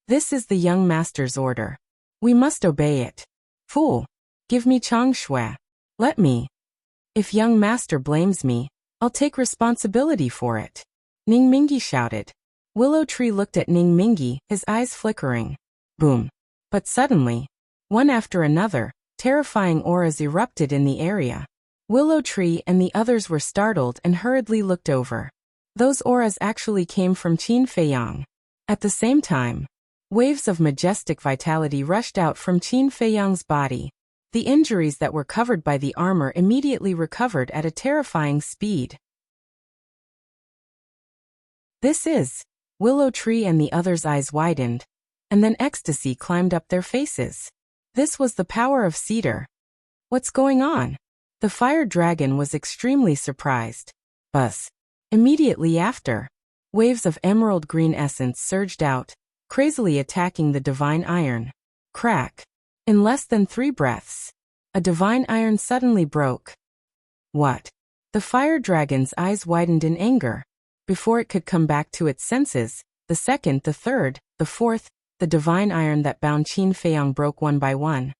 This is the young master's order. We must obey it. Fool! Give me Chang Shui. Let me. If young master blames me, I'll take responsibility for it. Ning Mingyi shouted. Willow Tree looked at Ning Mingyi, his eyes flickering. Boom. But suddenly, one after another, terrifying auras erupted in the area. Willow Tree and the others were startled and hurriedly looked over. Those auras actually came from Qin Feiyang. At the same time, waves of majestic vitality rushed out from Qin Feiyang's body. The injuries that were covered by the armor immediately recovered at a terrifying speed. This is. Willow Tree and the others' eyes widened, and then ecstasy climbed up their faces. This was the power of cedar. What's going on? The fire dragon was extremely surprised. Buzz. Immediately after, waves of emerald green essence surged out, crazily attacking the divine iron. Crack. In less than 3 breaths, a divine iron suddenly broke. What? The fire dragon's eyes widened in anger. Before it could come back to its senses, the second, the third, the fourth, the divine iron that bound Qin Feiyang broke one by one.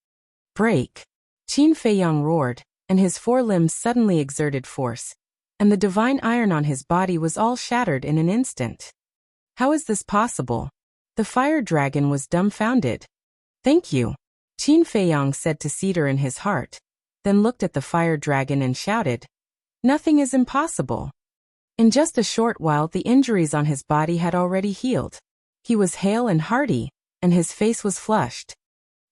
Break! Qin Feiyang roared, and his 4 limbs suddenly exerted force, and the divine iron on his body was all shattered in an instant. How is this possible? The fire dragon was dumbfounded. Thank you, Qin Feiyang said to cedar in his heart, then looked at the fire dragon and shouted, Nothing is impossible. In just a short while the injuries on his body had already healed. He was hale and hearty, and his face was flushed.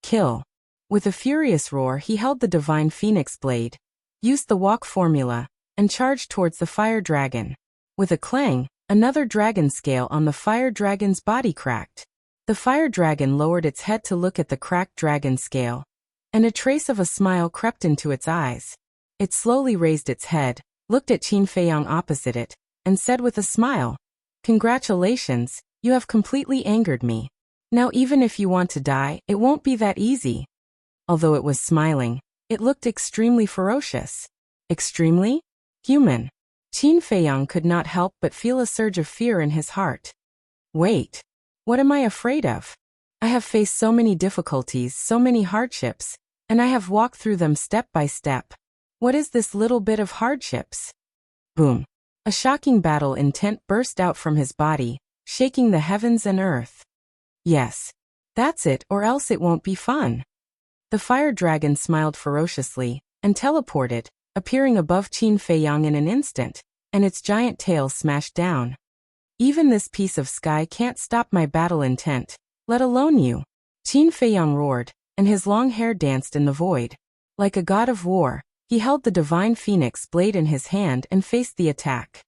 Kill. With a furious roar he held the divine phoenix blade, used the walk formula, and charged towards the fire dragon. With a clang, another dragon scale on the fire dragon's body cracked. The fire dragon lowered its head to look at the cracked dragon scale, and a trace of a smile crept into its eyes. It slowly raised its head, looked at Qin Feiyang opposite it, and said with a smile, Congratulations, you have completely angered me. Now even if you want to die, it won't be that easy. Although it was smiling, it looked extremely ferocious. Extremely? Human. Qin Feiyang could not help but feel a surge of fear in his heart. Wait. What am I afraid of? I have faced so many difficulties, so many hardships, and I have walked through them step by step. What is this little bit of hardships? Boom. A shocking battle intent burst out from his body, shaking the heavens and earth. Yes. That's it, or else it won't be fun. The fire dragon smiled ferociously, and teleported, appearing above Qin Feiyang in an instant, and its giant tail smashed down. Even this piece of sky can't stop my battle intent, let alone you. Qin Feiyang roared, and his long hair danced in the void. Like a god of war, he held the divine phoenix blade in his hand and faced the attack.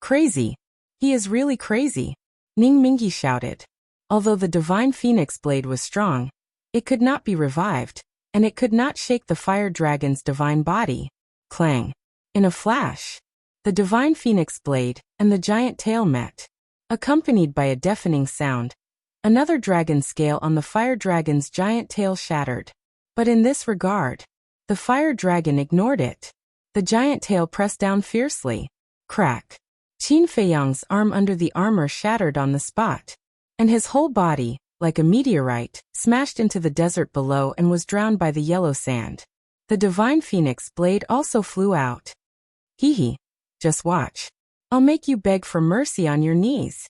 Crazy. He is really crazy. Ning Mingyi shouted. Although the divine phoenix blade was strong, it could not be revived, and it could not shake the fire dragon's divine body. Clang. In a flash, the divine phoenix blade and the giant tail met. Accompanied by a deafening sound, another dragon scale on the fire dragon's giant tail shattered. But in this regard, the fire dragon ignored it. The giant tail pressed down fiercely. Crack. Qin Feiyang's arm under the armor shattered on the spot, and his whole body, like a meteorite, smashed into the desert below and was drowned by the yellow sand. The divine phoenix blade also flew out. Hee hee. Just watch. I'll make you beg for mercy on your knees.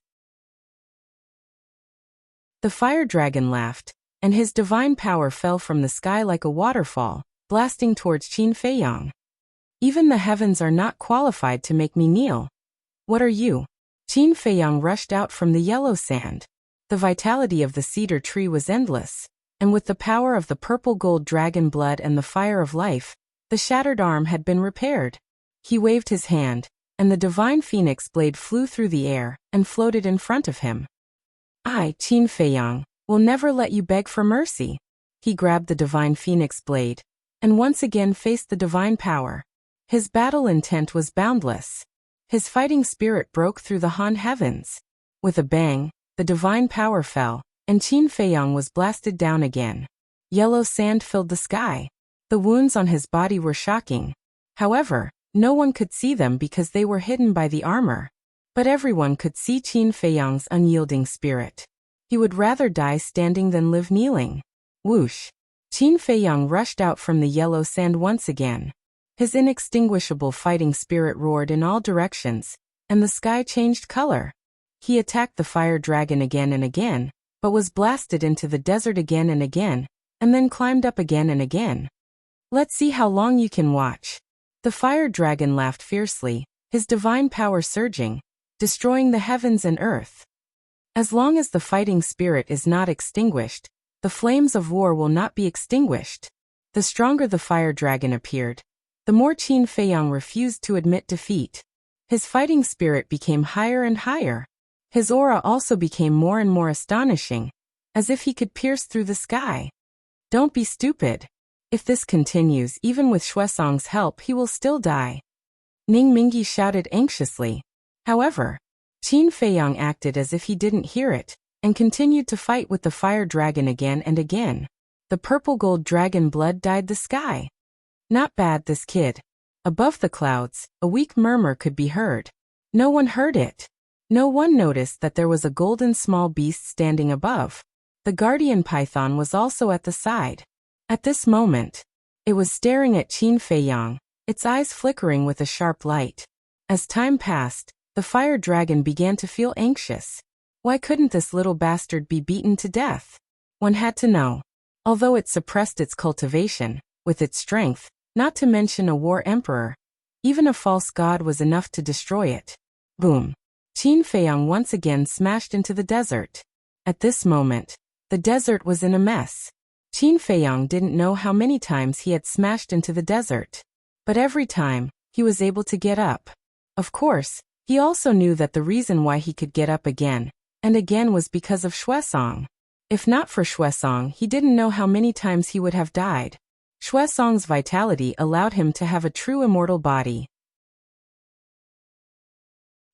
The fire dragon laughed, and his divine power fell from the sky like a waterfall, blasting towards Qin Feiyang. Even the heavens are not qualified to make me kneel. What are you? Qin Feiyang rushed out from the yellow sand. The vitality of the cedar tree was endless, and with the power of the purple gold dragon blood and the fire of life, the shattered arm had been repaired. He waved his hand, and the divine phoenix blade flew through the air and floated in front of him. I, Qin Feiyang, will never let you beg for mercy. He grabbed the divine phoenix blade, and once again faced the divine power. His battle intent was boundless. His fighting spirit broke through the Han heavens. With a bang, the divine power fell, and Qin Feiyang was blasted down again. Yellow sand filled the sky. The wounds on his body were shocking. However, no one could see them because they were hidden by the armor. But everyone could see Qin Feiyang's unyielding spirit. He would rather die standing than live kneeling. Whoosh! Qin Feiyang rushed out from the yellow sand once again. His inextinguishable fighting spirit roared in all directions, and the sky changed color. He attacked the fire dragon again and again, but was blasted into the desert again and again, and then climbed up again and again. Let's see how long you can watch. The fire dragon laughed fiercely, his divine power surging, destroying the heavens and earth. As long as the fighting spirit is not extinguished, the flames of war will not be extinguished. The stronger the fire dragon appeared, the more Qin Feiyang refused to admit defeat. His fighting spirit became higher and higher. His aura also became more and more astonishing, as if he could pierce through the sky. Don't be stupid. If this continues, even with Xuesong's help, he will still die. Ning Mingyi shouted anxiously. However, Qin Feiyang acted as if he didn't hear it, and continued to fight with the fire dragon again and again. The purple gold dragon blood dyed the sky. Not bad, this kid. Above the clouds, a weak murmur could be heard. No one heard it. No one noticed that there was a golden small beast standing above. The guardian python was also at the side. At this moment, it was staring at Qin Feiyang, its eyes flickering with a sharp light. As time passed, the fire dragon began to feel anxious. Why couldn't this little bastard be beaten to death? One had to know. Although it suppressed its cultivation, with its strength, not to mention a war emperor, even a false god was enough to destroy it. Boom! Qin Feiyang once again smashed into the desert. At this moment, the desert was in a mess. Qin Feiyang didn't know how many times he had smashed into the desert. But every time, he was able to get up. Of course, he also knew that the reason why he could get up again and again was because of Xuesong. If not for Xuesong, he didn't know how many times he would have died. Xuesong's vitality allowed him to have a true immortal body.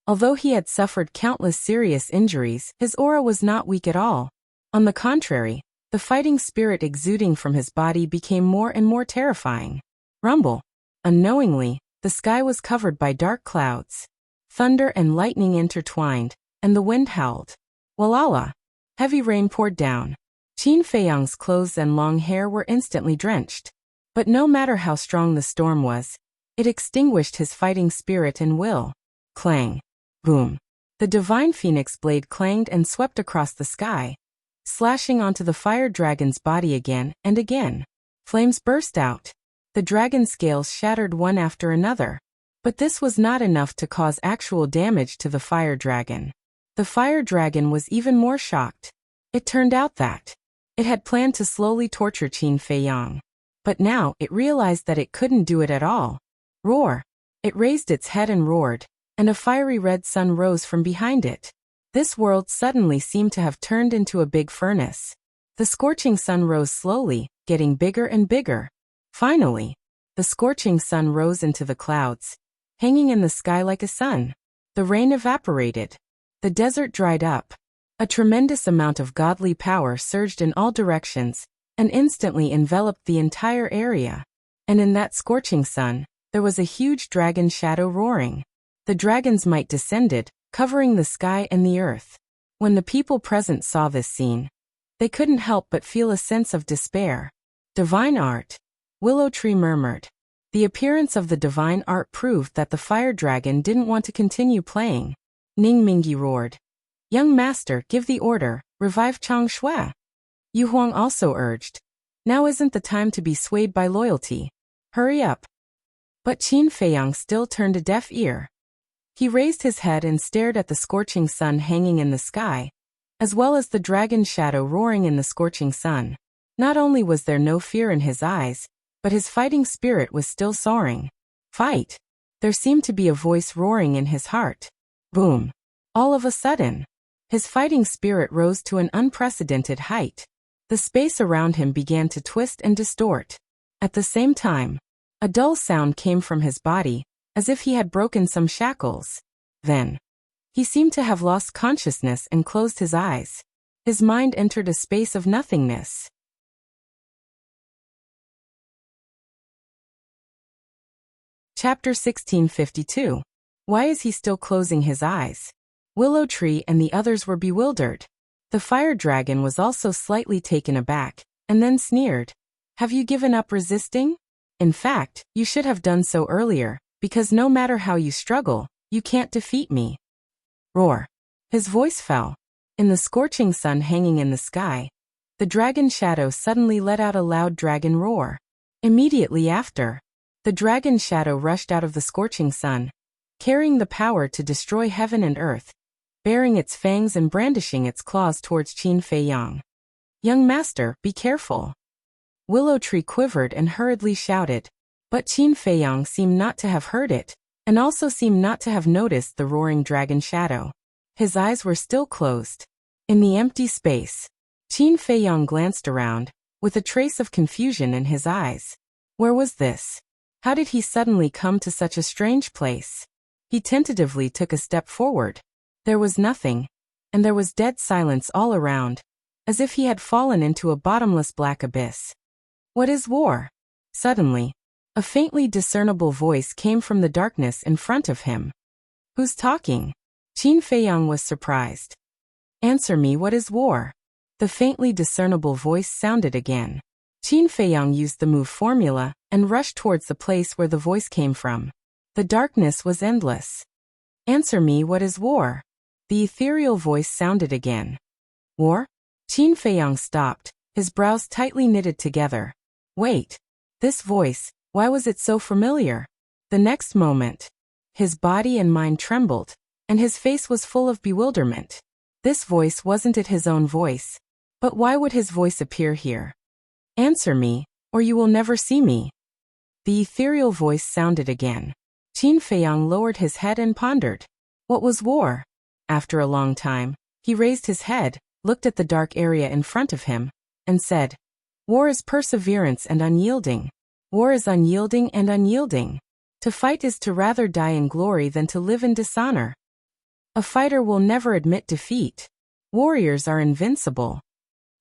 Although he had suffered countless serious injuries, his aura was not weak at all. On the contrary, the fighting spirit exuding from his body became more and more terrifying. Rumble! Unknowingly, the sky was covered by dark clouds. Thunder and lightning intertwined, and the wind howled. Walala! Heavy rain poured down. Qin Feiyang's clothes and long hair were instantly drenched. But no matter how strong the storm was, it extinguished his fighting spirit and will. Clang! Boom! The divine phoenix blade clanged and swept across the sky, slashing onto the fire dragon's body again and again. Flames burst out. The dragon scales shattered one after another. But this was not enough to cause actual damage to the fire dragon. The fire dragon was even more shocked. It turned out that it had planned to slowly torture Qin Feiyang. But now it realized that it couldn't do it at all. Roar! It raised its head and roared, and a fiery red sun rose from behind it. This world suddenly seemed to have turned into a big furnace. The scorching sun rose slowly, getting bigger and bigger. Finally, the scorching sun rose into the clouds, hanging in the sky like a sun. The rain evaporated. The desert dried up. A tremendous amount of godly power surged in all directions, and instantly enveloped the entire area. And in that scorching sun, there was a huge dragon shadow roaring. The dragon's might descended, covering the sky and the earth. When the people present saw this scene, they couldn't help but feel a sense of despair. Divine art! Willow Tree murmured. The appearance of the divine art proved that the fire dragon didn't want to continue playing. Ning Mingyi roared. Young master, give the order, revive Chang Shui. Yu Huang also urged. Now isn't the time to be swayed by loyalty. Hurry up. But Qin Feiyang still turned a deaf ear. He raised his head and stared at the scorching sun hanging in the sky, as well as the dragon shadow roaring in the scorching sun. Not only was there no fear in his eyes, but his fighting spirit was still soaring. Fight! There seemed to be a voice roaring in his heart. Boom! All of a sudden, his fighting spirit rose to an unprecedented height. The space around him began to twist and distort. At the same time, a dull sound came from his body, as if he had broken some shackles. Then, he seemed to have lost consciousness and closed his eyes. His mind entered a space of nothingness. Chapter 1652. Why is he still closing his eyes? Willow Tree and the others were bewildered. The fire dragon was also slightly taken aback, and then sneered. Have you given up resisting? In fact, you should have done so earlier, because no matter how you struggle, you can't defeat me. Roar. His voice fell. In the scorching sun hanging in the sky, the dragon shadow suddenly let out a loud dragon roar. Immediately after, the dragon shadow rushed out of the scorching sun, carrying the power to destroy heaven and earth, baring its fangs and brandishing its claws towards Qin Feiyang. Young master, be careful. Willow Tree quivered and hurriedly shouted, but Qin Feiyang seemed not to have heard it, and also seemed not to have noticed the roaring dragon shadow. His eyes were still closed. In the empty space, Qin Feiyang glanced around, with a trace of confusion in his eyes. Where was this? How did he suddenly come to such a strange place? He tentatively took a step forward. There was nothing, and there was dead silence all around, as if he had fallen into a bottomless black abyss. What is war? Suddenly, a faintly discernible voice came from the darkness in front of him. Who's talking? Qin Feiyang was surprised. Answer me, what is war? The faintly discernible voice sounded again. Qin Feiyang used the move formula and rushed towards the place where the voice came from. The darkness was endless. Answer me, what is war? The ethereal voice sounded again. War? Qin Feiyang stopped, his brows tightly knitted together. Wait. This voice, why was it so familiar? The next moment, his body and mind trembled, and his face was full of bewilderment. This voice wasn't it his own voice? But why would his voice appear here? Answer me, or you will never see me. The ethereal voice sounded again. Qin Feiyang lowered his head and pondered. What was war? After a long time, he raised his head, looked at the dark area in front of him, and said, War is perseverance and unyielding. War is unyielding and unyielding. To fight is to rather die in glory than to live in dishonor. A fighter will never admit defeat. Warriors are invincible.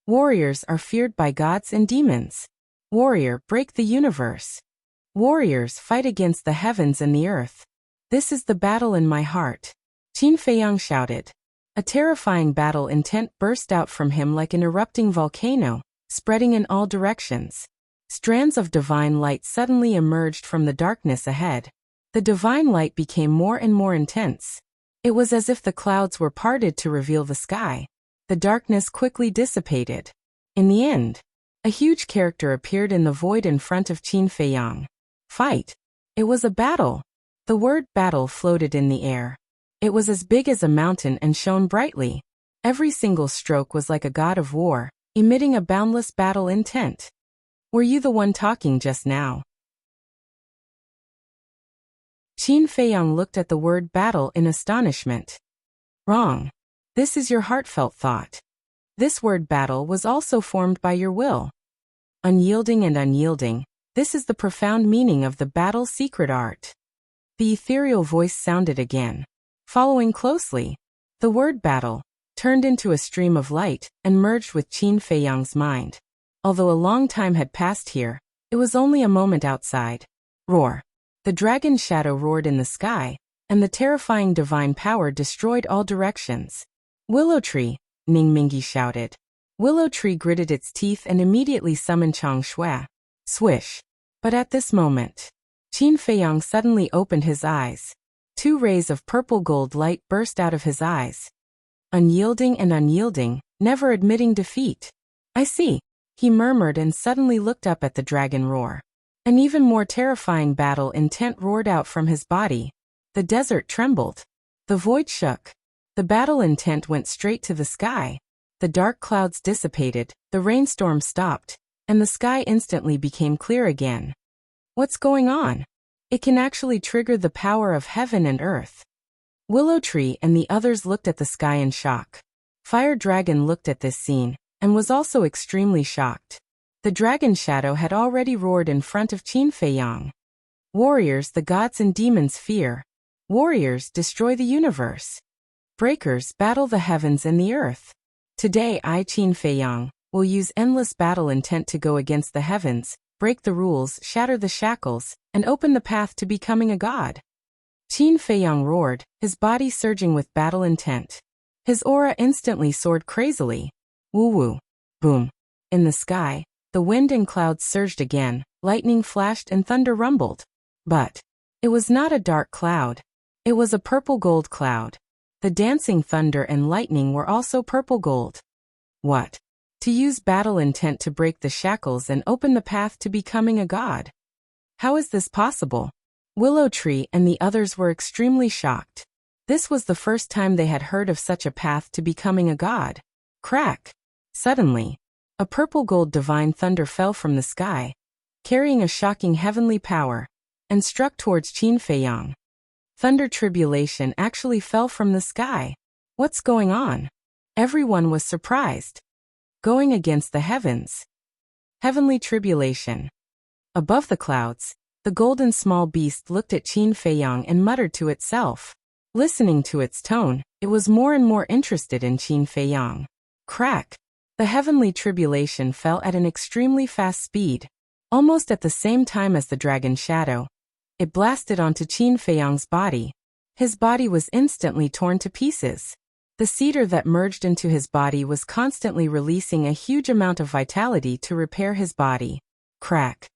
Warriors are feared by gods and demons. Warrior, break the universe. Warriors fight against the heavens and the earth. This is the battle in my heart. Qin Feiyang shouted. A terrifying battle intent burst out from him like an erupting volcano, spreading in all directions. Strands of divine light suddenly emerged from the darkness ahead. The divine light became more and more intense. It was as if the clouds were parted to reveal the sky. The darkness quickly dissipated. In the end, a huge character appeared in the void in front of Qin Feiyang. Fight. It was a battle. The word battle floated in the air. It was as big as a mountain and shone brightly. Every single stroke was like a god of war, emitting a boundless battle intent. Were you the one talking just now? Qin Feiyang looked at the word battle in astonishment. Wrong. This is your heartfelt thought. This word battle was also formed by your will. Unyielding and unyielding, this is the profound meaning of the battle's secret art. The ethereal voice sounded again. Following closely, the word battle turned into a stream of light and merged with Qin Feiyang's mind. Although a long time had passed here, it was only a moment outside. Roar. The dragon shadow roared in the sky, and the terrifying divine power destroyed all directions. Willow Tree, Ning Mingi shouted. Willow Tree gritted its teeth and immediately summoned Chang Shui. Swish. But at this moment, Qin Feiyang suddenly opened his eyes. 2 rays of purple gold light burst out of his eyes. Unyielding and unyielding, never admitting defeat. I see. he murmured and suddenly looked up at the dragon roar. An even more terrifying battle intent roared out from his body. The desert trembled. The void shook. The battle intent went straight to the sky. The dark clouds dissipated, the rainstorm stopped, and the sky instantly became clear again. What's going on? It can actually trigger the power of heaven and earth. Willow Tree and the others looked at the sky in shock. Fire Dragon looked at this scene, and was also extremely shocked. The dragon shadow had already roared in front of Qin Feiyang. Warriors the gods and demons fear. Warriors destroy the universe. Breakers battle the heavens and the earth. Today I, Qin Feiyang, will use endless battle intent to go against the heavens, break the rules, shatter the shackles, and open the path to becoming a god. Qin Feiyang roared, his body surging with battle intent. His aura instantly soared crazily. Woo-woo. Boom. In the sky, the wind and clouds surged again, lightning flashed and thunder rumbled. But it was not a dark cloud. It was a purple-gold cloud. The dancing thunder and lightning were also purple-gold. What? To use battle intent to break the shackles and open the path to becoming a god. How is this possible? Willow Tree and the others were extremely shocked. This was the first time they had heard of such a path to becoming a god. Crack! Suddenly, a purple-gold divine thunder fell from the sky, carrying a shocking heavenly power, and struck towards Qin Feiyang. Thunder tribulation actually fell from the sky. What's going on? Everyone was surprised. Going against the heavens. Heavenly tribulation. Above the clouds, the golden small beast looked at Qin Feiyang and muttered to itself. Listening to its tone, it was more and more interested in Qin Feiyang. Crack! The heavenly tribulation fell at an extremely fast speed. Almost at the same time as the dragon shadow, it blasted onto Qin Feiyang's body. His body was instantly torn to pieces. The cedar that merged into his body was constantly releasing a huge amount of vitality to repair his body. Crack!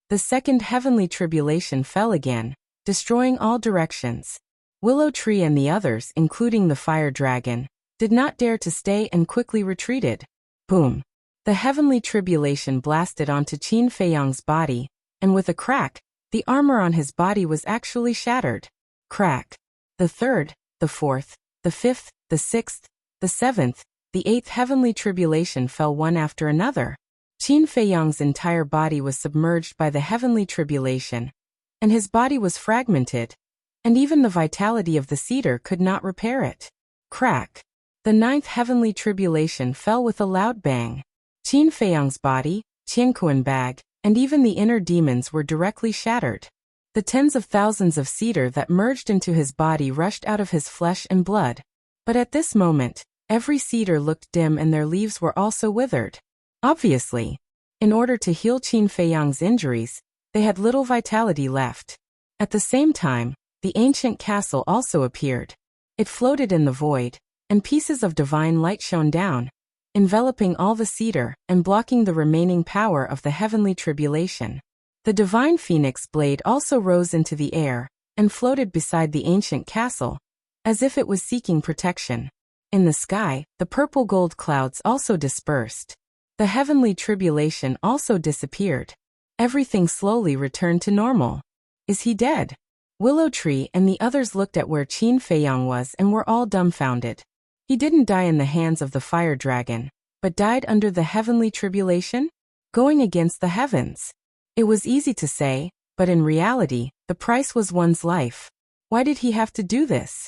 The second heavenly tribulation fell again, destroying all directions. Willow Tree and the others, including the fire dragon, did not dare to stay and quickly retreated. Boom! The heavenly tribulation blasted onto Qin Feiyang's body, and with a crack, the armor on his body was actually shattered. Crack! The third, the fourth, the fifth, the sixth, the seventh, the eighth heavenly tribulation fell one after another. Qin Feiyang's entire body was submerged by the heavenly tribulation, and his body was fragmented, and even the vitality of the cedar could not repair it. Crack! The ninth heavenly tribulation fell with a loud bang. Qin Feiyang's body, Qianquan bag, and even the inner demons were directly shattered. The tens of thousands of cedar that merged into his body rushed out of his flesh and blood. But at this moment, every cedar looked dim and their leaves were also withered. Obviously, in order to heal Qin Feiyang's injuries, they had little vitality left. At the same time, the ancient castle also appeared. It floated in the void, and pieces of divine light shone down, enveloping all the cedar and blocking the remaining power of the heavenly tribulation. The divine phoenix blade also rose into the air and floated beside the ancient castle, as if it was seeking protection. In the sky, the purple-gold clouds also dispersed. The heavenly tribulation also disappeared. Everything slowly returned to normal. Is he dead? Willow Tree and the others looked at where Qin Feiyang was and were all dumbfounded. He didn't die in the hands of the fire dragon, but died under the heavenly tribulation, going against the heavens. It was easy to say, but in reality, the price was one's life. Why did he have to do this?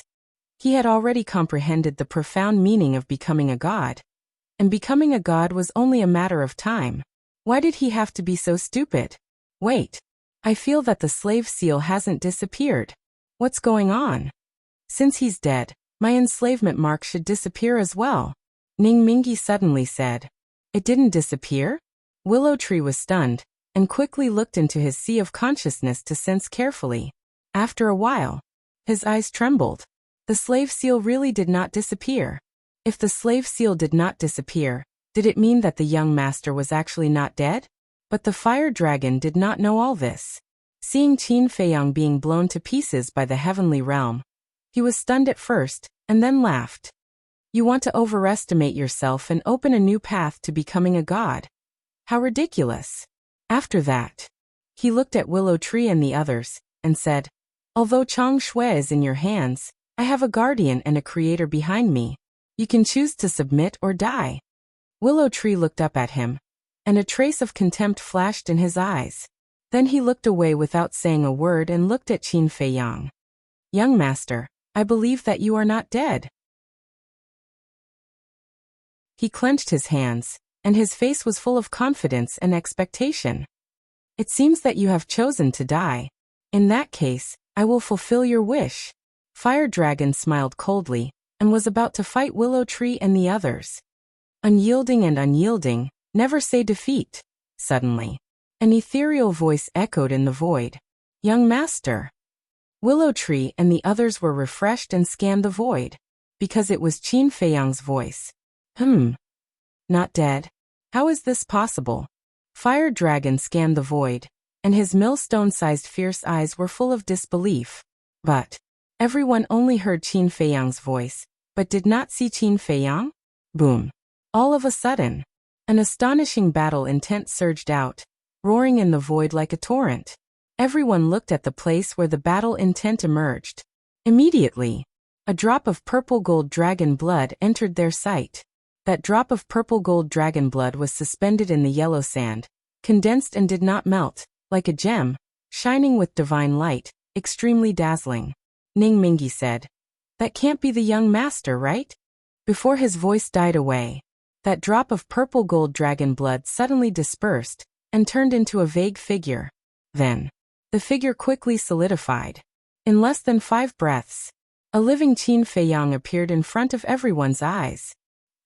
He had already comprehended the profound meaning of becoming a god. And becoming a god was only a matter of time. Why did he have to be so stupid? Wait. I feel that the slave seal hasn't disappeared. What's going on? Since he's dead, my enslavement mark should disappear as well. Ning Mingi suddenly said. It didn't disappear? Willow Tree was stunned, and quickly looked into his sea of consciousness to sense carefully. After a while, his eyes trembled. The slave seal really did not disappear. If the slave seal did not disappear, did it mean that the young master was actually not dead? But the fire dragon did not know all this. Seeing Qin Feiyang being blown to pieces by the heavenly realm, he was stunned at first, and then laughed. You want to overestimate yourself and open a new path to becoming a god. How ridiculous. After that, he looked at Willow Tree and the others, and said, although Chang Shui is in your hands, I have a guardian and a creator behind me. You can choose to submit or die. Willow Tree looked up at him, and a trace of contempt flashed in his eyes. Then he looked away without saying a word and looked at Qin Fei Yang. Young master, I believe that you are not dead. He clenched his hands, and his face was full of confidence and expectation. It seems that you have chosen to die. In that case, I will fulfill your wish. Fire Dragon smiled coldly, and was about to fight Willow Tree and the others. Unyielding and unyielding, never say defeat. Suddenly, an ethereal voice echoed in the void. Young master. Willow Tree and the others were refreshed and scanned the void, because it was Qin Fei Yang's voice. Not dead? How is this possible? Fire Dragon scanned the void, and his millstone-sized fierce eyes were full of disbelief. But everyone only heard Qin Fei Yang's voice, but did not see Qin Fei Yang. Boom. All of a sudden, an astonishing battle intent surged out, roaring in the void like a torrent. Everyone looked at the place where the battle intent emerged. Immediately, a drop of purple gold dragon blood entered their sight. That drop of purple gold dragon blood was suspended in the yellow sand, condensed and did not melt, like a gem, shining with divine light, extremely dazzling. Ning Mingi said, that can't be the young master, right? Before his voice died away, that drop of purple gold dragon blood suddenly dispersed, and turned into a vague figure. Then, the figure quickly solidified. In less than 5 breaths, a living Qin Fei Yang appeared in front of everyone's eyes.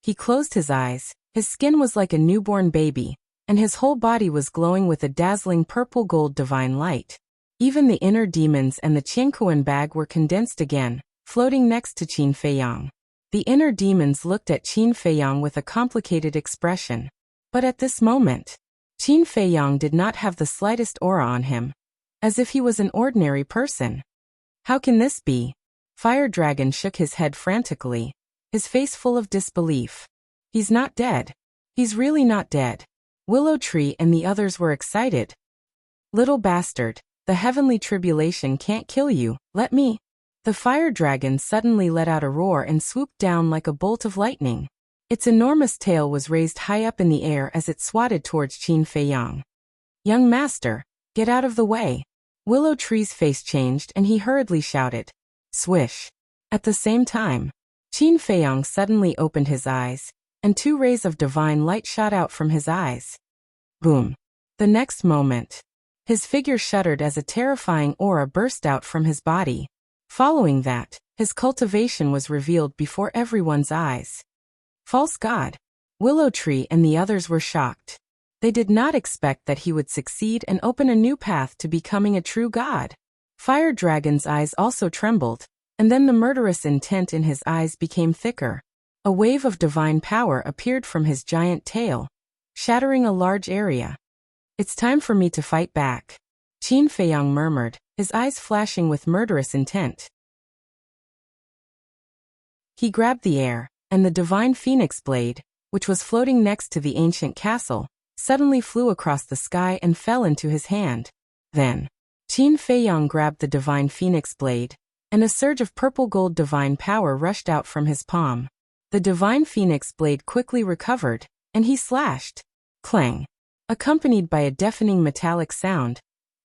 He closed his eyes, his skin was like a newborn baby, and his whole body was glowing with a dazzling purple gold divine light. Even the inner demons and the Qiankuan bag were condensed again, floating next to Qin Fei Yang. The inner demons looked at Qin Fei Yang with a complicated expression. But at this moment, Qin Fei Yang did not have the slightest aura on him, as if he was an ordinary person. How can this be? Fire Dragon shook his head frantically, his face full of disbelief. He's not dead. He's really not dead. Willow Tree and the others were excited. Little bastard, the heavenly tribulation can't kill you, let me. The Fire Dragon suddenly let out a roar and swooped down like a bolt of lightning. Its enormous tail was raised high up in the air as it swatted towards Qin Fei Yang. Young master, get out of the way. Willow Tree's face changed and he hurriedly shouted. Swish. At the same time, Qin Fei Yang suddenly opened his eyes, and 2 rays of divine light shot out from his eyes. Boom. The next moment, his figure shuddered as a terrifying aura burst out from his body. Following that, his cultivation was revealed before everyone's eyes. False god. Willow Tree and the others were shocked. They did not expect that he would succeed and open a new path to becoming a true god. Fire Dragon's eyes also trembled, and then the murderous intent in his eyes became thicker. A wave of divine power appeared from his giant tail, shattering a large area. It's time for me to fight back. Qin Fei Yang murmured, his eyes flashing with murderous intent. He grabbed the air, and the divine phoenix blade, which was floating next to the ancient castle, suddenly flew across the sky and fell into his hand. Then, Qin Fei Yang grabbed the divine phoenix blade, and a surge of purple gold divine power rushed out from his palm. The divine phoenix blade quickly recovered, and he slashed. Clang. Accompanied by a deafening metallic sound,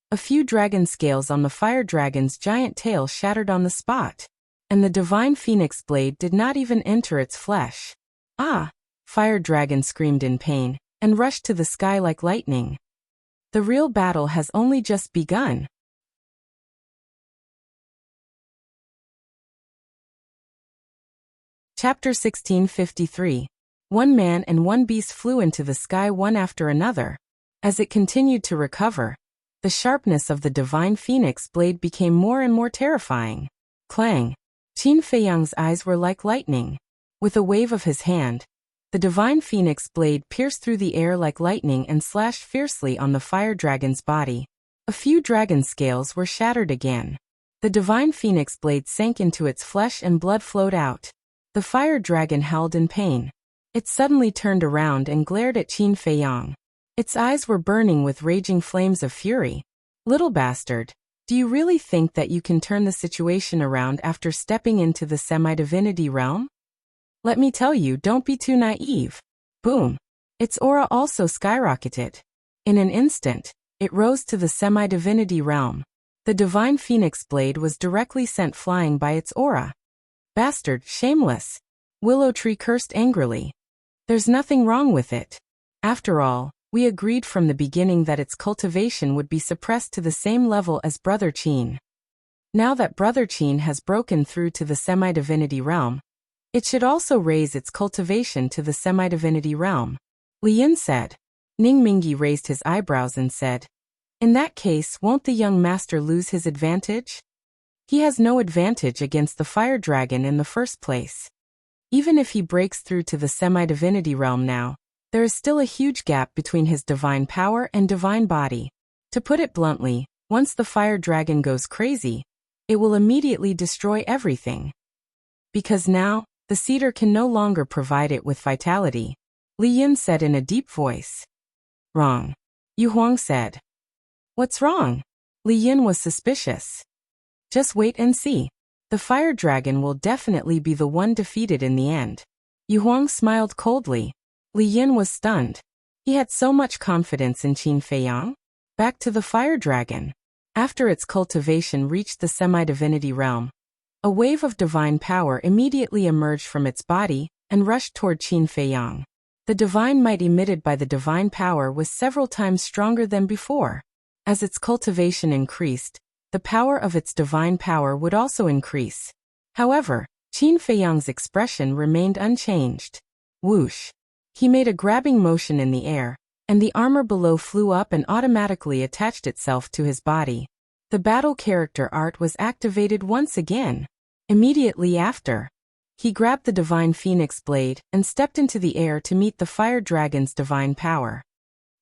a few dragon scales on the Fire Dragon's giant tail shattered on the spot, and the divine phoenix blade did not even enter its flesh. Ah! Fire Dragon screamed in pain, and rushed to the sky like lightning. The real battle has only just begun. Chapter 1653. One man and one beast flew into the sky one after another. As it continued to recover, the sharpness of the divine phoenix blade became more and more terrifying. Clang! Qin Fei Yang's eyes were like lightning. With a wave of his hand, the divine phoenix blade pierced through the air like lightning and slashed fiercely on the Fire Dragon's body. A few dragon scales were shattered again. The divine phoenix blade sank into its flesh and blood flowed out. The fire dragon howled in pain. It suddenly turned around and glared at Qin Feiyang. Its eyes were burning with raging flames of fury. Little bastard, do you really think that you can turn the situation around after stepping into the semi-divinity realm? Let me tell you, don't be too naive. Boom. Its aura also skyrocketed. In an instant, it rose to the semi-divinity realm. The divine phoenix blade was directly sent flying by its aura. Bastard, shameless. Willow Tree cursed angrily. There's nothing wrong with it. After all, we agreed from the beginning that its cultivation would be suppressed to the same level as Brother Qin. Now that Brother Qin has broken through to the semi-divinity realm, it should also raise its cultivation to the semi-divinity realm. Li Yin said. Ning Mingyi raised his eyebrows and said, in that case, won't the young master lose his advantage? He has no advantage against the fire dragon in the first place. Even if he breaks through to the semi-divinity realm now, there is still a huge gap between his divine power and divine body. To put it bluntly, once the fire dragon goes crazy, it will immediately destroy everything. Because now, the cedar can no longer provide it with vitality, Li Yin said in a deep voice. Wrong. Yu Huang said. What's wrong? Li Yin was suspicious. Just wait and see. The fire dragon will definitely be the one defeated in the end. Yu Huang smiled coldly. Li Yin was stunned. He had so much confidence in Qin Feiyang. Back to the fire dragon. After its cultivation reached the semi-divinity realm, a wave of divine power immediately emerged from its body and rushed toward Qin Feiyang. The divine might emitted by the divine power was several times stronger than before. As its cultivation increased, the power of its divine power would also increase. However, Qin Feiyang's expression remained unchanged. Whoosh! He made a grabbing motion in the air, and the armor below flew up and automatically attached itself to his body. The battle character art was activated once again. Immediately after, he grabbed the divine phoenix blade and stepped into the air to meet the fire dragon's divine power.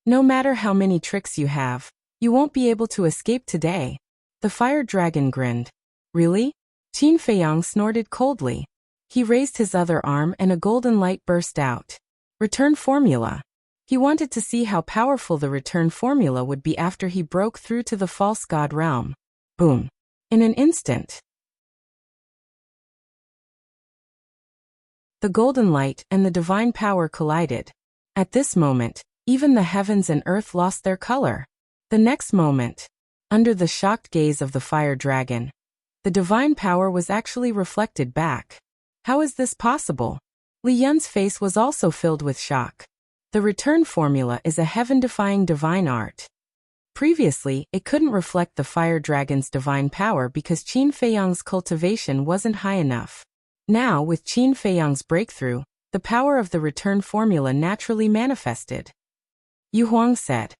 No matter how many tricks you have, you won't be able to escape today. The fire dragon grinned. Really? Qin Feiyang snorted coldly. He raised his other arm and a golden light burst out. Return formula. He wanted to see how powerful the return formula would be after he broke through to the false god realm. Boom. In an instant, the golden light and the divine power collided. At this moment, even the heavens and earth lost their color. The next moment, under the shocked gaze of the fire dragon, the divine power was actually reflected back. How is this possible? Li Yun's face was also filled with shock. The return formula is a heaven-defying divine art. Previously, it couldn't reflect the fire dragon's divine power because Qin Feiyang's cultivation wasn't high enough. Now, with Qin Feiyang's breakthrough, the power of the return formula naturally manifested. Yu Huang said.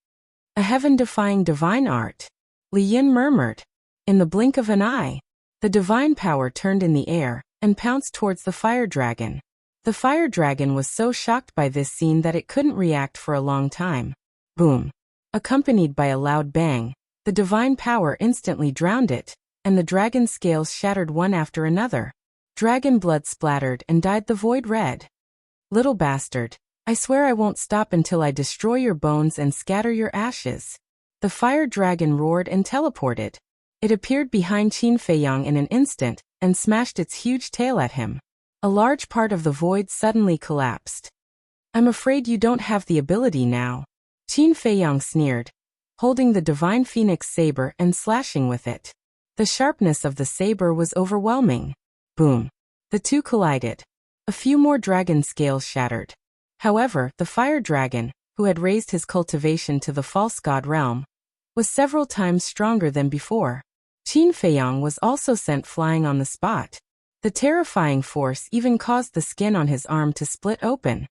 A heaven-defying divine art. Li Yin murmured. In the blink of an eye, the divine power turned in the air and pounced towards the fire dragon. The fire dragon was so shocked by this scene that it couldn't react for a long time. Boom. Accompanied by a loud bang, the divine power instantly drowned it, and the dragon's scales shattered one after another. Dragon blood splattered and dyed the void red. Little bastard, I swear I won't stop until I destroy your bones and scatter your ashes. The fire dragon roared and teleported. It appeared behind Qin Feiyang in an instant and smashed its huge tail at him. A large part of the void suddenly collapsed. I'm afraid you don't have the ability now. Qin Feiyang sneered, holding the divine phoenix saber and slashing with it. The sharpness of the saber was overwhelming. Boom. The two collided. A few more dragon scales shattered. However, the fire dragon, who had raised his cultivation to the false god realm, was several times stronger than before. Qin Feiyang was also sent flying on the spot. The terrifying force even caused the skin on his arm to split open.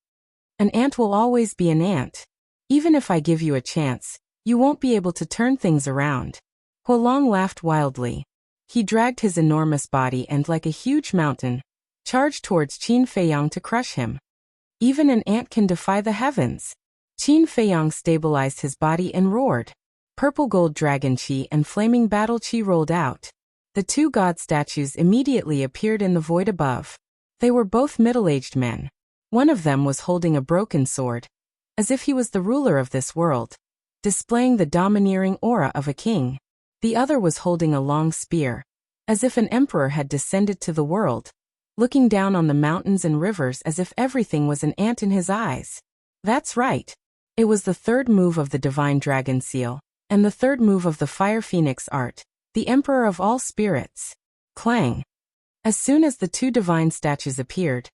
An ant will always be an ant. Even if I give you a chance, you won't be able to turn things around. Huolong laughed wildly. He dragged his enormous body and, like a huge mountain, charged towards Qin Feiyang to crush him. Even an ant can defy the heavens. Qin Feiyang stabilized his body and roared. Purple gold dragon chi and flaming battle chi rolled out. The two god statues immediately appeared in the void above. They were both middle-aged men. One of them was holding a broken sword, as if he was the ruler of this world, displaying the domineering aura of a king. The other was holding a long spear, as if an emperor had descended to the world, looking down on the mountains and rivers as if everything was an ant in his eyes. That's right. It was the third move of the divine dragon seal, and the third move of the fire phoenix art, the emperor of all spirits. Clang! As soon as the two divine statues appeared,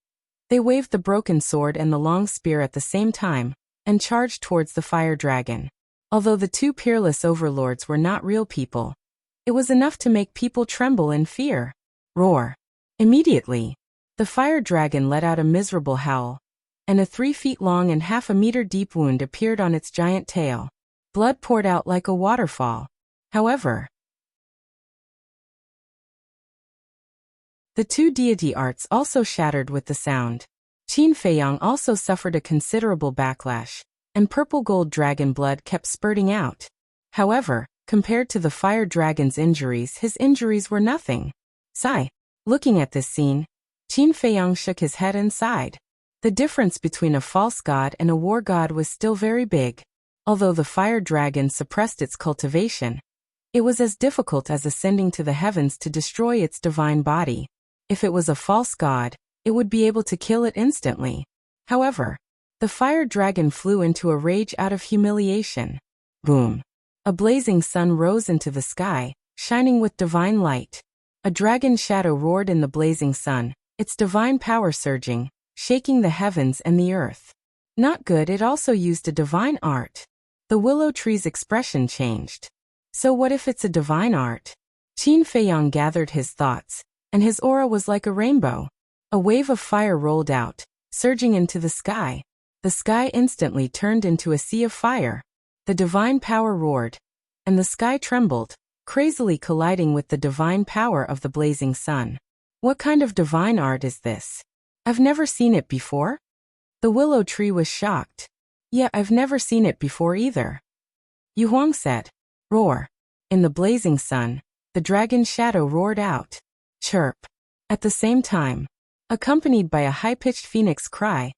they waved the broken sword and the long spear at the same time, and charged towards the fire dragon. Although the two peerless overlords were not real people, it was enough to make people tremble in fear. Roar! Immediately, the fire dragon let out a miserable howl, and a 3 feet long and half a meter deep wound appeared on its giant tail. Blood poured out like a waterfall. However, the two deity arts also shattered with the sound. Qin Feiyang also suffered a considerable backlash, and purple gold dragon blood kept spurting out. However, compared to the fire dragon's injuries, his injuries were nothing. Sigh. Looking at this scene, Qin Feiyang shook his head and sighed. The difference between a false god and a war god was still very big. Although the fire dragon suppressed its cultivation, it was as difficult as ascending to the heavens to destroy its divine body. If it was a false god, it would be able to kill it instantly. However, the fire dragon flew into a rage out of humiliation. Boom! A blazing sun rose into the sky, shining with divine light. A dragon shadow roared in the blazing sun, its divine power surging, shaking the heavens and the earth. Not good, it also used a divine art. The willow tree's expression changed. So what if it's a divine art? Qin Feiyang gathered his thoughts, and his aura was like a rainbow. A wave of fire rolled out, surging into the sky. The sky instantly turned into a sea of fire. The divine power roared, and the sky trembled, crazily colliding with the divine power of the blazing sun. What kind of divine art is this? I've never seen it before. The willow tree was shocked. Yeah, I've never seen it before either. Yu Huang said. Roar. In the blazing sun, the dragon's shadow roared out. Chirp. At the same time, accompanied by a high-pitched phoenix cry,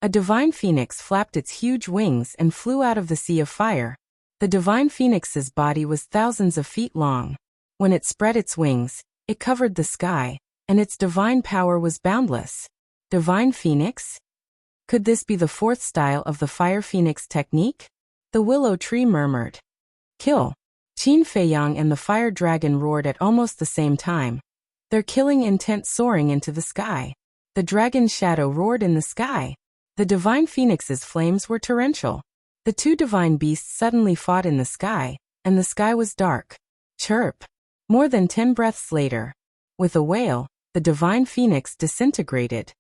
a divine phoenix flapped its huge wings and flew out of the sea of fire. The divine phoenix's body was thousands of feet long. When it spread its wings, it covered the sky, and its divine power was boundless. Divine phoenix? Could this be the fourth style of the fire phoenix technique? The willow tree murmured. Kill! Qin Feiyang and the fire dragon roared at almost the same time, their killing intent soaring into the sky. The dragon's shadow roared in the sky. The divine phoenix's flames were torrential. The two divine beasts suddenly fought in the sky, and the sky was dark. Chirp! More than 10 breaths later, with a wail, the divine phoenix disintegrated.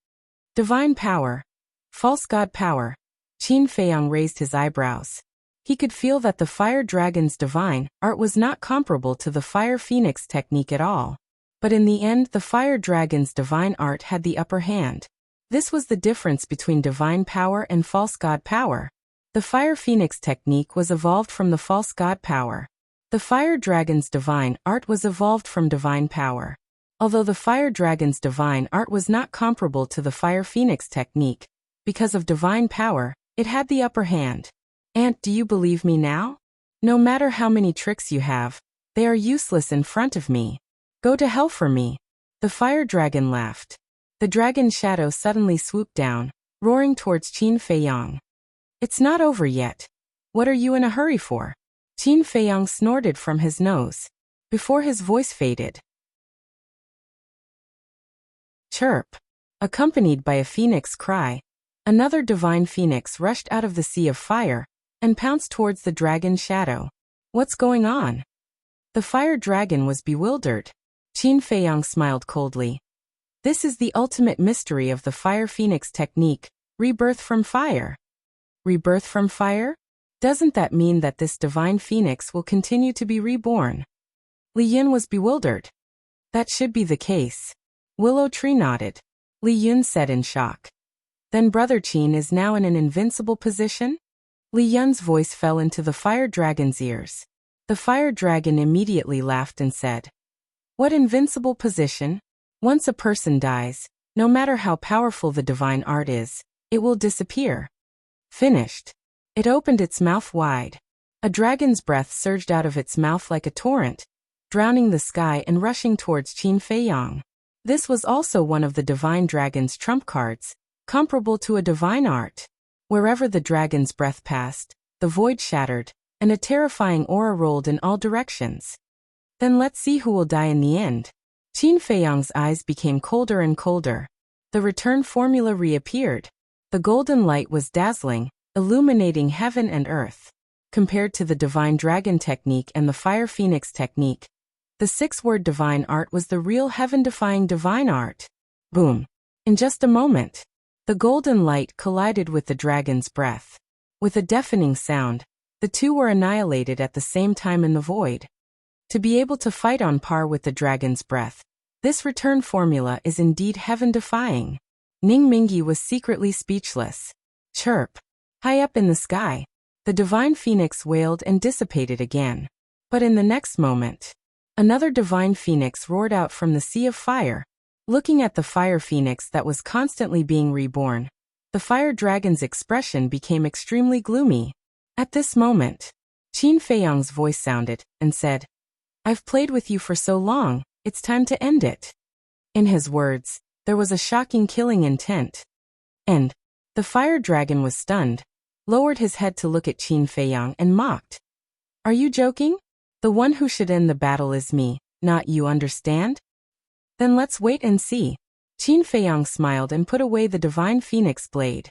Divine power. False god power. Qin Feiyang raised his eyebrows. He could feel that the fire dragon's divine art was not comparable to the fire phoenix technique at all. But in the end, the fire dragon's divine art had the upper hand. This was the difference between divine power and false god power. The fire phoenix technique was evolved from the false god power. The fire dragon's divine art was evolved from divine power. Although the fire dragon's divine art was not comparable to the fire phoenix technique, because of divine power, it had the upper hand. Aunt, do you believe me now? No matter how many tricks you have, they are useless in front of me. Go to hell for me. The fire dragon laughed. The dragon's shadow suddenly swooped down, roaring towards Qin Feiyang. It's not over yet. What are you in a hurry for? Qin Feiyang snorted from his nose, before his voice faded. Chirp. Accompanied by a phoenix cry, another divine phoenix rushed out of the sea of fire, and pounced towards the dragon's shadow. What's going on? The fire dragon was bewildered. Qin Feiyang smiled coldly. This is the ultimate mystery of the fire phoenix technique, rebirth from fire. Rebirth from fire? Doesn't that mean that this divine phoenix will continue to be reborn? Li Yun was bewildered. That should be the case. Willow Tree nodded. Li Yun said in shock. Then Brother Qin is now in an invincible position? Li Yun's voice fell into the fire dragon's ears. The fire dragon immediately laughed and said, What invincible position? Once a person dies, No matter how powerful the divine art is, it will disappear. Finished. It opened its mouth wide. A dragon's breath surged out of its mouth like a torrent, drowning the sky and rushing towards Qin Feiyang. This was also one of the divine dragon's trump cards, comparable to a divine art. Wherever the dragon's breath passed, the void shattered, and a terrifying aura rolled in all directions. Then let's see who will die in the end. Qin Feiyang's eyes became colder and colder. The return formula reappeared. The golden light was dazzling, illuminating heaven and earth. Compared to the divine dragon technique and the fire phoenix technique, the six-word divine art was the real heaven-defying divine art. Boom. In just a moment, the golden light collided with the dragon's breath. With a deafening sound, the two were annihilated at the same time in the void. To be able to fight on par with the dragon's breath, this return formula is indeed heaven-defying. Ning Mingyi was secretly speechless. Chirp. High up in the sky, the divine phoenix wailed and dissipated again. But in the next moment, another divine phoenix roared out from the sea of fire. Looking at the fire phoenix that was constantly being reborn, the fire dragon's expression became extremely gloomy. At this moment, Qin Feiyang's voice sounded and said, "I've played with you for so long, it's time to end it." In his words, there was a shocking killing intent. And the fire dragon was stunned, lowered his head to look at Qin Feiyang and mocked. "Are you joking? The one who should end the battle is me, not you, understand? Then let's wait and see." Qin Feiyang smiled and put away the divine phoenix blade.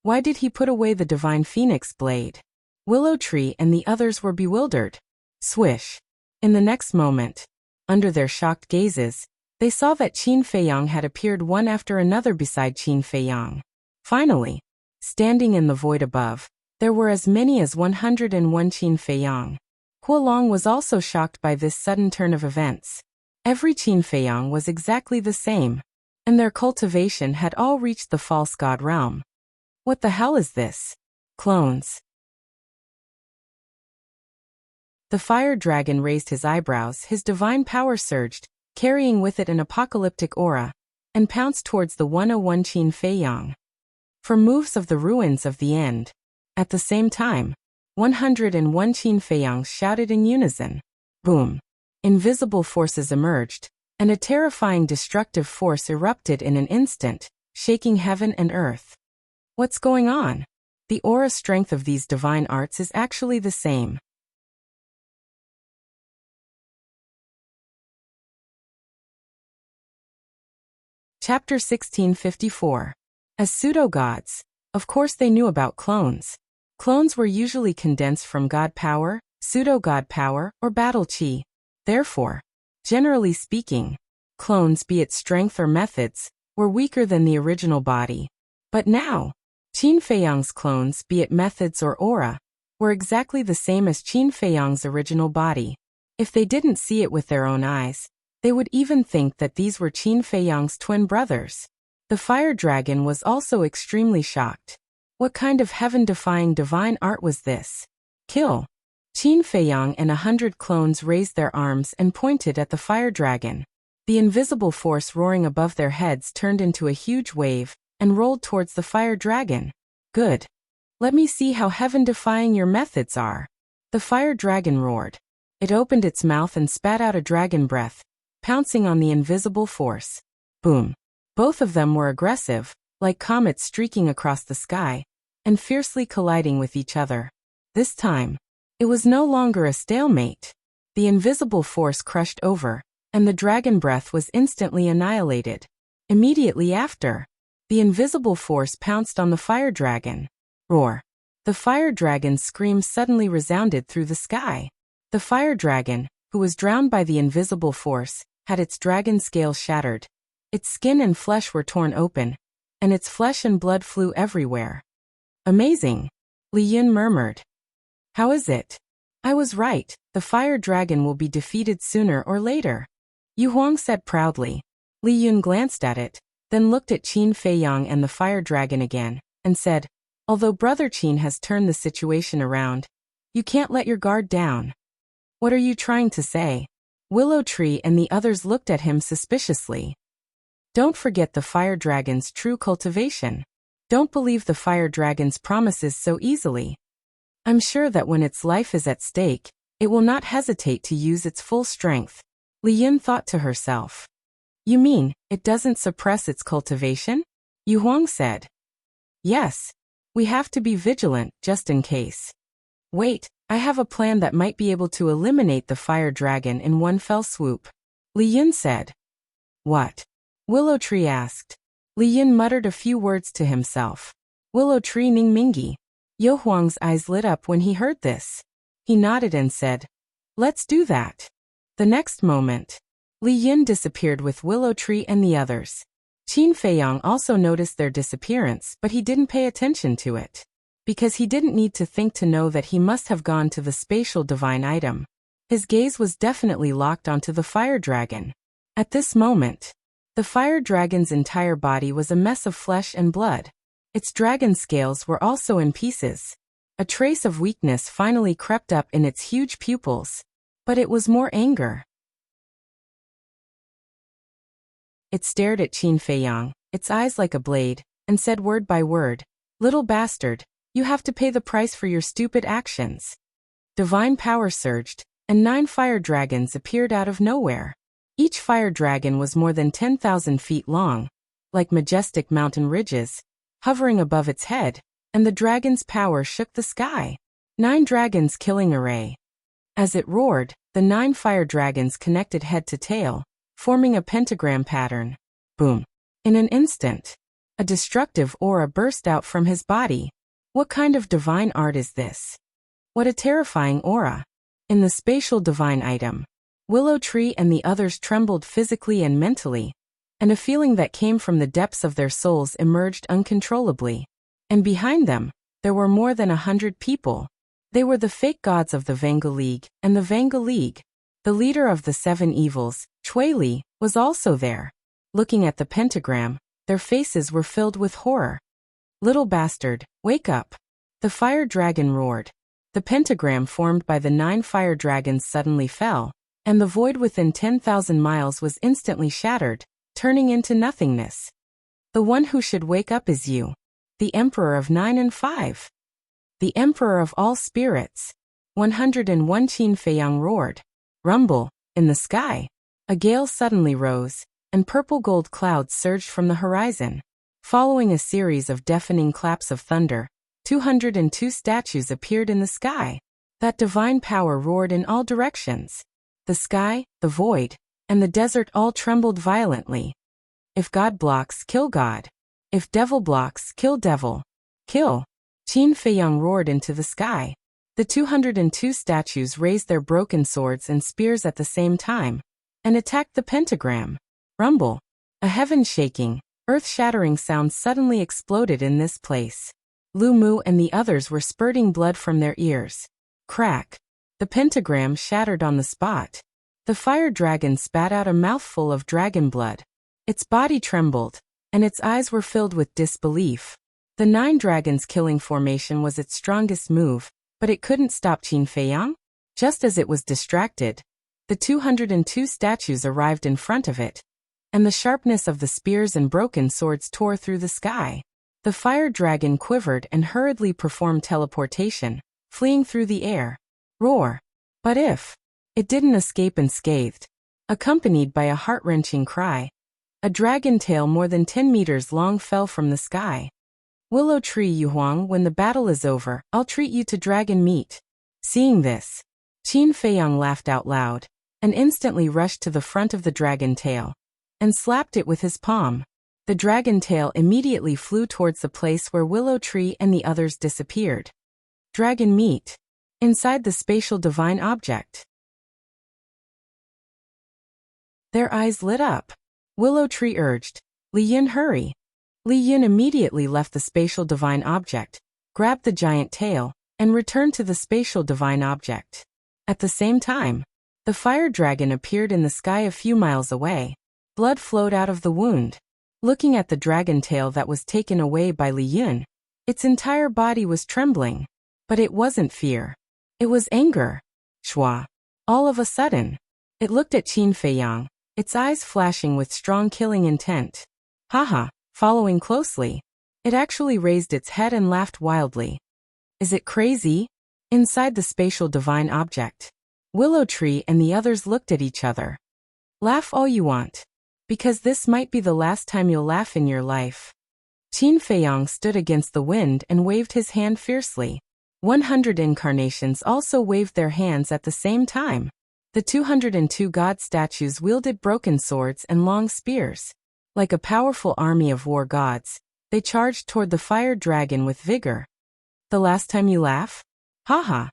Why did he put away the divine phoenix blade? Willow Tree and the others were bewildered. Swish. In the next moment, under their shocked gazes, they saw that Qin Feiyang had appeared one after another beside Qin Feiyang. Finally, standing in the void above, there were as many as 101 Qin Feiyang. Huolong was also shocked by this sudden turn of events. Every Qin Feiyang was exactly the same, and their cultivation had all reached the false god realm. What the hell is this? Clones. The fire dragon raised his eyebrows, his divine power surged, carrying with it an apocalyptic aura, and pounced towards the 101 Qin Feiyang. For moves of the ruins of the end. At the same time, 101 Qin Feiyang shouted in unison. Boom. Invisible forces emerged, and a terrifying destructive force erupted in an instant, shaking heaven and earth. What's going on? The aura strength of these divine arts is actually the same. Chapter 1654. As pseudo-gods, of course they knew about clones. Clones were usually condensed from god power, pseudo-god power, or battle chi. Therefore, generally speaking, clones, be it strength or methods, were weaker than the original body. But now, Qin Feiyang's clones, be it methods or aura, were exactly the same as Qin Feiyang's original body. If they didn't see it with their own eyes, they would even think that these were Qin Feiyang's twin brothers. The fire dragon was also extremely shocked. What kind of heaven-defying divine art was this? Kill! Qin Feiyang and 100 clones raised their arms and pointed at the fire dragon. The invisible force roaring above their heads turned into a huge wave and rolled towards the fire dragon. Good. Let me see how heaven-defying your methods are. The fire dragon roared. It opened its mouth and spat out a dragon breath, pouncing on the invisible force. Boom. Both of them were aggressive, like comets streaking across the sky, and fiercely colliding with each other. This time, it was no longer a stalemate. The invisible force crushed over, and the dragon breath was instantly annihilated. Immediately after, the invisible force pounced on the fire dragon. Roar. The fire dragon's scream suddenly resounded through the sky. The fire dragon, who was drowned by the invisible force, had its dragon scales shattered. Its skin and flesh were torn open, and its flesh and blood flew everywhere. Amazing, Li Yun murmured. How is it? I was right, the fire dragon will be defeated sooner or later. Yu Huang said proudly. Li Yun glanced at it, then looked at Qin Feiyang and the fire dragon again, and said, although Brother Qin has turned the situation around, you can't let your guard down. What are you trying to say? Willow Tree and the others looked at him suspiciously. Don't forget the fire dragon's true cultivation. Don't believe the fire dragon's promises so easily. I'm sure that when its life is at stake, it will not hesitate to use its full strength. Li Yin thought to herself. You mean, it doesn't suppress its cultivation? Yu Huang said. Yes. We have to be vigilant, just in case. Wait, I have a plan that might be able to eliminate the fire dragon in one fell swoop. Li Yin said. What? Willow Tree asked. Li Yin muttered a few words to himself. Willow Tree Ning Mingi. Yu Huang's eyes lit up when he heard this. He nodded and said, let's do that. The next moment, Li Yin disappeared with Willow Tree and the others. Qin Feiyang also noticed their disappearance, but he didn't pay attention to it. Because he didn't need to think to know that he must have gone to the spatial divine item. His gaze was definitely locked onto the fire dragon. At this moment, the fire dragon's entire body was a mess of flesh and blood. Its dragon scales were also in pieces. A trace of weakness finally crept up in its huge pupils. But it was more anger. It stared at Qin Feiyang, its eyes like a blade, and said word by word, little bastard, you have to pay the price for your stupid actions. Divine power surged, and 9 fire dragons appeared out of nowhere. Each fire dragon was more than 10,000 feet long, like majestic mountain ridges, hovering above its head, and the dragon's power shook the sky. 9 dragons killing array. As it roared, the 9 fire dragons connected head to tail, forming a pentagram pattern. Boom. In an instant, a destructive aura burst out from his body. What kind of divine art is this? What a terrifying aura. In the spatial divine item, Willow Tree and the others trembled physically and mentally, and a feeling that came from the depths of their souls emerged uncontrollably. And behind them, there were more than 100 people. They were the fake gods of the Vanga League, and the Vanga League. The leader of the 7 evils, Chui Li, was also there. Looking at the pentagram, their faces were filled with horror. Little bastard, wake up. The fire dragon roared. The pentagram formed by the 9 fire dragons suddenly fell, and the void within 10,000 miles was instantly shattered, turning into nothingness. The one who should wake up is you. The Emperor of 9 and 5. The Emperor of all spirits. 101 Qin Feiyang roared. Rumble. In the sky, a gale suddenly rose, and purple gold clouds surged from the horizon. Following a series of deafening claps of thunder, 202 statues appeared in the sky. That divine power roared in all directions. The sky, the void, and the desert all trembled violently. If God blocks, kill God. If devil blocks, kill devil. Kill. Qin Feiyang roared into the sky. The 202 statues raised their broken swords and spears at the same time, and attacked the pentagram. Rumble. A heaven-shaking, earth-shattering sound suddenly exploded in this place. Lu Mu and the others were spurting blood from their ears. Crack. The pentagram shattered on the spot. The fire dragon spat out a mouthful of dragon blood. Its body trembled, and its eyes were filled with disbelief. The 9 dragons killing formation was its strongest move, but it couldn't stop Qin Feiyang. Just as it was distracted, the 202 statues arrived in front of it, and the sharpness of the spears and broken swords tore through the sky. The fire dragon quivered and hurriedly performed teleportation, fleeing through the air. Roar. But if it didn't escape unscathed, accompanied by a heart-wrenching cry, a dragon tail more than 10 meters long fell from the sky. Willow Tree Yu Huang, when the battle is over, I'll treat you to dragon meat. Seeing this, Qin Feiyang laughed out loud, and instantly rushed to the front of the dragon tail, and slapped it with his palm. The dragon tail immediately flew towards the place where Willow Tree and the others disappeared. Dragon meat. Inside the spatial divine object. Their eyes lit up. Willow Tree urged, Li Yin, hurry. Li Yin immediately left the spatial divine object, grabbed the giant tail, and returned to the spatial divine object. At the same time, the fire dragon appeared in the sky a few miles away. Blood flowed out of the wound. Looking at the dragon tail that was taken away by Li Yin, its entire body was trembling. But it wasn't fear. It was anger. Shua. All of a sudden, it looked at Qin Feiyang, its eyes flashing with strong killing intent. Haha, following closely. It actually raised its head and laughed wildly. Is it crazy? Inside the spatial divine object, Willow Tree and the others looked at each other. Laugh all you want. Because this might be the last time you'll laugh in your life. Qin Feiyang stood against the wind and waved his hand fiercely. 100 incarnations also waved their hands at the same time. The 202 god statues wielded broken swords and long spears. Like a powerful army of war gods, they charged toward the fire dragon with vigor. The last time you laugh? Haha.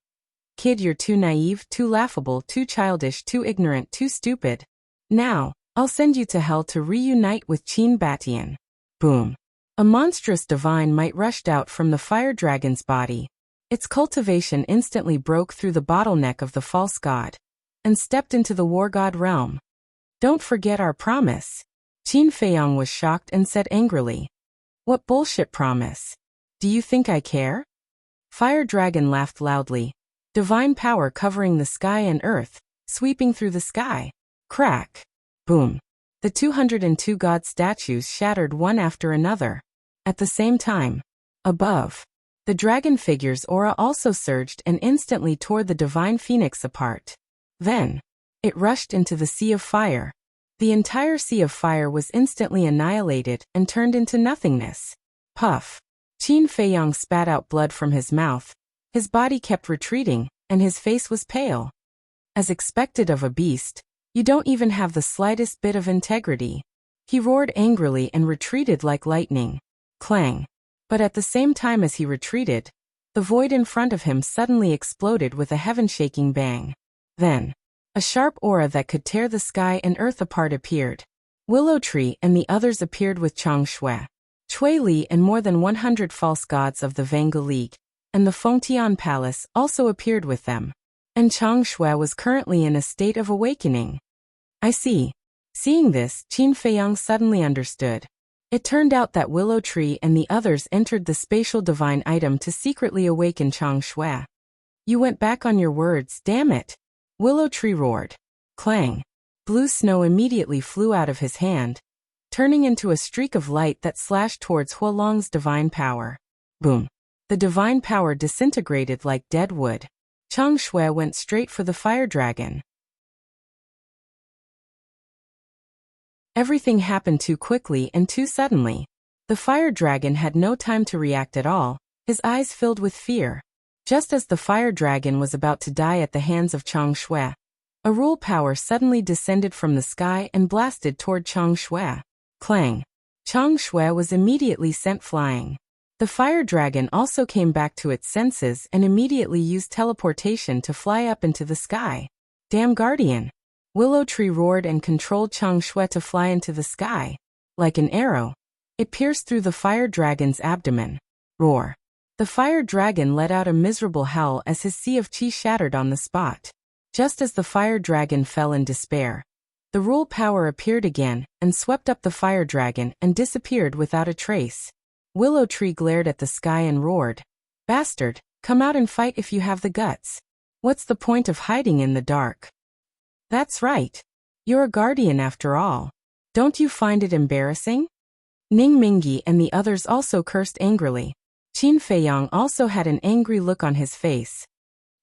Kid, you're too naive, too laughable, too childish, too ignorant, too stupid. Now, I'll send you to hell to reunite with Qin Batian. Boom. A monstrous divine might rushed out from the fire dragon's body. Its cultivation instantly broke through the bottleneck of the false god and stepped into the war god realm. Don't forget our promise. Qin Feiyang was shocked and said angrily. What bullshit promise? Do you think I care? Fire Dragon laughed loudly. Divine power covering the sky and earth, sweeping through the sky. Crack. Boom. The 202 god statues shattered one after another. At the same time, above, the dragon figure's aura also surged and instantly tore the divine phoenix apart. Then, it rushed into the sea of fire. The entire sea of fire was instantly annihilated and turned into nothingness. Puff. Qin Feiyang spat out blood from his mouth. His body kept retreating, and his face was pale. As expected of a beast, you don't even have the slightest bit of integrity. He roared angrily and retreated like lightning. Clang. But at the same time as he retreated, the void in front of him suddenly exploded with a heaven-shaking bang. Then, a sharp aura that could tear the sky and earth apart appeared. Willow Tree and the others appeared with Chang Shui, Chui Li and more than 100 false gods of the Vanga League, and the Fengtian Palace also appeared with them. And Chang Shui was currently in a state of awakening. I see. Seeing this, Qin Feiyang suddenly understood. It turned out that Willow Tree and the others entered the spatial divine item to secretly awaken Chang Shui. You went back on your words, damn it. Willow Tree roared. Clang. Blue snow immediately flew out of his hand, turning into a streak of light that slashed towards Huolong's divine power. Boom. The divine power disintegrated like dead wood. Chang Shui went straight for the fire dragon. Everything happened too quickly and too suddenly. The fire dragon had no time to react at all, his eyes filled with fear. Just as the fire dragon was about to die at the hands of Chang Shui, a rule power suddenly descended from the sky and blasted toward Chang Shui. Clang. Chang Shui was immediately sent flying. The fire dragon also came back to its senses and immediately used teleportation to fly up into the sky. Damn guardian. Willow Tree roared and controlled Chang Shui to fly into the sky. Like an arrow, it pierced through the fire dragon's abdomen. Roar. The fire dragon let out a miserable howl as his sea of qi shattered on the spot. Just as the fire dragon fell in despair, the rule power appeared again and swept up the fire dragon and disappeared without a trace. Willow Tree glared at the sky and roared. Bastard, come out and fight if you have the guts. What's the point of hiding in the dark? That's right. You're a guardian after all. Don't you find it embarrassing? Ning Mingyi and the others also cursed angrily. Qin Feiyang also had an angry look on his face.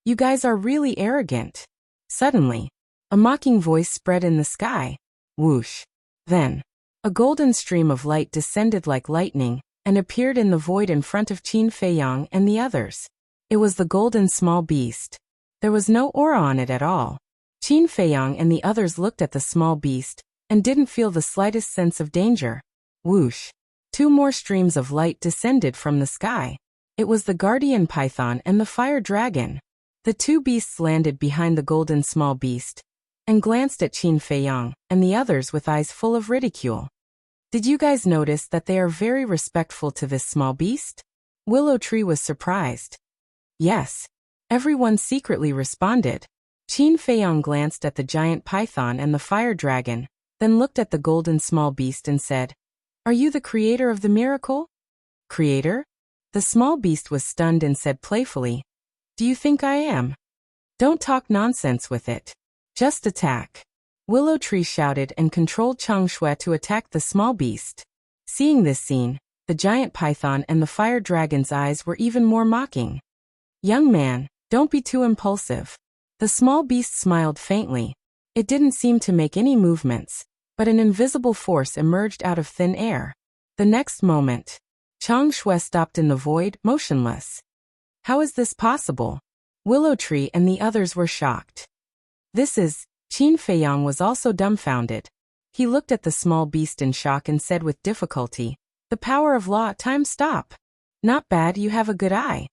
You guys are really arrogant. Suddenly, a mocking voice spread in the sky. Whoosh. Then, a golden stream of light descended like lightning and appeared in the void in front of Qin Feiyang and the others. It was the golden small beast. There was no aura on it at all. Qin Feiyang and the others looked at the small beast and didn't feel the slightest sense of danger. Whoosh. 2 more streams of light descended from the sky. It was the guardian python and the fire dragon. The 2 beasts landed behind the golden small beast and glanced at Qin Feiyang and the others with eyes full of ridicule. Did you guys notice that they are very respectful to this small beast? Willow Tree was surprised. Yes. Everyone secretly responded. Qin Feiyang glanced at the giant python and the fire dragon, then looked at the golden small beast and said, Are you the creator of the miracle? Creator? The small beast was stunned and said playfully, Do you think I am? Don't talk nonsense with it. Just attack. Willow Tree shouted and controlled Chang Shui to attack the small beast. Seeing this scene, the giant python and the fire dragon's eyes were even more mocking. Young man, don't be too impulsive. The small beast smiled faintly. It didn't seem to make any movements, but an invisible force emerged out of thin air. The next moment, Chang Shui stopped in the void, motionless. How is this possible? Willow Tree and the others were shocked. Qin Feiyang was also dumbfounded. He looked at the small beast in shock and said with difficulty, "The power of law, time stop. Not bad, you have a good eye."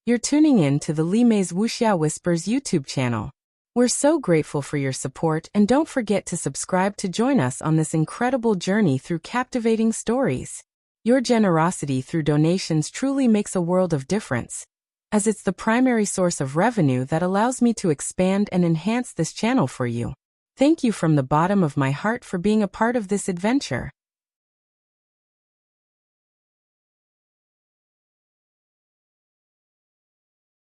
You're tuning in to the Li Mei's Wuxia Whispers YouTube channel. We're so grateful for your support, and don't forget to subscribe to join us on this incredible journey through captivating stories. Your generosity through donations truly makes a world of difference, as it's the primary source of revenue that allows me to expand and enhance this channel for you. Thank you from the bottom of my heart for being a part of this adventure.